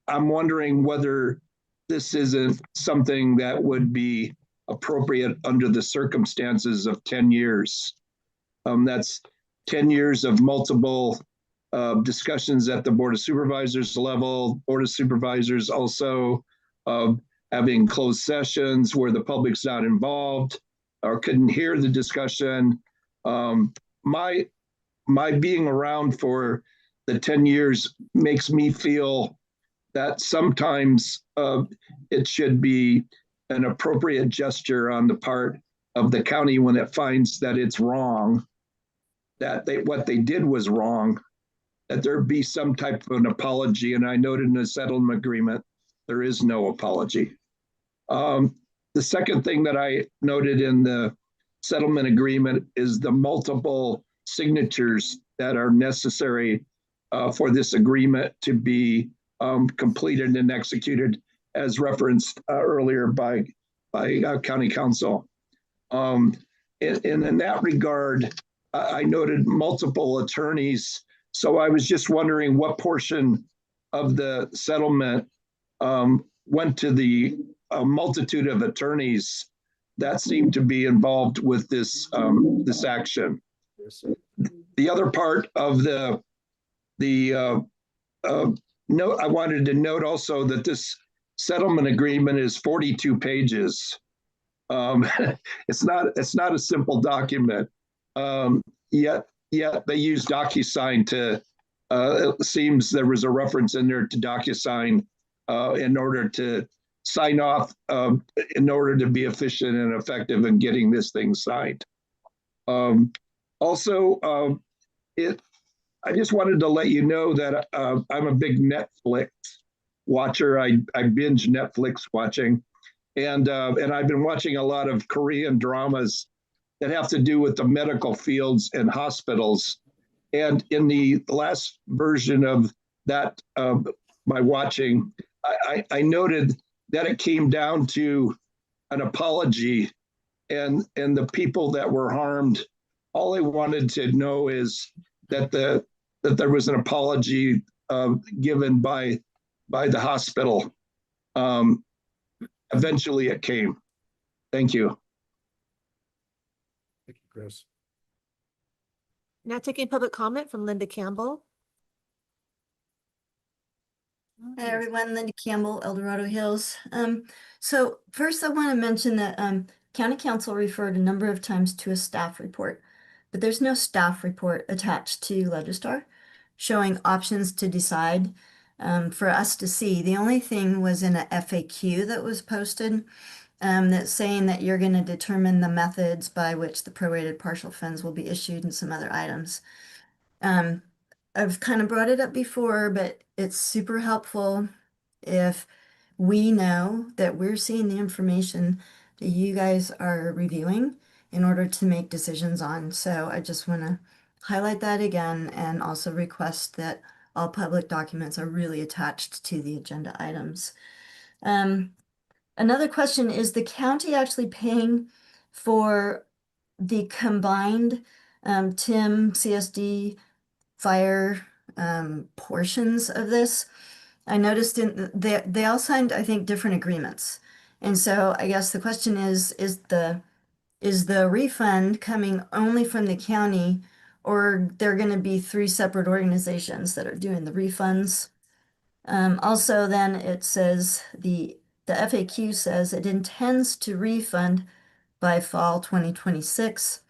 I'm wondering whether this isn't something that would be appropriate under the circumstances of 10 years. That's 10 years of multiple discussions at the Board of Supervisors level. Board of Supervisors also having closed sessions where the public's not involved or couldn't hear the discussion. My being around for the 10 years makes me feel that sometimes it should be an appropriate gesture on the part of the county when it finds that it's wrong, that what they did was wrong, that there be some type of an apology. And I noted in the settlement agreement, there is no apology. The second thing that I noted in the settlement agreement is the multiple signatures that are necessary for this agreement to be completed and executed, as referenced earlier by County Council. And in that regard, I noted multiple attorneys. So I was just wondering what portion of the settlement went to the multitude of attorneys that seemed to be involved with this this action. The other part of the note, I wanted to note also that this settlement agreement is 42 pages. It's not a simple document. Yet they use DocuSign to. It seems there was a reference in there to DocuSign in order to sign off, in order to be efficient and effective in getting this thing signed. Also, I just wanted to let you know that I'm a big Netflix watcher. I binge Netflix watching, and I've been watching a lot of Korean dramas that have to do with the medical fields and hospitals. And in the last version of that, my watching, I noted that it came down to an apology, and the people that were harmed, all they wanted to know is that that there was an apology given by the hospital. Eventually it came. Thank you. Thank you, Chris. Now taking public comment from Linda Campbell. Hi, everyone. Linda Campbell, El Dorado Hills. So first I want to mention that County Council referred a number of times to a staff report, but there's no staff report attached to Legistar showing options to decide for us to see. The only thing was in a FAQ that was posted that's saying that you're going to determine the methods by which the prorated partial funds will be issued and some other items. I've kind of brought it up before, but it's super helpful if we know that we're seeing the information that you guys are reviewing in order to make decisions on. So I just want to highlight that again and also request that all public documents are really attached to the agenda items. Another question, is the county actually paying for the combined TIM, CSD, fire portions of this? I noticed they all signed, I think, different agreements. And so I guess the question is the refund coming only from the county, or they're going to be 3 separate organizations that are doing the refunds? Also then it says the FAQ says it intends to refund by fall 2026.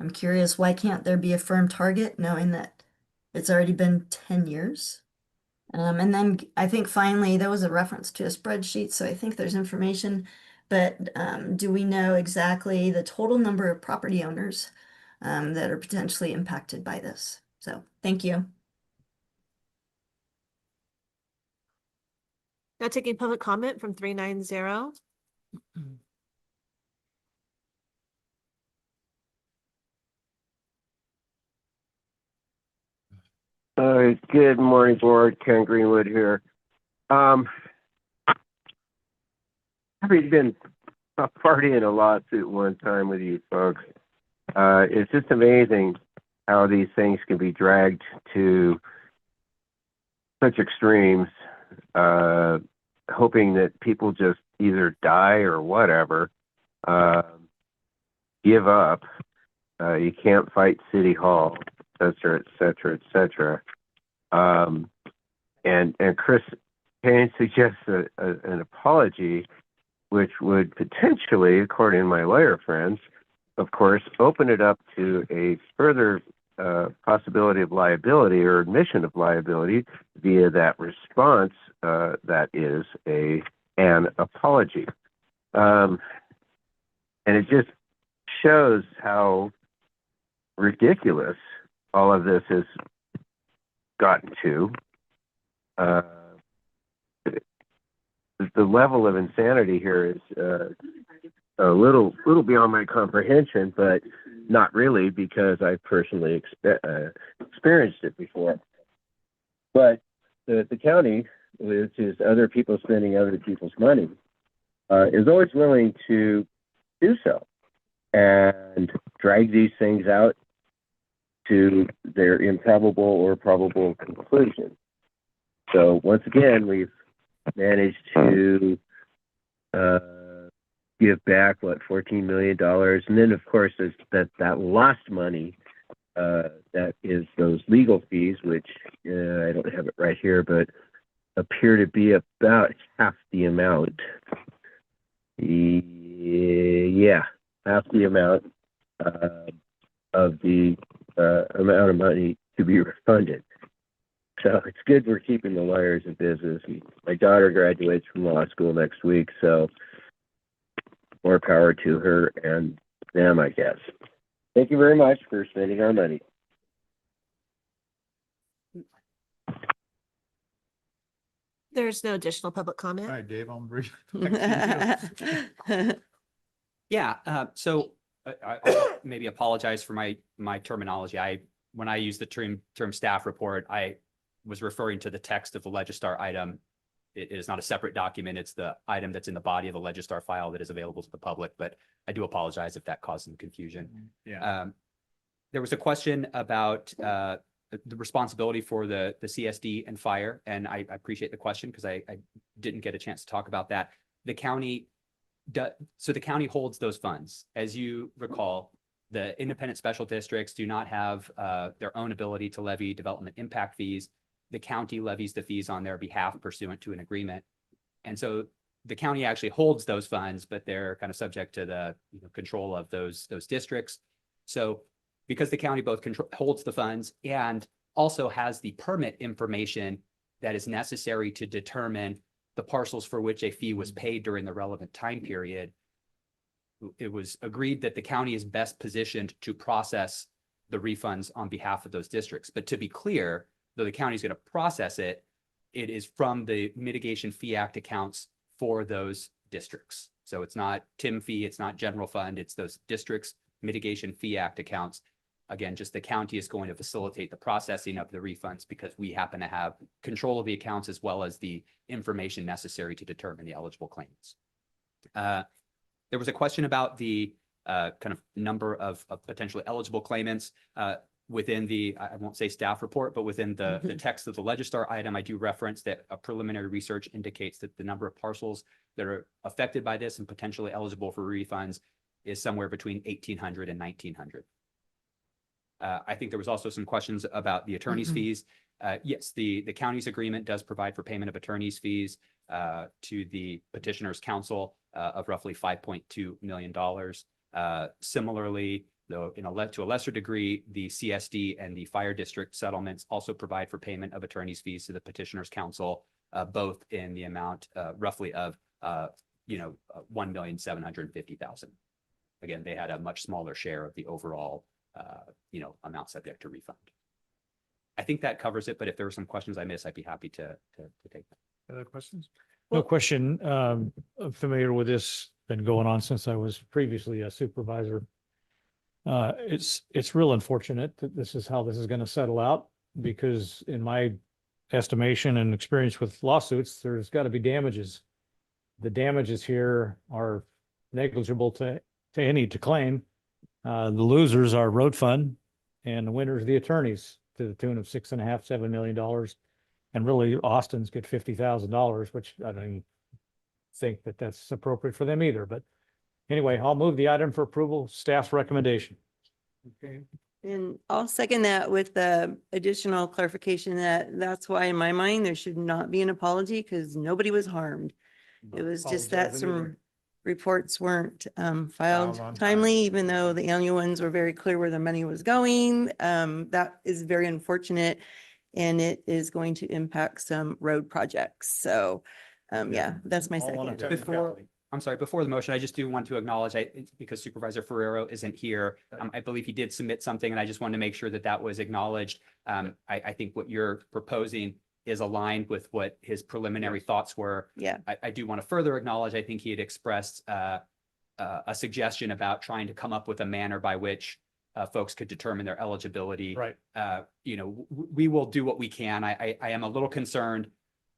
I'm curious, why can't there be a firm target knowing that it's already been 10 years? And then I think finally there was a reference to a spreadsheet, so I think there's information, but do we know exactly the total number of property owners that are potentially impacted by this? So thank you. Now taking public comment from 390. Good morning, board. Ken Greenwood here. Having been a party in a lawsuit one time with you folks, it's just amazing how these things can be dragged to such extremes, hoping that people just either die or whatever, give up. You can't fight City Hall, et cetera, et cetera, et cetera. And Chris Payne suggests an apology, which would potentially, according to my lawyer friends, of course, open it up to a further possibility of liability or admission of liability via that response that is an apology. And it just shows how ridiculous all of this has gotten to. The level of insanity here is a little beyond my comprehension, but not really, because I personally experienced it before. But the county, which is other people spending other people's money, is always willing to do so and drag these things out to their improbable or probable conclusion. So once again, we've managed to give back, $14 million. And then, of course, there's that lost money that is those legal fees, which I don't have it right here, but appear to be about half the amount. Yeah, half the amount of the amount of money to be refunded. So it's good we're keeping the lawyers in business. My daughter graduates from law school next week, so more power to her and them, I guess. Thank you very much for spending our money. There's no additional public All comment. right, Dave, I'm bringing it back to you. Yeah, so I'll maybe apologize for my terminology. When I use the term staff report, I was referring to the text of the Legistar item. It is not a separate document. It's the item that's in the body of the Legistar file that is available to the public, but I do apologize if that caused some confusion. Yeah. There was a question about the responsibility for the CSD and fire, and I appreciate the question because I didn't get a chance to talk about that. The county so the county holds those funds. As you recall, the independent special districts do not have their own ability to levy development impact fees. The county levies the fees on their behalf pursuant to an agreement. And so the county actually holds those funds, but they're kind of subject to the control of those districts. So because the county both holds the funds and also has the permit information that is necessary to determine the parcels for which a fee was paid during the relevant time period, it was agreed that the county is best positioned to process the refunds on behalf of those districts. But to be clear, though the county is going to process it, it is from the Mitigation Fee Act accounts for those districts. So it's not TIM fee, it's not general fund, it's those districts' Mitigation Fee Act accounts. Again, just the county is going to facilitate the processing of the refunds because we happen to have control of the accounts as well as the information necessary to determine the eligible claimants. There was a question about the kind of number of potentially eligible claimants within the, I won't say staff report, but within the text of the Legistar item. I do reference that a preliminary research indicates that the number of parcels that are affected by this and potentially eligible for refunds is somewhere between 1,800 and 1,900. I think there was also some questions about the attorney's fees. Yes, the county's agreement does provide for payment of attorney's fees to the petitioner's counsel of roughly $5.2 million. Similarly, though, to a lesser degree, the CSD and the fire district settlements also provide for payment of attorney's fees to the petitioner's counsel, both in the amount roughly of $1,750,000. Again, they had a much smaller share of the overall amount subject to refund. I think that covers it, but if there were some questions I missed, I'd be happy to take them. Other questions? No question. I'm familiar with this, been going on since I was previously a supervisor. It's real unfortunate that this is how this is going to settle out, because in my estimation and experience with lawsuits, there's got to be damages. The damages here are negligible to any to claim. The losers are road fund and the winners the attorneys to the tune of $6.5–7 million. And really Austin's get $50,000, which I don't even think that that's appropriate for them either. But anyway, I'll move the item for approval, staff's recommendation. Okay. And I'll second that with the additional clarification that that's why in my mind, there should not be an apology because nobody was harmed. It was just that Apologizing either. reports weren't Filed filed on time. timely, even though the annual ones were very clear where the money was going. That is very unfortunate. And it is going to impact some road projects. So, yeah, that's my All on a second. Before, I'm sorry, before the motion, I just do want to acknowledge, because Supervisor Ferrero isn't here, I believe he did submit something, and I just wanted to make sure that that was acknowledged. I think what you're proposing is aligned with what his preliminary thoughts were. Yeah. I do want to further acknowledge, I think he had expressed a suggestion about trying to come up with a manner by which folks could determine their eligibility. Right. We will do what we can. I am a little concerned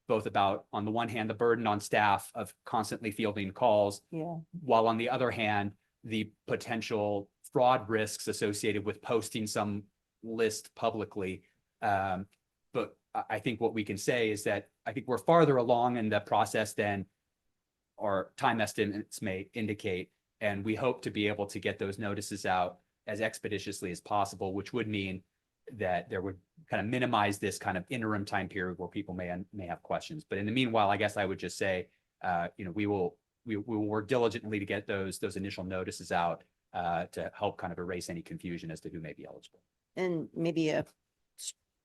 both about, on the one hand, the burden on staff of constantly fielding calls, Yeah. while on the other hand, the potential fraud risks associated with posting some list publicly. But I think what we can say is that I think we're farther along in the process than our time estimates may indicate. And we hope to be able to get those notices out as expeditiously as possible, which would mean that there would kind of minimize this kind of interim time period where people may have questions. But in the meanwhile, I guess I would just say, we will work diligently to get those initial notices out to help kind of erase any confusion as to who may be eligible. And maybe a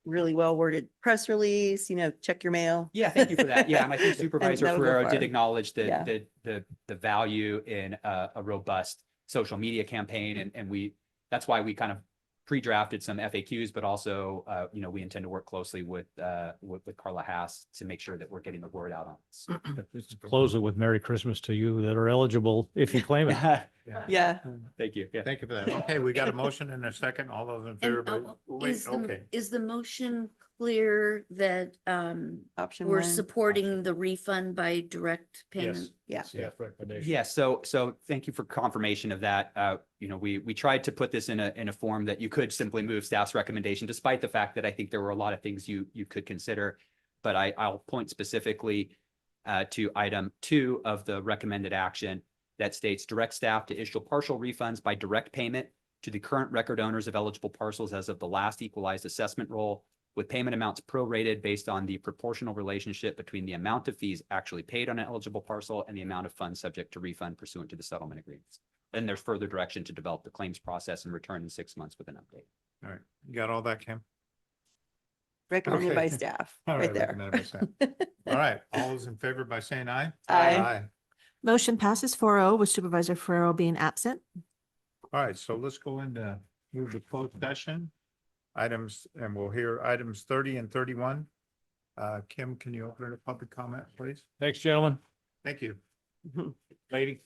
really well worded press release, check your mail. Yeah, thank you for that. Yeah, and I think And Supervisor that would go Ferrero far. did acknowledge Yeah. the value in a robust social media campaign, and that's why we kind of pre-drafted some FAQs, but also, we intend to work closely with Carla Haas to make sure that we're getting the word out on this. Let's close it with Merry Christmas to you that are eligible if you claim it. Yeah. Thank you. Yeah. Thank you for that. Okay, we got a motion and a second. All those in favor, wait, okay. Is the motion clear that Option we're one. supporting the refund by direct payment? Yeah. Staff recommendation. Yeah, so thank you for confirmation of that. We tried to put this in a form that you could simply move staff's recommendation, despite the fact that I think there were a lot of things you could consider. But I'll point specifically to item 2 of the recommended action that states direct staff to issue partial refunds by direct payment to the current record owners of eligible parcels as of the last equalized assessment roll, with payment amounts prorated based on the proportional relationship between the amount of fees actually paid on an eligible parcel and the amount of funds subject to refund pursuant to the settlement agreements. Then there's further direction to develop the claims process and return in 6 months with an update. All right, you got all that, Kim? Recommended by Okay. staff, All right there. recommended by staff. All right, all those in favor by saying aye? Aye. Motion passes 4-0 with Supervisor Ferrero being absent. All right, so let's go into move to closed session items, and we'll hear items 30 and 31. Kim, can you open it to public comment, please? Thanks, gentlemen. Thank you. Lady.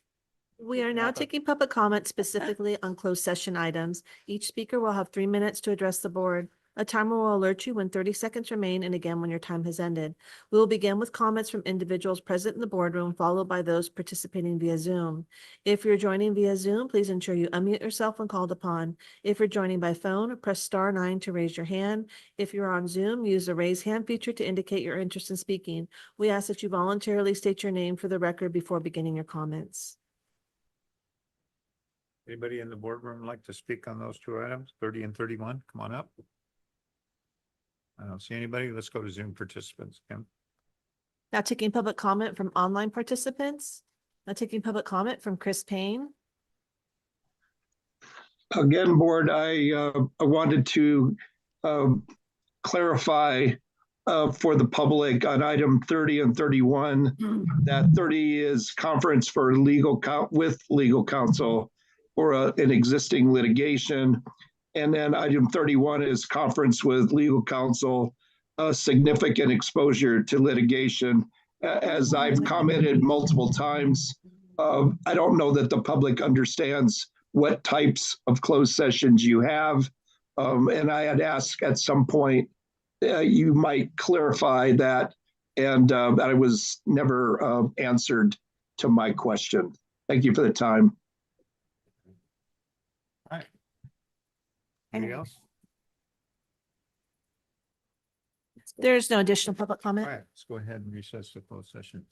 We are now taking public comment specifically on closed session items. Each speaker will have 3 minutes to address the board. A timer will alert you when 30 seconds remain and again when your time has ended. We will begin with comments from individuals present in the boardroom, followed by those participating via Zoom. If you're joining via Zoom, please ensure you unmute yourself when called upon. If you're joining by phone, press *9 to raise your hand. If you're on Zoom, use the raise hand feature to indicate your interest in speaking. We ask that you voluntarily state your name for the record before beginning your comments. Anybody in the boardroom like to speak on those 2 items, 30 and 31? Come on up. I don't see anybody. Let's go to Zoom participants, Kim. Now taking public comment from online participants. Now taking public comment from Chris Payne. Again, board, I wanted to clarify for the public on item 30 and 31, that 30 is conference for with legal counsel or an existing litigation. And then item 31 is conference with legal counsel, significant exposure to litigation. As I've commented multiple times, I don't know that the public understands what types of closed sessions you have. And I had asked at some point, you might clarify that, and I was never answered to my question. Thank you for the time. All right. Anything else? There's no additional public All comment. right, let's go ahead and recess the closed session.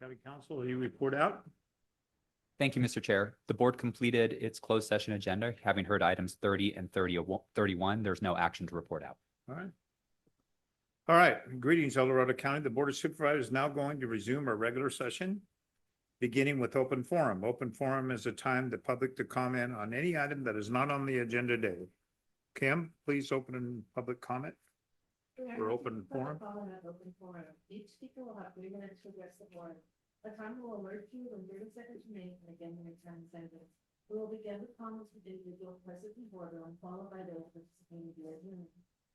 County Council, you report out? Thank you, Mr. Chair. The board completed its closed session agenda, having heard items 30 and 31. There's no action to report out. All right. All right, greetings, El Dorado County. The Board of Supervisors is now going to resume our regular session, beginning with open forum. Open forum is a time the public to comment on any item that is not on the agenda today. Kim, please open public comment for open forum. Each speaker will have 3 minutes to address the board. A timer will alert you when 30 seconds remain, and again when your time is ended. We will begin with comments from individuals present in boardroom, followed by those participating via Zoom.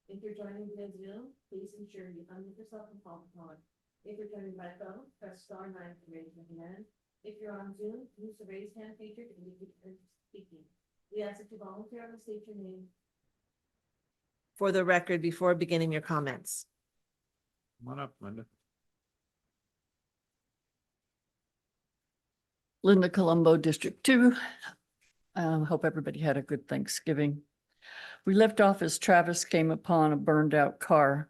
If you're joining via Zoom, please ensure you unmute yourself and call the phone. If you're joining by phone, press *9 to raise your hand. If you're on Zoom, use the raise hand feature to indicate you're speaking. We ask that you voluntarily state your name for the record before beginning your comments. Come on up, Linda. Linda Colombo, District 2. Hope everybody had a good Thanksgiving. We left off as Travis came upon a burned out car.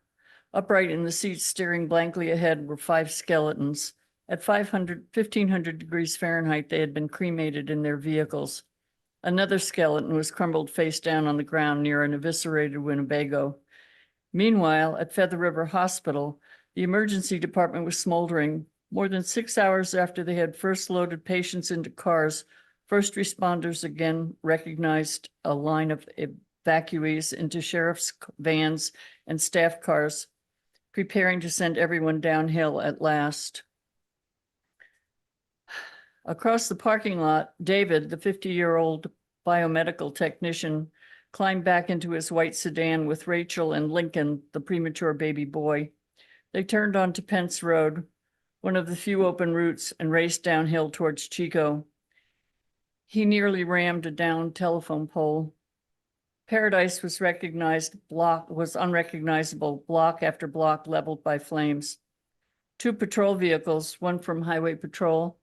Upright in the seat, staring blankly ahead, were 5 skeletons. At 1500 degrees Fahrenheit, they had been cremated in their vehicles. Another skeleton was crumbled face down on the ground near an eviscerated Winnebago. Meanwhile, at Feather River Hospital, the emergency department was smoldering. More than 6 hours after they had first loaded patients into cars, first responders again recognized a line of evacuees into sheriff's vans and staff cars, preparing to send everyone downhill at last. Across the parking lot, David, the 50-year-old biomedical technician, climbed back into his white sedan with Rachel and Lincoln, the premature baby boy. They turned onto Pence Road, one of the few open routes, and raced downhill towards Chico. He nearly rammed a downed telephone pole. Paradise was unrecognizable, block after block leveled by flames. 2 patrol vehicles, one from Highway Patrol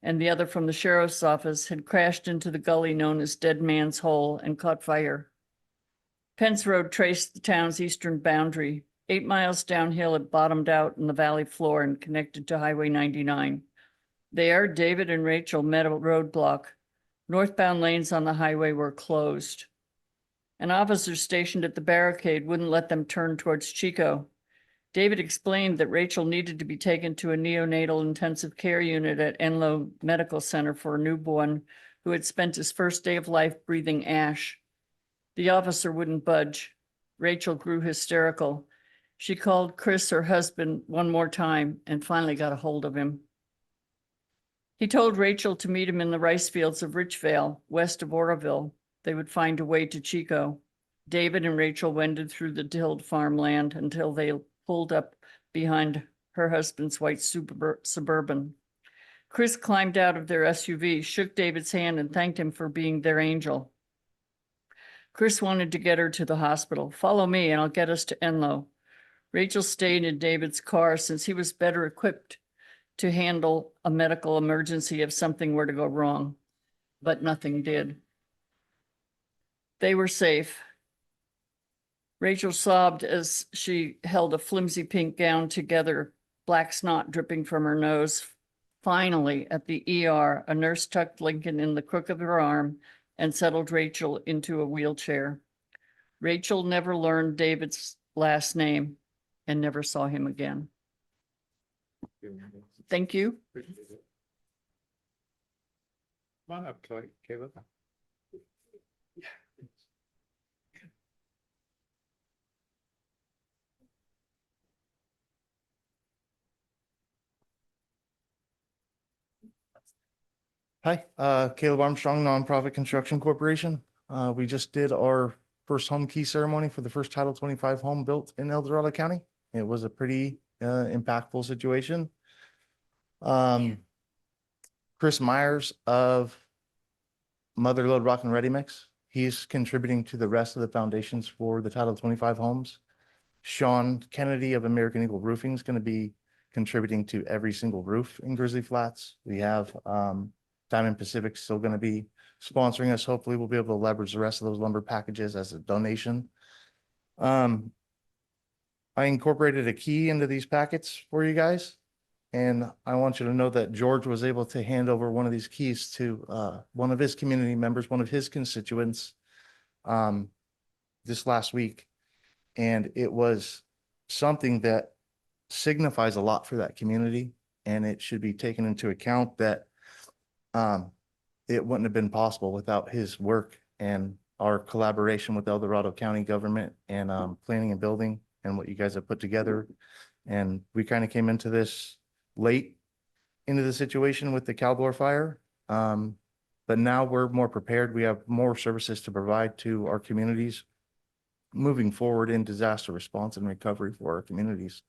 and the other from the sheriff's office, had crashed into the gully known as Dead Man's Hole and caught fire. Pence Road traced the town's eastern boundary. 8 miles downhill, it bottomed out in the valley floor and connected to Highway 99. There, David and Rachel met a roadblock. Northbound lanes on the highway were closed. An officer stationed at the barricade wouldn't let them turn towards Chico. David explained that Rachel needed to be taken to a neonatal intensive care unit at Enloe Medical Center for a newborn who had spent his first day of life breathing ash. The officer wouldn't budge. Rachel grew hysterical. She called Chris, her husband, one more time and finally got a hold of him. He told Rachel to meet him in the rice fields of Richvale, west of Oroville. They would find a way to Chico. David and Rachel wended through the tilled farmland until they pulled up behind her husband's white Suburban. Chris climbed out of their SUV, shook David's hand, and thanked him for being their angel. Chris wanted to get her to the hospital. Follow me and I'll get us to Enloe. Rachel stayed in David's car since he was better equipped to handle a medical emergency if something were to go wrong, but nothing did. They were safe. Rachel sobbed as she held a flimsy pink gown together, black snot dripping from her nose. Finally, at the ER, a nurse tucked Lincoln in the crook of her arm and settled Rachel into a wheelchair. Rachel never learned David's last name and never saw him again. Thank you. Come on up, Caleb. Hi, Caleb Armstrong, Nonprofit Construction Corporation. We just did our first home key ceremony for the first Title 25 home built in El Dorado County. It was a pretty impactful situation. Chris Myers of Mother Lode Rock and Ready Mix, he's contributing to the rest of the foundations for the Title 25 homes. Sean Kennedy of American Eagle Roofing is going to be contributing to every single roof in Grizzly Flats. We have Diamond Pacific still going to be sponsoring us. Hopefully we'll be able to leverage the rest of those lumber packages as a donation. I incorporated a key into these packets for you guys. And I want you to know that George was able to hand over one of these keys to one of his community members, one of his constituents, this last week. And it was something that signifies a lot for that community. And it should be taken into account that it wouldn't have been possible without his work and our collaboration with El Dorado County government and planning and building and what you guys have put together. And we kind of came into this late into the situation with the Caldor fire. But now we're more prepared. We have more services to provide to our communities moving forward in disaster response and recovery for our communities.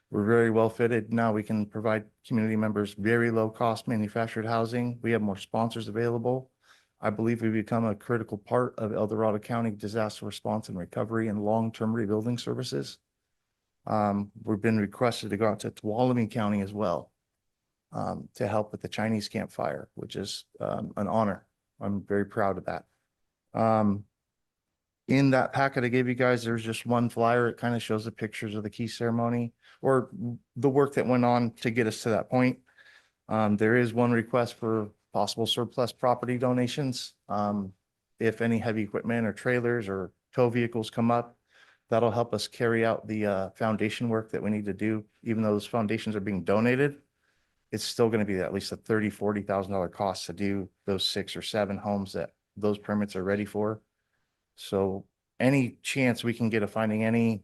We're very well fitted. Now we can provide community members very low cost manufactured housing. We have more sponsors available. I believe we've become a critical part of El Dorado County disaster response and recovery and long-term rebuilding services. We've been requested to go out to Tuolumne County as well to help with the Chinese camp fire, which is an honor. I'm very proud of that. In that packet I gave you guys, there's just one flyer. It kind of shows the pictures of the key ceremony or the work that went on to get us to that point. There is one request for possible surplus property donations. If any heavy equipment or trailers or tow vehicles come up, that'll help us carry out the foundation work that we need to do. Even though those foundations are being donated, it's still going to be at least a $30,000-$40,000 cost to do those 6 or 7 homes that those permits are ready for. So any chance we can get of finding any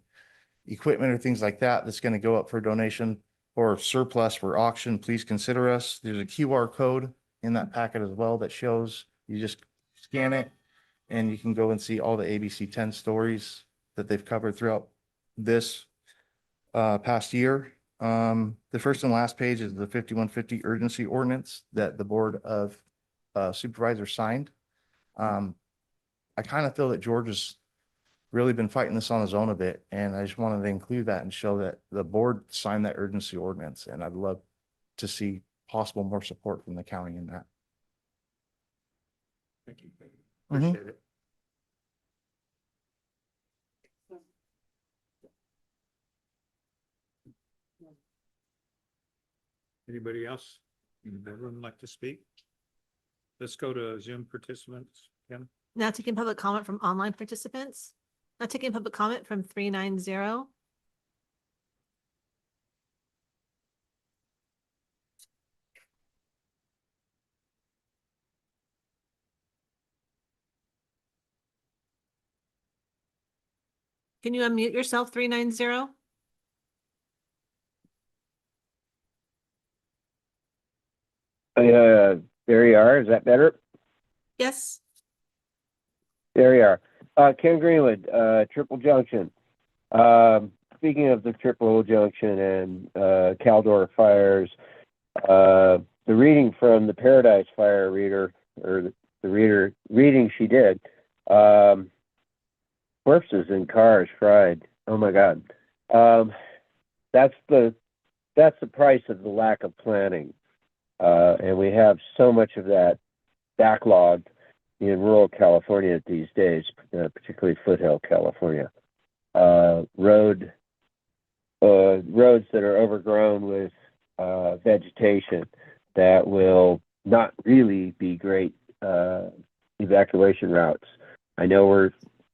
equipment or things like that that's going to go up for donation or surplus for auction, please consider us. There's a QR code in that packet as well that shows, you just scan it and you can go and see all the ABC 10 stories that they've covered throughout this past year. The first and last page is the 5150 urgency ordinance that the Board of Supervisors signed. I kind of feel that George has really been fighting this on his own a bit, and I just wanted to include that and show that the board signed that urgency ordinance, and I'd love to see possible more support from the county in that. Thank you. Appreciate it. Anybody else? Everyone like to speak? Let's go to Zoom participants. Kim? Now taking public comment from online participants. Now taking public comment from 390. Can you unmute yourself, 390? There you are. Is that better? Yes. There you are. Ken Greenwood, Triple Junction. Speaking of the Triple Junction and Caldor fires, the reading from the Paradise Fire reader, or the reading she did, corpses in cars fried. Oh my God. That's the price of the lack of planning. And we have so much of that backlogged in rural California these days, particularly foothill California. Roads that are overgrown with vegetation that will not really be great evacuation routes. I know we're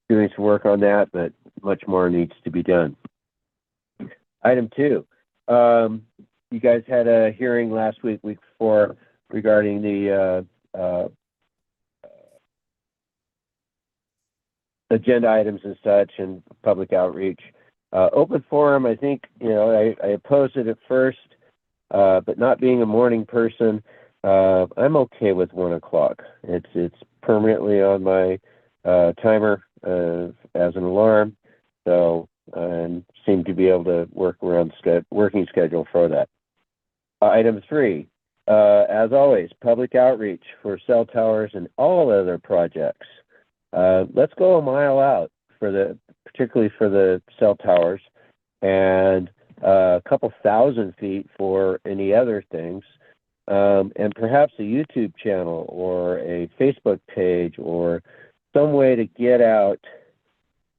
doing some work on that, but much more needs to be done. Item 2. You guys had a hearing last week before, regarding the agenda items and such and public outreach. Open forum, I think, I opposed it at first, but not being a morning person, I'm okay with 1 o'clock. It's permanently on my timer as an alarm, so and seem to be able to work around working schedule for that. Item 3, as always, public outreach for cell towers and all other projects. Let's go a mile out particularly for the cell towers, and a couple thousand feet for any other things, and perhaps a YouTube channel or a Facebook page or some way to get out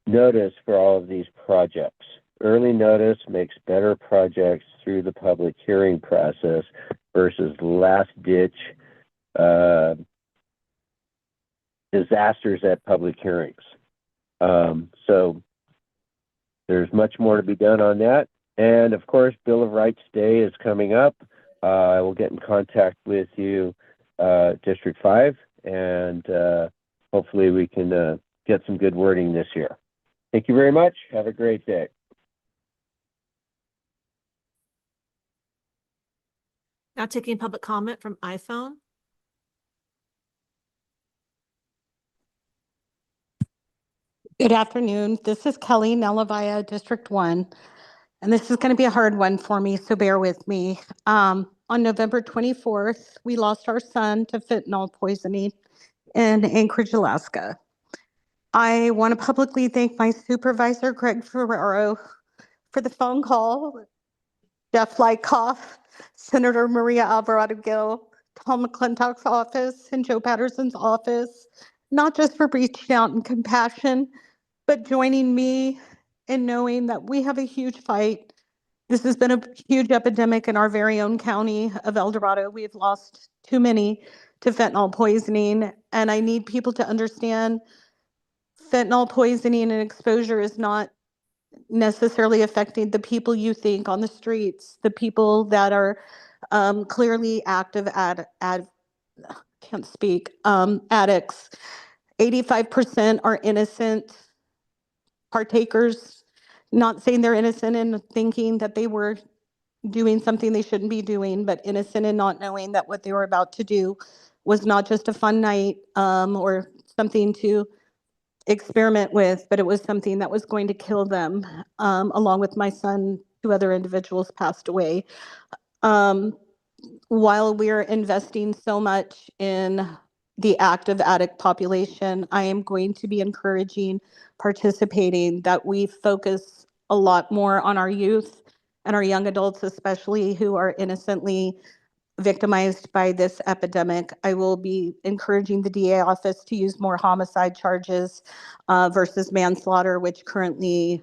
notice for all of these projects. early notice makes better projects through the public hearing process versus last ditch disasters at public hearings. So there's much more to be done on that. And of course, Bill of Rights Day is coming up. I will get in contact with you, District 5, and hopefully we can get some good wording this year. Thank you very much. Have a great day. Now taking public comment from iPhone. Good afternoon. This is Kelly Nelavia, District 1. And this is going to be a hard one for me, so bear with me. On November 24th, we lost our son to fentanyl poisoning in Anchorage, Alaska. I want to publicly thank my supervisor, Greg Ferraro, for the phone call, Jeff Lykoff, Senator Maria Alvarado Gill, Tom McClintock's office, and Joe Patterson's office, not just for reaching out in compassion, but joining me in knowing that we have a huge fight. This has been a huge epidemic in our very own county of El Dorado. We have lost too many to fentanyl poisoning, and I need people to understand fentanyl poisoning and exposure is not necessarily affecting the people you think on the streets, the people that are clearly active addicts. 85% are innocent partakers, not saying they're innocent in thinking that they were doing something they shouldn't be doing, but innocent in not knowing that what they were about to do was not just a fun night or something to experiment with, but it was something that was going to kill them. Along with my son, 2 other individuals passed away. While we're investing so much in the active addict population, I am going to be encouraging, participating, that we focus a lot more on our youth and our young adults, especially who are innocently victimized by this epidemic. I will be encouraging the DA office to use more homicide charges versus manslaughter, which currently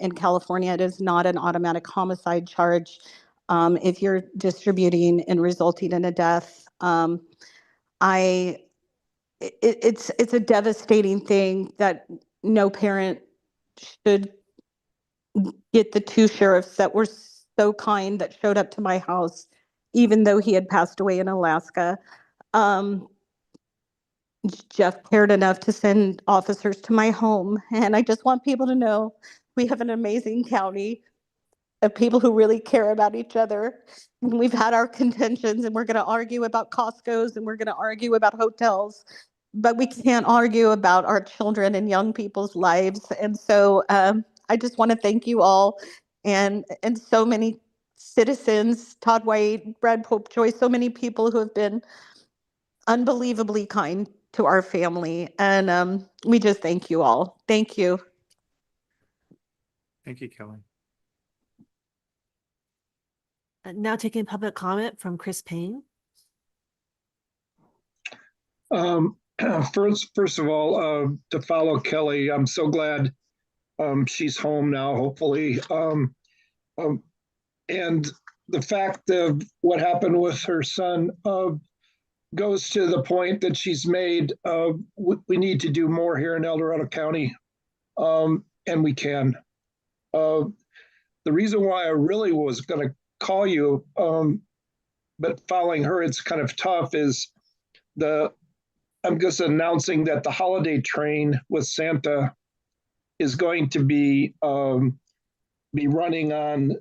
in California, it is not an automatic homicide charge if you're distributing and resulting in a death. It's a devastating thing that no parent should get the 2 sheriffs that were so kind that showed up to my house, even though he had passed away in Alaska. Jeff cared enough to send officers to my home. And I just want people to know we have an amazing county of people who really care about each other. And we've had our contentions, and we're going to argue about Costco's, and we're going to argue about hotels, but we can't argue about our children and young people's lives. And so I just want to thank you all and so many citizens, Todd White, Brad Pope Joyce, so many people who have been unbelievably kind to our family. And we just thank you all. Thank you. Thank you, Kelly. Now taking public comment from Chris Payne. First of all, to follow Kelly, I'm so glad she's home now, hopefully. And the fact of what happened with her son goes to the point that she's made. We need to do more here in El Dorado County, and we can. The reason why I really was going to call you, but following her, it's kind of tough, is I'm just announcing that the holiday train with Santa is going to be running on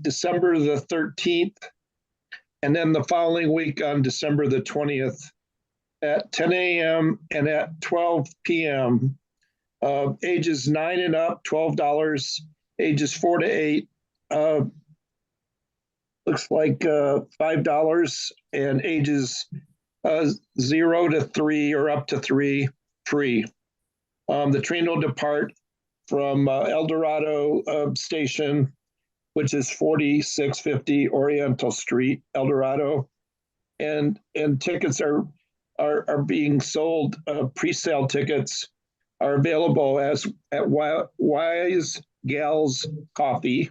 December the 13th, and then the following week on December the 20th at 10 a.m. and at 12 p.m. Ages 9 and up, $12. Ages 4 to 8, looks like $5, and ages 0 to 3 or up to 3, free. The train will depart from El Dorado Station, which is 4650 Oriental Street, El Dorado, and tickets are being sold. Pre-sale tickets are available at Gal's Coffee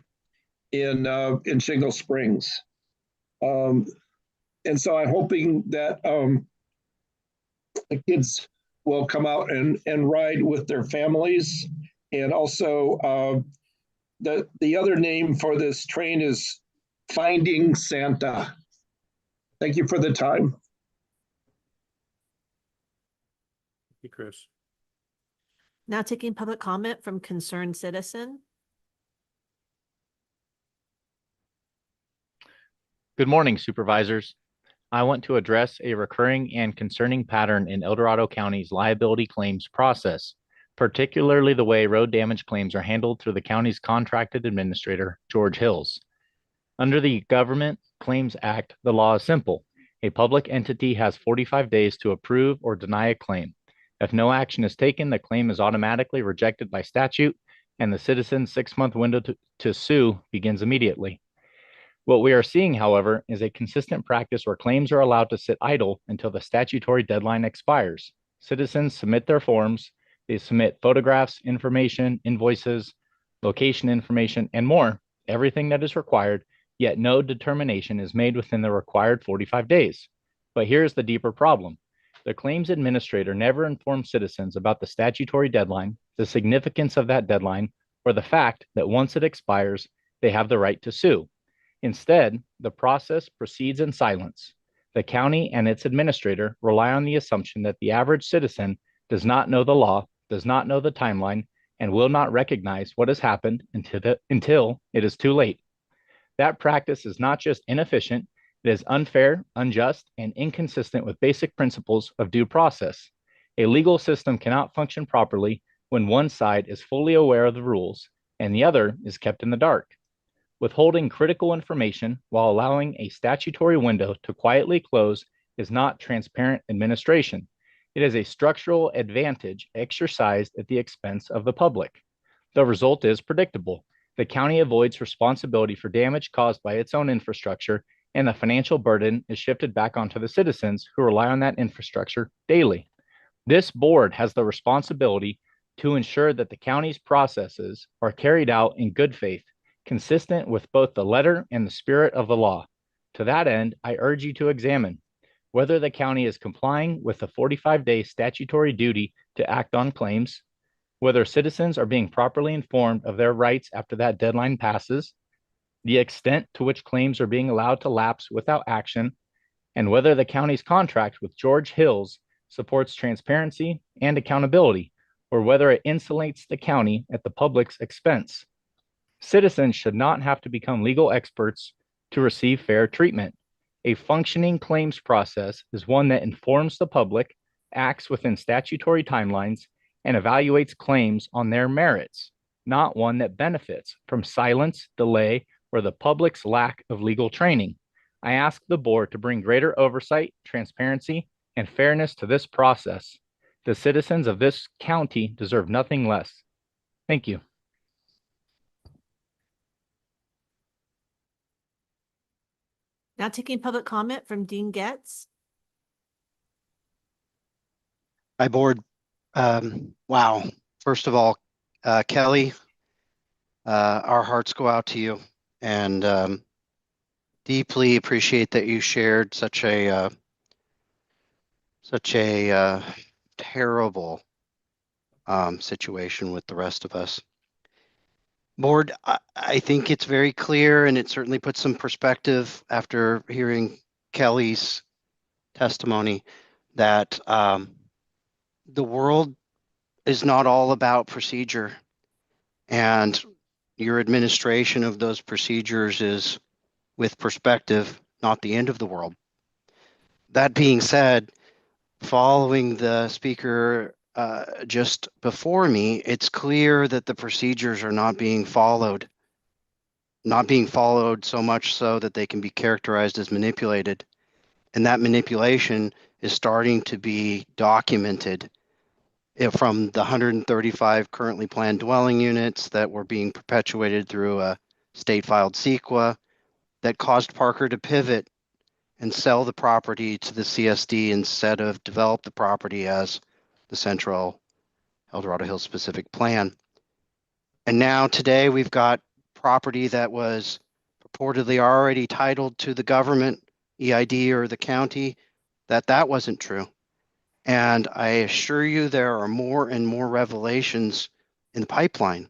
in Shingle Springs. And so I'm hoping that the kids will come out and ride with their families. And also the other name for this train is Finding Santa. Thank you for the time. Thank you, Chris. Now taking public comment from concerned citizen. Good morning, supervisors. I want to address a recurring and concerning pattern in El Dorado County's liability claims process, particularly the way road damage claims are handled through the county's contracted administrator, George Hills. Under the Government Claims Act, the law is simple. A public entity has 45 days to approve or deny a claim. If no action is taken, the claim is automatically rejected by statute, and the citizen's 6-month window to sue begins immediately. What we are seeing, however, is a consistent practice where claims are allowed to sit idle until the statutory deadline expires. Citizens submit their forms, they submit photographs, information, invoices, location information, and more, everything that is required, yet no determination is made within the required 45 days. But here's the deeper problem. The claims administrator never informs citizens about the statutory deadline, the significance of that deadline, or the fact that once it expires, they have the right to sue. Instead, the process proceeds in silence. The county and its administrator rely on the assumption that the average citizen does not know the law, does not know the timeline, and will not recognize what has happened until it is too late. That practice is not just inefficient, it is unfair, unjust, and inconsistent with basic principles of due process. A legal system cannot function properly when one side is fully aware of the rules and the other is kept in the dark. Withholding critical information while allowing a statutory window to quietly close is not transparent administration. It is a structural advantage exercised at the expense of the public. The result is predictable. The county avoids responsibility for damage caused by its own infrastructure, and the financial burden is shifted back onto the citizens who rely on that infrastructure daily. This board has the responsibility to ensure that the county's processes are carried out in good faith, consistent with both the letter and the spirit of the law. To that end, I urge you to examine whether the county is complying with the 45-day statutory duty to act on claims, whether citizens are being properly informed of their rights after that deadline passes, the extent to which claims are being allowed to lapse without action, and whether the county's contract with George Hills supports transparency and accountability, or whether it insulates the county at the public's expense. Citizens should not have to become legal experts to receive fair treatment. A functioning claims process is one that informs the public, acts within statutory timelines, and evaluates claims on their merits, not one that benefits from silence, delay, or the public's lack of legal training. I ask the board to bring greater oversight, transparency, and fairness to this process. The citizens of this county deserve nothing less. Thank you. Now taking public comment from Dean Getz. Hi, board. Wow. First of all, Kelly, our hearts go out to you, and deeply appreciate that you shared such a terrible situation with the rest of us. Board, I think it's very clear, and it certainly puts some perspective after hearing Kelly's testimony, that the world is not all about procedure, and your administration of those procedures is with perspective, not the end of the world. That being said, following the speaker just before me, it's clear that the procedures are not being followed so much so that they can be characterized as manipulated. And that manipulation is starting to be documented from the 135 currently planned dwelling units that were being perpetuated through a state filed CEQA that caused Parker to pivot and sell the property to the CSD instead of develop the property as the Central El Dorado Hills specific plan. And now today we've got property that was purportedly already titled to the government, EID or the county, that wasn't true. And I assure you there are more and more revelations in the pipeline.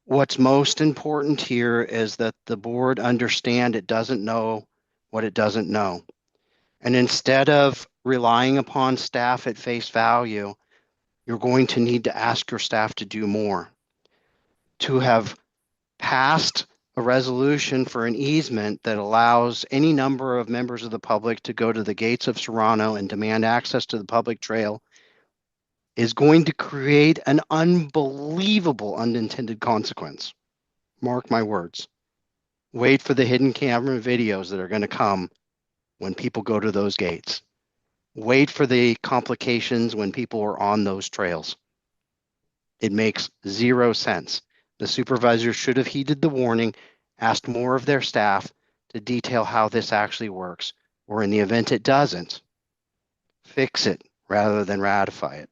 What's most important here is that the board understand it doesn't know what it doesn't know. And instead of relying upon staff at face value, you're going to need to ask your staff to do more. To have passed a resolution for an easement that allows any number of members of the public to go to the gates of Serrano and demand access to the public trail is going to create an unbelievable unintended consequence. Mark my words. Wait for the hidden camera videos that are going to come when people go to those gates. Wait for the complications when people are on those trails. It makes zero sense. The supervisor should have heeded the warning, asked more of their staff to detail how this actually works, or in the event it doesn't, fix it rather than ratify it.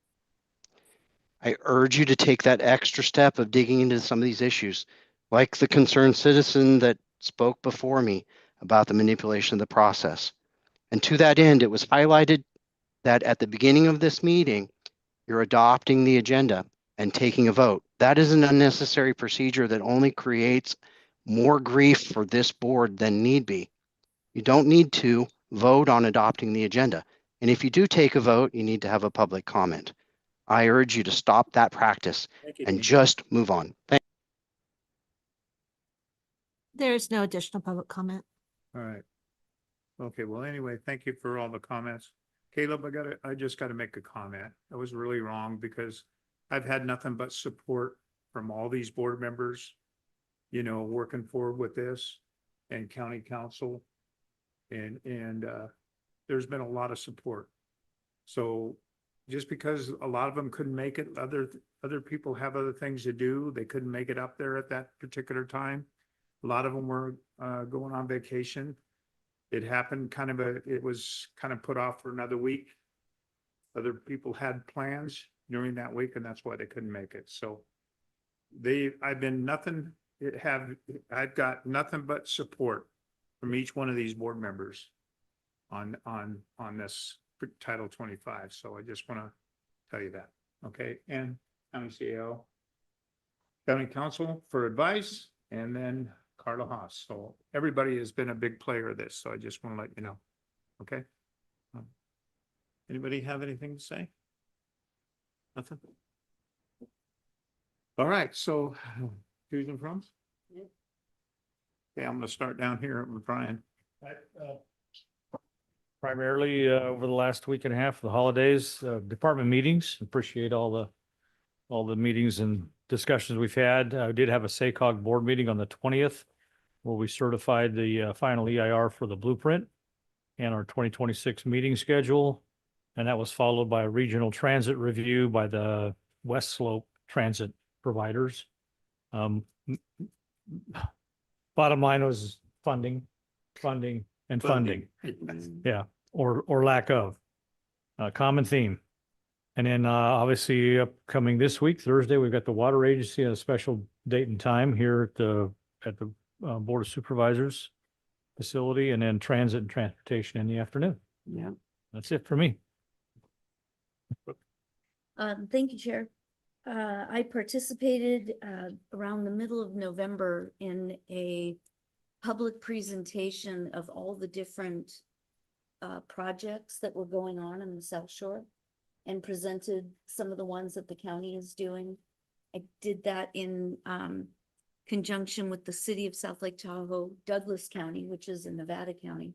I urge you to take that extra step of digging into some of these issues, like the concerned citizen that spoke before me about the manipulation of the process. And to that end, it was highlighted that at the beginning of this meeting, you're adopting the agenda and taking a vote. That is an unnecessary procedure that only creates more grief for this board than need be. You don't need to vote on adopting the agenda. And if you do take a vote, you need to have a public comment. I urge you to stop that practice and just move on. There's no additional public comment. All right. Okay, well, anyway, thank you for all the comments. Caleb, I just gotta make a comment. I was really wrong because I've had nothing but support from all these board members, working forward with this, and county council. And there's been a lot of support. So just because a lot of them couldn't make it, other people have other things to do, they couldn't make it up there at that particular time. A lot of them were going on vacation. It happened it was kind of put off for another week. Other people had plans during that week, and that's why they couldn't make it. So I've got nothing but support from each one of these board members on this Title 25. So I just want to tell you that. Okay. And County CEO, County Council for advice, and then Carla Haas. So everybody has been a big player of this. So I just want to let you know. Okay. Anybody have anything to say? Nothing? All right. So who's and froms? Okay, I'm going to start down here with Brian. Primarily over the last week and a half, the holidays, department meetings. Appreciate all the meetings and discussions we've had. I did have a SACOG board meeting on the 20th where we certified the final EIR for the blueprint and our 2026 meeting schedule. And that was followed by a regional transit review by the West Slope transit providers. Bottom line was funding. Yeah, or lack of. Common theme. And then obviously upcoming this week, Thursday, we've got the Water Agency at a special date and time here at the Board of Supervisors facility, and then transit and transportation in the afternoon. Yeah. That's it for me. Thank you, Chair. I participated around the middle of November in a public presentation of all the different projects that were going on in the South Shore and presented some of the ones that the county is doing. I did that in conjunction with the city of South Lake Tahoe, Douglas County, which is in Nevada County,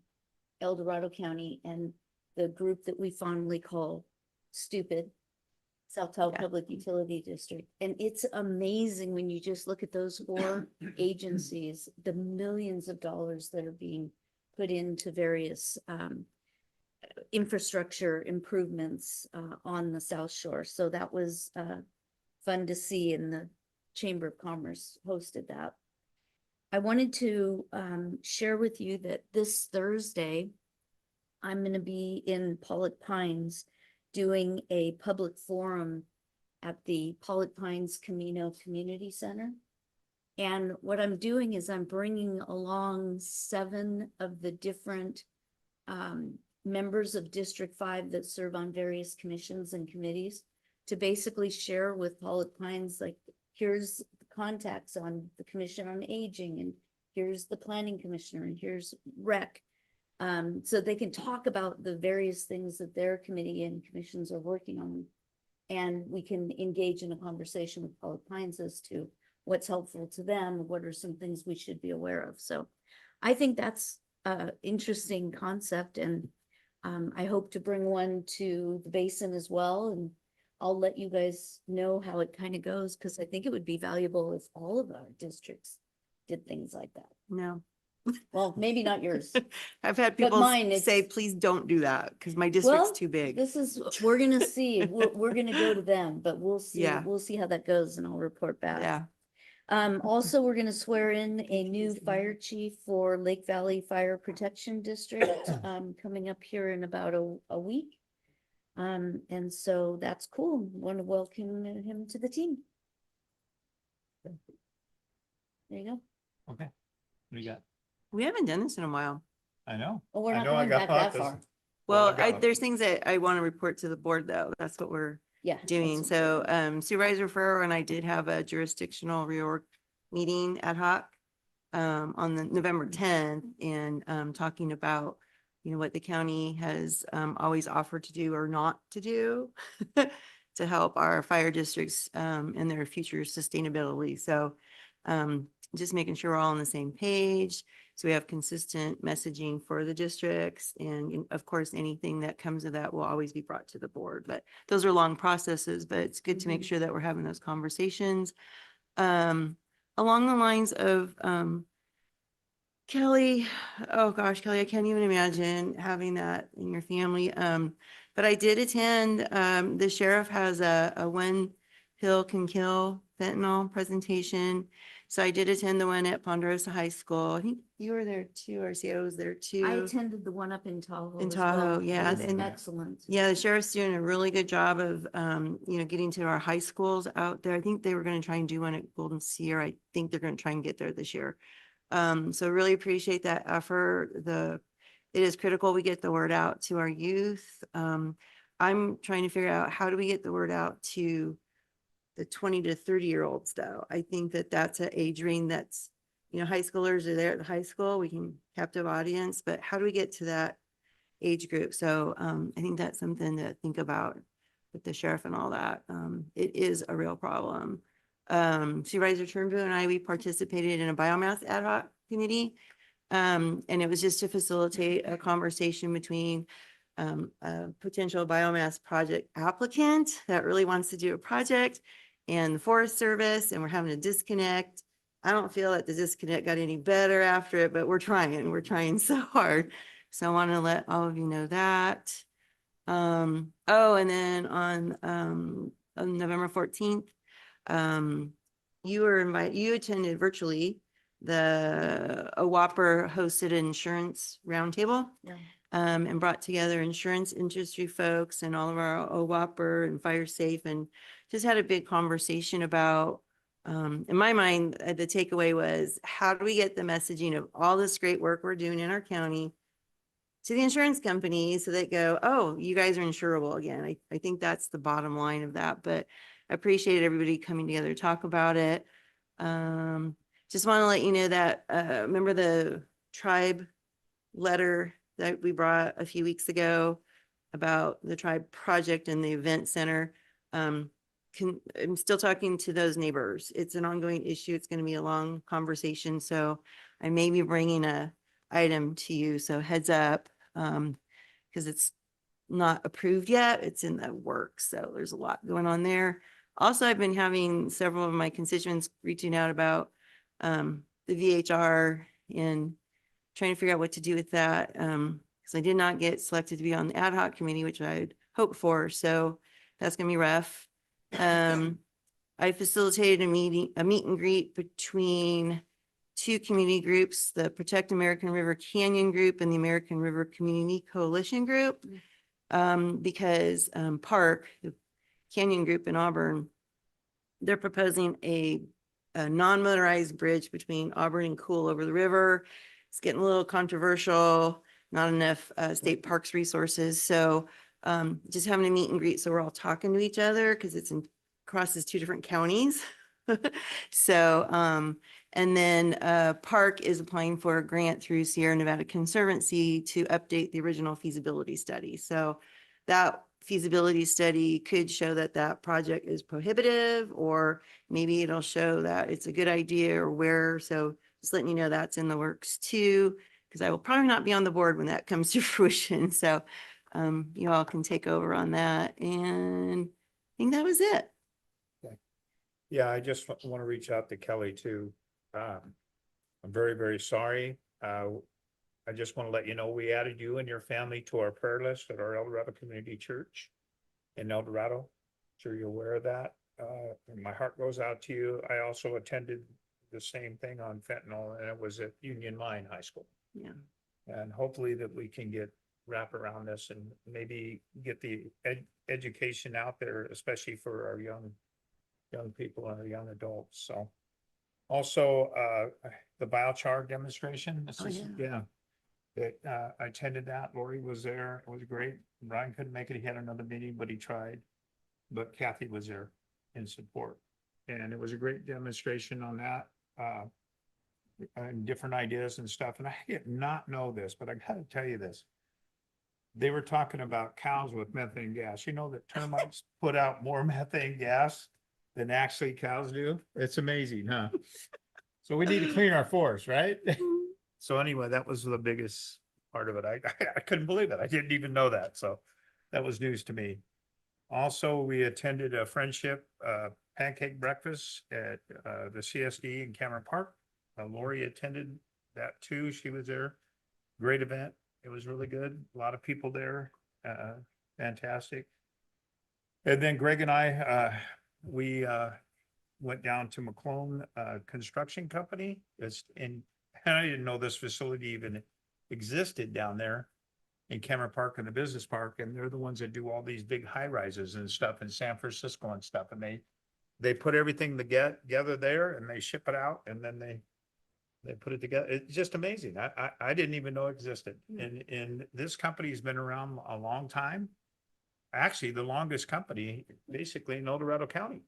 El Dorado County, and the group that we fondly call STUPID, South Tahoe Public Utility District. And it's amazing when you just look at those four agencies, the millions of dollars that are being put into various infrastructure improvements on the South Shore. So that was fun to see, and the Chamber of Commerce hosted that. I wanted to share with you that this Thursday, I'm going to be in Pollock Pines doing a public forum at the Pollock Pines Camino Community Center. And what I'm doing is I'm bringing along 7 of the different members of District 5 that serve on various commissions and committees to basically share with Pollock Pines, like, here's the contacts on the Commission on Aging, and here's the Planning Commissioner, and here's rec. So they can talk about the various things that their committee and commissions are working on. And we can engage in a conversation with Pollock Pines as to what's helpful to them, what are some things we should be aware of. So I think that's an interesting concept, and I hope to bring one to the basin as well. And I'll let you guys know how it kind of goes, because I think it would be valuable if all of our districts did things like that. No. Well, maybe not yours. I've had But people mine, say, it's- please don't do that because my district's Well, too big. This is, we're gonna see, we're gonna go to them, but we'll see, Yeah. we'll see how that goes and I'll report back. Yeah. Also, we're gonna swear in a new fire chief for Lake Valley Fire Protection District, coming up here in about a week. And so that's cool. Want to welcome him to the team. There you go. Okay. What do you got? We haven't done this in a while. I know. Oh, we're I not know I going got back that this. far. Well, I got- there's things that I want to report to the board though. That's what we're Yeah. doing. that's So important. Supervisor Ferrer and I did have a jurisdictional reorg meeting ad hoc on the November 10th and talking about, you know, what the county has always offered to do or not to do to help our fire districts and their future sustainability. So just making sure we're all on the same page. So we have consistent messaging for the districts. And of course, anything that comes of that will always be brought to the board. But those are long processes, but it's good to make sure that we're having those conversations. Along the lines of Kelly, oh gosh, Kelly, I can't even imagine having that in your family. But I did attend, the sheriff has a One Pill Can Kill fentanyl presentation. So I did attend the one at Ponderosa High School. I think you were there too, RCO was there too. I attended the one up in Tahoe. In as well. Tahoe, It yeah, was and- excellent. Yeah, the sheriff's doing a really good job of, you know, getting to our high schools out there. I think they were going to try and do one at Golden Seer. I think they're going to try and get there this year. So really appreciate that effort. It is critical we get the word out to our youth. I'm trying to figure out how do we get the word out to the 20 to 30-year-olds though. I think that that's an age range that's, you know, high schoolers are there at the high school. We can captive audience, but how do we get to that age group? So I think that's something to think about with the sheriff and all that. It is a real problem. Supervisor Turnbull and I, we participated in a biomass ad hoc committee. And it was just to facilitate a conversation between a potential biomass project applicant that really wants to do a project and the Forest Service, and we're having a disconnect. I don't feel that the disconnect got any better after it, but we're trying so hard. So I want to let all of you know that. Oh, and then on November 14th, you attended virtually the OWAPR hosted insurance roundtable. Yeah. And brought together insurance industry folks and all of our OWAPR and fire safe, and just had a big conversation about, in my mind, the takeaway was, how do we get the messaging of all this great work we're doing in our county to the insurance companies so they go, oh, you guys are insurable again. I think that's the bottom line of that, but I appreciate everybody coming together to talk about it. Just want to let you know that, remember the tribe letter that we brought a few weeks ago about the tribe project and the event center. I'm still talking to those neighbors. It's an ongoing issue. It's going to be a long conversation. So I may be bringing a item to you. So heads up, because it's not approved yet. It's in the works. So there's a lot going on there. Also, I've been having several of my constituents reaching out about the VHR and trying to figure out what to do with that. Because I did not get selected to be on the ad hoc committee, which I had hoped for. So that's gonna be rough. I facilitated a meet and greet between two community groups, the Protect American River Canyon Group and the American River Community Coalition Group. Because Park, Canyon Group in Auburn. They're proposing a non-motorized bridge between Auburn and Cool over the river. It's getting a little controversial, not enough state parks resources. So just having a meet and greet. So we're all talking to each other because it's crosses 2 different counties. So, and then Park is applying for a grant through Sierra Nevada Conservancy to update the original feasibility study. So that feasibility study could show that that project is prohibitive, or maybe it'll show that it's a good idea or where. So just letting you know that's in the works too, because I will probably not be on the board when that comes to fruition. So you all can take over on that. And I think that was it. Yeah, I just want to reach out to Kelly too. I'm very, very sorry. I just want to let you know, we added you and your family to our prayer list at our El Dorado Community Church in El Dorado. Sure you're aware of that. And my heart goes out to you. I also attended the same thing on fentanyl, and it was at Union Mine High School. Yeah. And hopefully that we can wrap around this and maybe get the education out there, especially for our young people and our young adults. So also the biochar demonstration. This is, yeah. I attended that. Lori was there. It was great. Brian couldn't make it. He had another meeting, but he tried. But Kathy was there in support. And it was a great demonstration on that. And different ideas and stuff. And I did not know this, but I gotta tell you this. They were talking about cows with methane gas. You know that termites put out more methane gas than actually cows do? It's amazing, huh? So we need to clean our forest, right? So anyway, that was the biggest part of it. I couldn't believe it. I didn't even know that. So that was news to me. Also, we attended a friendship pancake breakfast at the CSD in Cameron Park. Lori attended that too. She was there. Great event. It was really good. A lot of people there. Fantastic. And then Greg and I, we went down to McClone Construction Company. And I didn't know this facility even existed down there in Cameron Park and the business park. And they're the ones that do all these big high rises and stuff in San Francisco and stuff. And they put everything together there and they ship it out, and then they put it together. It's just amazing. I didn't even know it existed. And this company's been around a long time. Actually, the longest company basically in El Dorado County.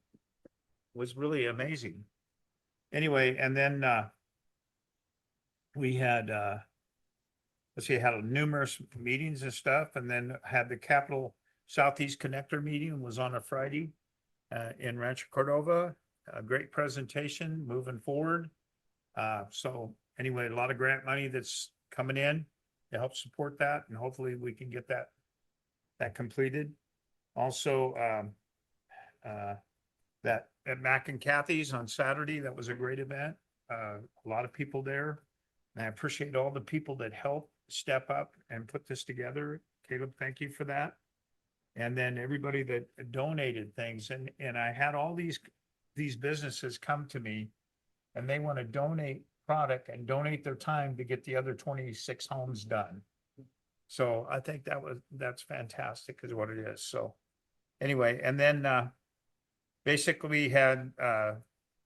Was really amazing. Anyway, and then we had had numerous meetings and stuff, and then had the Capital Southeast Connector meeting was on a Friday in Rancho Cordova. A great presentation moving forward. So anyway, a lot of grant money that's coming in to help support that, and hopefully we can get that completed. Also, that at Mac and Kathy's on Saturday, that was a great event. A lot of people there. And I appreciate all the people that helped step up and put this together. Caleb, thank you for that. And then everybody that donated things. And I had all these businesses come to me, and they want to donate product and donate their time to get the other 26 homes done. So I think that's fantastic is what it is. So anyway, and then basically we had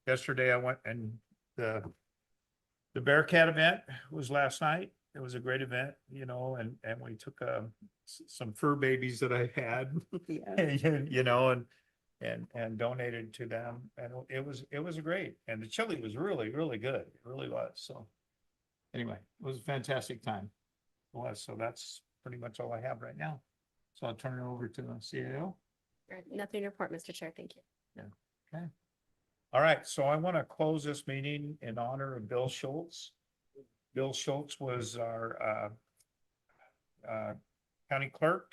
yesterday I went, and the Bearcat event was last night. It was a great event, you know, and we took some fur babies that I had, you know, and donated to them, and it was great, and the chili was really, really good. It really was. So anyway, it was a fantastic time. It was. So that's pretty much all I have right now. So I'll turn it over to the CAO. Nothing to report, Mr. Chair. Thank you. Yeah. Okay. All right. So I want to close this meeting in honor of Bill Schultz. Bill Schultz was our county clerk,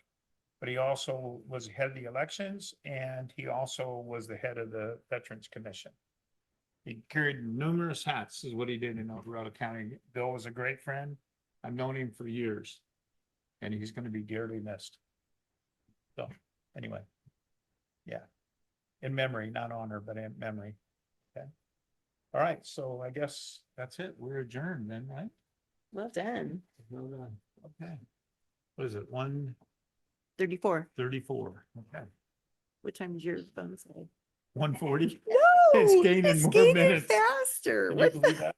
but he also was head of the elections, and he also was the head of the Veterans Commission. He carried numerous hats is what he did in El Dorado County. Bill was a great friend. I've known him for years, and he's going to be dearly missed. So anyway, yeah, in memory, not honor, but in memory. Okay. All right. So I guess that's it. We're adjourned then, right? Well done. Well done. Okay. What is it? 34. 1:34. Okay. What time does your phone say? 1:40. No, It's gaining it's more gaining minutes. faster. Can you What believe the? that?